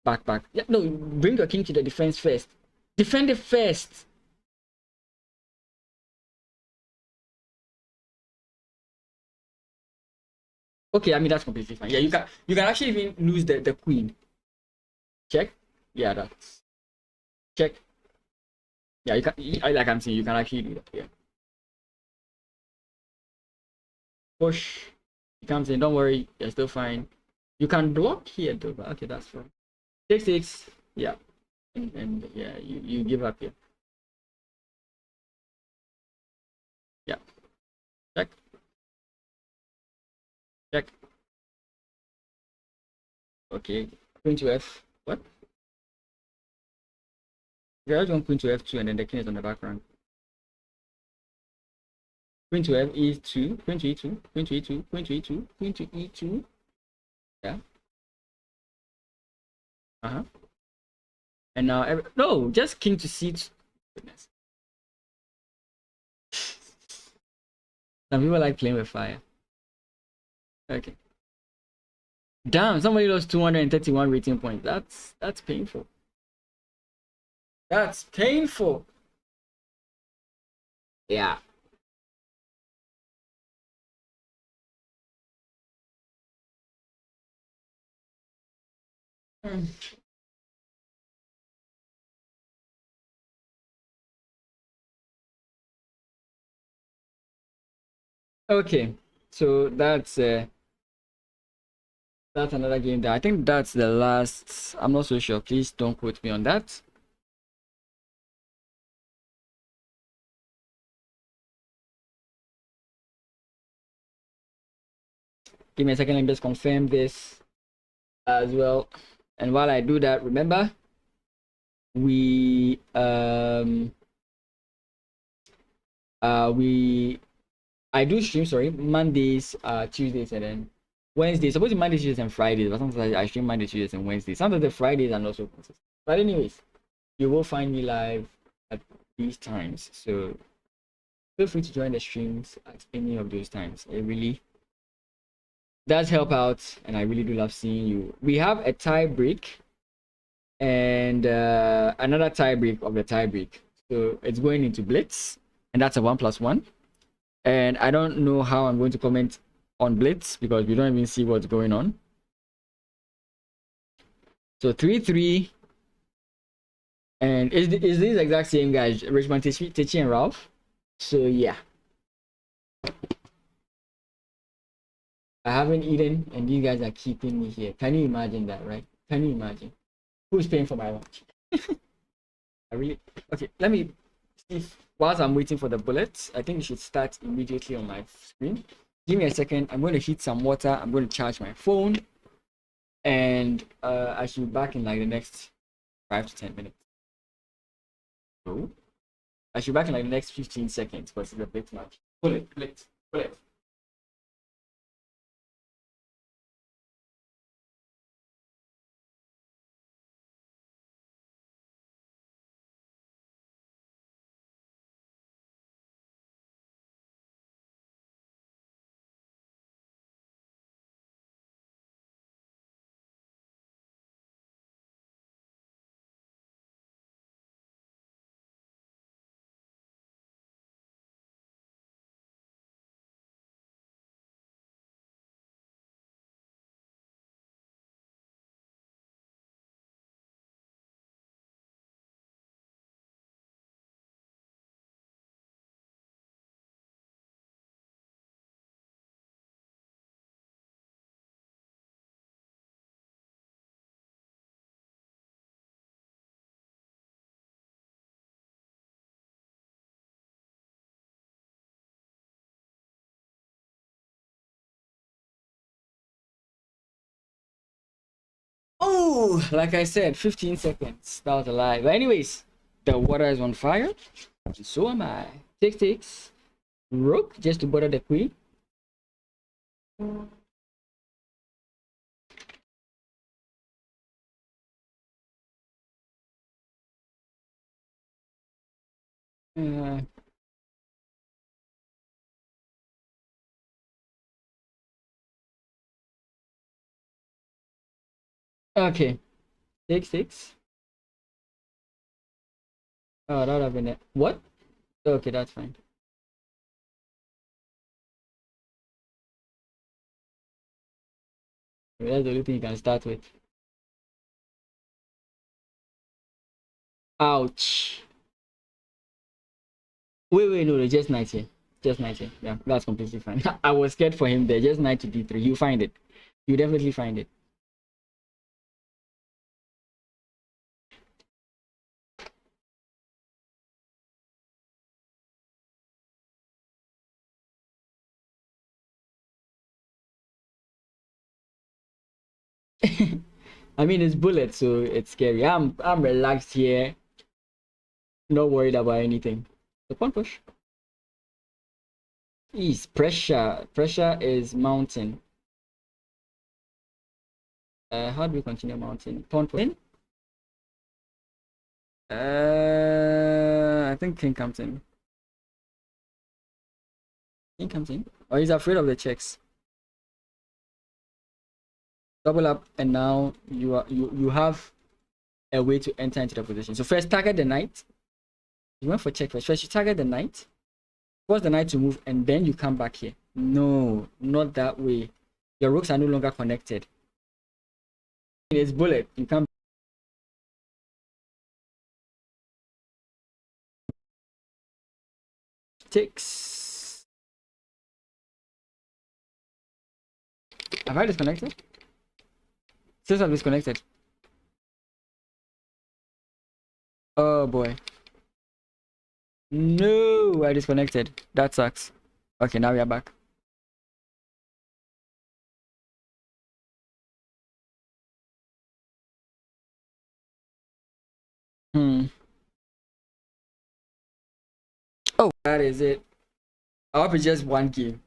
Back. Yeah, no, bring your king to the defense first. Defend it first. Okay, I mean that's completely fine. Yeah, you can actually even lose the queen. Check. Yeah, that's check. Yeah, you can. Like I'm saying, you can actually do that. Yeah. Push. He comes in. Don't worry, you're still fine. You can block here though. But okay, that's fine. 6-6. Yeah. And yeah, you give up here. Yeah. Check. Check. Okay. Queen to F. What? Okay, I just queen to F2 and then the king is on the background. Queen to F E2, queen to E2, queen to E2, queen to E2, queen to E2. Yeah. And now no, just king to C2. Goodness. Some people like playing with fire. Okay. Damn, somebody lost 231 rating points. That's painful. That's painful. Yeah. Okay, so that's another game that I think that's the last. I'm not so sure. Please don't quote me on that. Give me a second. Let me just confirm this as well. And while I do that, remember we I do stream, sorry, Mondays, Tuesdays, and then Wednesdays. Supposed to be Mondays, Tuesdays, and Fridays, but sometimes I stream Mondays, Tuesdays, and Wednesdays. Sometimes the Fridays are not so consistent. But anyways, you will find me live at these times. So feel free to join the streams at any of those times. It really does help out, and I really do love seeing you. We have a tie break and another tie break of the tie break. So it's going into blitz, and that's a 1+1. And I don't know how I'm going to comment on blitz because we don't even see what's going on. So 3-3. And is these exact same guys, Richmond, Tichi, and Ralph? So yeah. I haven't eaten, and you guys are keeping me here. Can you imagine that, right? Can you imagine? Who's paying for my lunch? I really... Okay, let me see if, whilst I'm waiting for the bullets, I think it should start immediately on my screen. Give me a second. I'm going to heat some water. I'm going to charge my phone. And I should be back in like the next 5 to 10 minutes. So, I should be back in like the next 15 seconds because it's a bit much. Bullet. Oh, like I said, 15 seconds. That was a lie. But anyways, the water is on fire. And so am I. Takes. Rook just to bother the queen. Uh, okay. Takes. Oh, that would have been it. What? Okay, that's fine. That's the only thing you can start with. Ouch. Wait, no, just knight here. Just knight here. Yeah, that's completely fine. I was scared for him there. Just knight to d3. You'll find it. You definitely find it. I mean, it's bullets, so it's scary. I'm relaxed here. Not worried about anything. The pawn push. Ease. Pressure. Pressure is mounting. How do we continue mounting? Pawn push. I think king comes in. King comes in. Or he's afraid of the checks. Double up, and now you have a way to enter into the position. So first target the knight. You went for check first. First you target the knight. Force the knight to move, and then you come back here. No, not that way. Your rooks are no longer connected. It's bullet. You can't. Takes. Have I disconnected? Since I've disconnected. Oh boy. No, I disconnected. That sucks. Okay, now we are back. Oh, that is it. I hope it's just one game.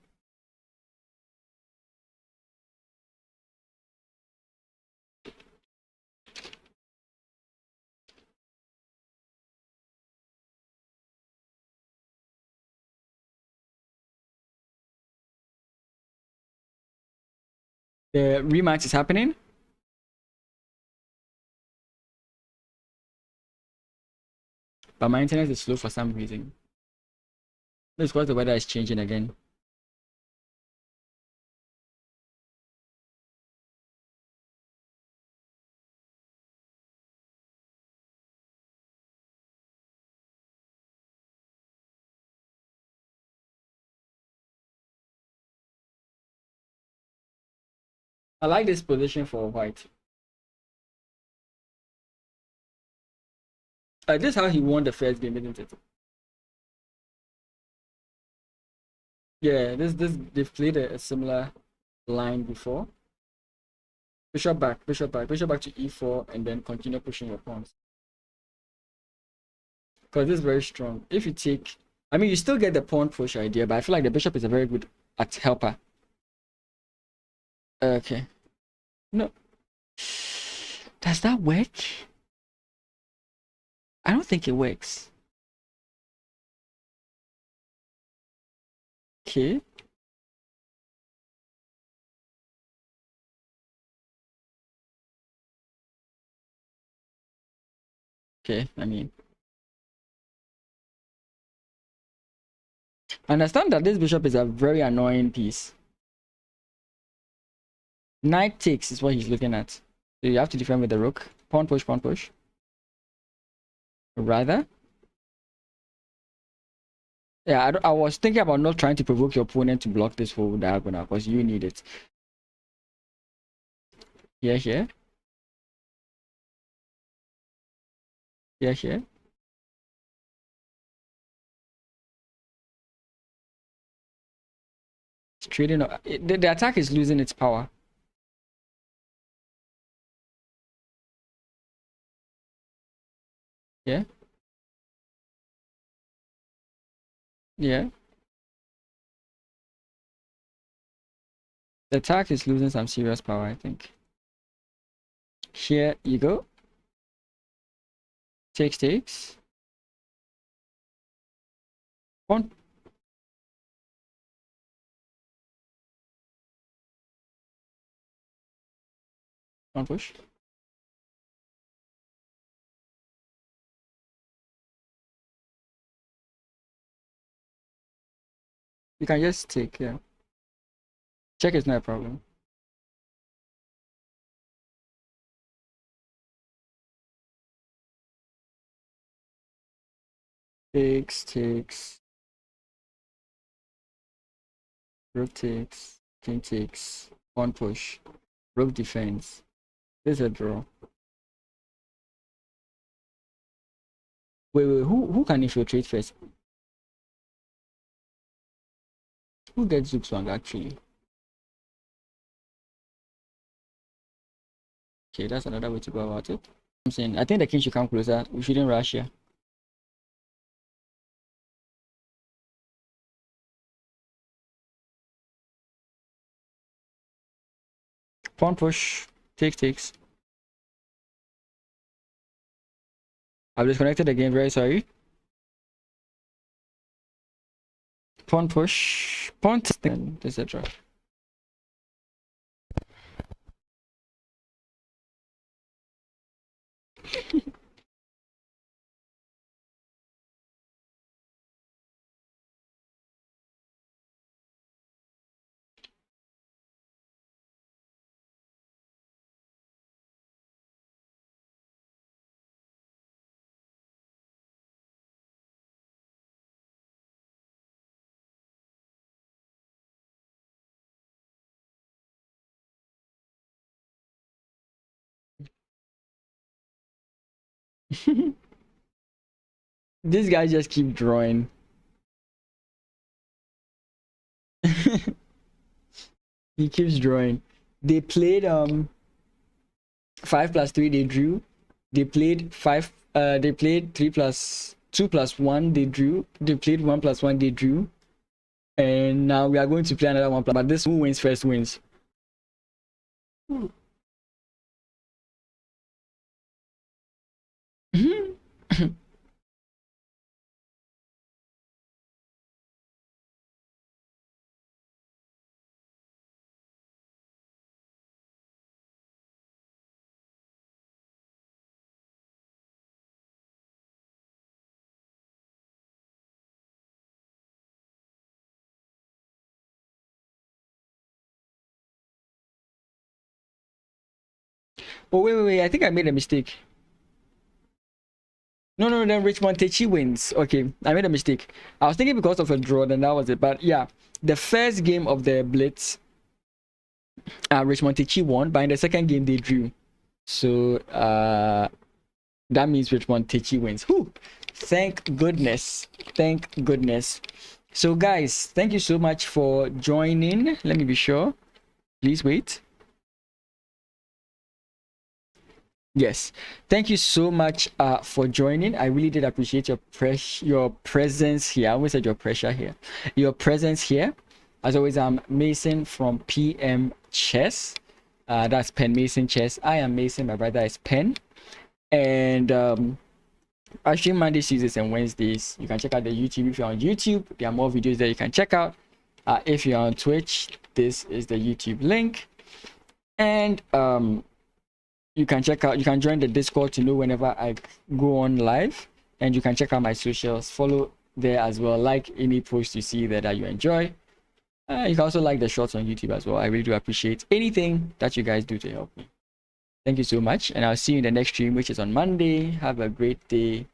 The rematch is happening. But my internet is slow for some reason. This is because the weather is changing again. I like this position for white. This is how he won the first game, isn't it? Yeah, they've played a similar line before. Bishop back, bishop back, bishop back to e4, and then continue pushing your pawns. Because this is very strong. If you take, I mean, you still get the pawn push idea, but I feel like the bishop is a very good helper. Okay. No. Does that work? I don't think it works. Okay. Okay, I mean. Understand that this bishop is a very annoying piece. Knight takes is what he's looking at. So you have to defend with the rook. Pawn push, pawn push. Rather. Yeah, I was thinking about not trying to provoke your opponent to block this whole diagonal because you need it. Here, here. Here, here. It's trading. The attack is losing its power. Yeah. Yeah. The attack is losing some serious power, I think. Here you go. Takes. Pawn. Pawn push. You can just take, yeah. Check is not a problem. Takes. Rook takes. King takes. Pawn push. Rook defense. This is a draw. Wait, who can infiltrate first? Who gets Zook Swang actually? Okay, that's another way to go about it. I'm saying I think the king should come closer. We shouldn't rush here. Pawn push. Takes. I've disconnected again, very sorry. Pawn push. Pawn etc. These guys just keep drawing. He keeps drawing. They played 5+3, they drew. They played 5 they played 2+1, they drew. They played 1+1, they drew. And now we are going to play another one, but this who wins first wins. Oh, wait. I think I made a mistake. No, then Richmond Techi wins. Okay, I made a mistake. I was thinking because of a draw, then that was it. But yeah, the first game of the Blitz, Richmond Techi won, but in the second game they drew. So that means Richmond Techi wins. Whew. Thank goodness. So guys, thank you so much for joining. Let me be sure. Please wait. Yes, thank you so much for joining. I really did appreciate your presence here. I always said your pressure here. Your presence here. As always, I'm Mason from PM Chess. That's Pen Mason Chess. I am Mason. My brother is Pen. And I stream Mondays, Tuesdays, and Wednesdays. You can check out the YouTube. If you're on YouTube, there are more videos there you can check out. If you're on Twitch, this is the YouTube link. And you can join the Discord to know whenever I go on live. And you can check out my socials. Follow there as well. Like any post you see there that you enjoy. You can also like the shorts on YouTube as well. I really do appreciate anything that you guys do to help me. Thank you so much, and I'll see you in the next stream, which is on Monday. Have a great day.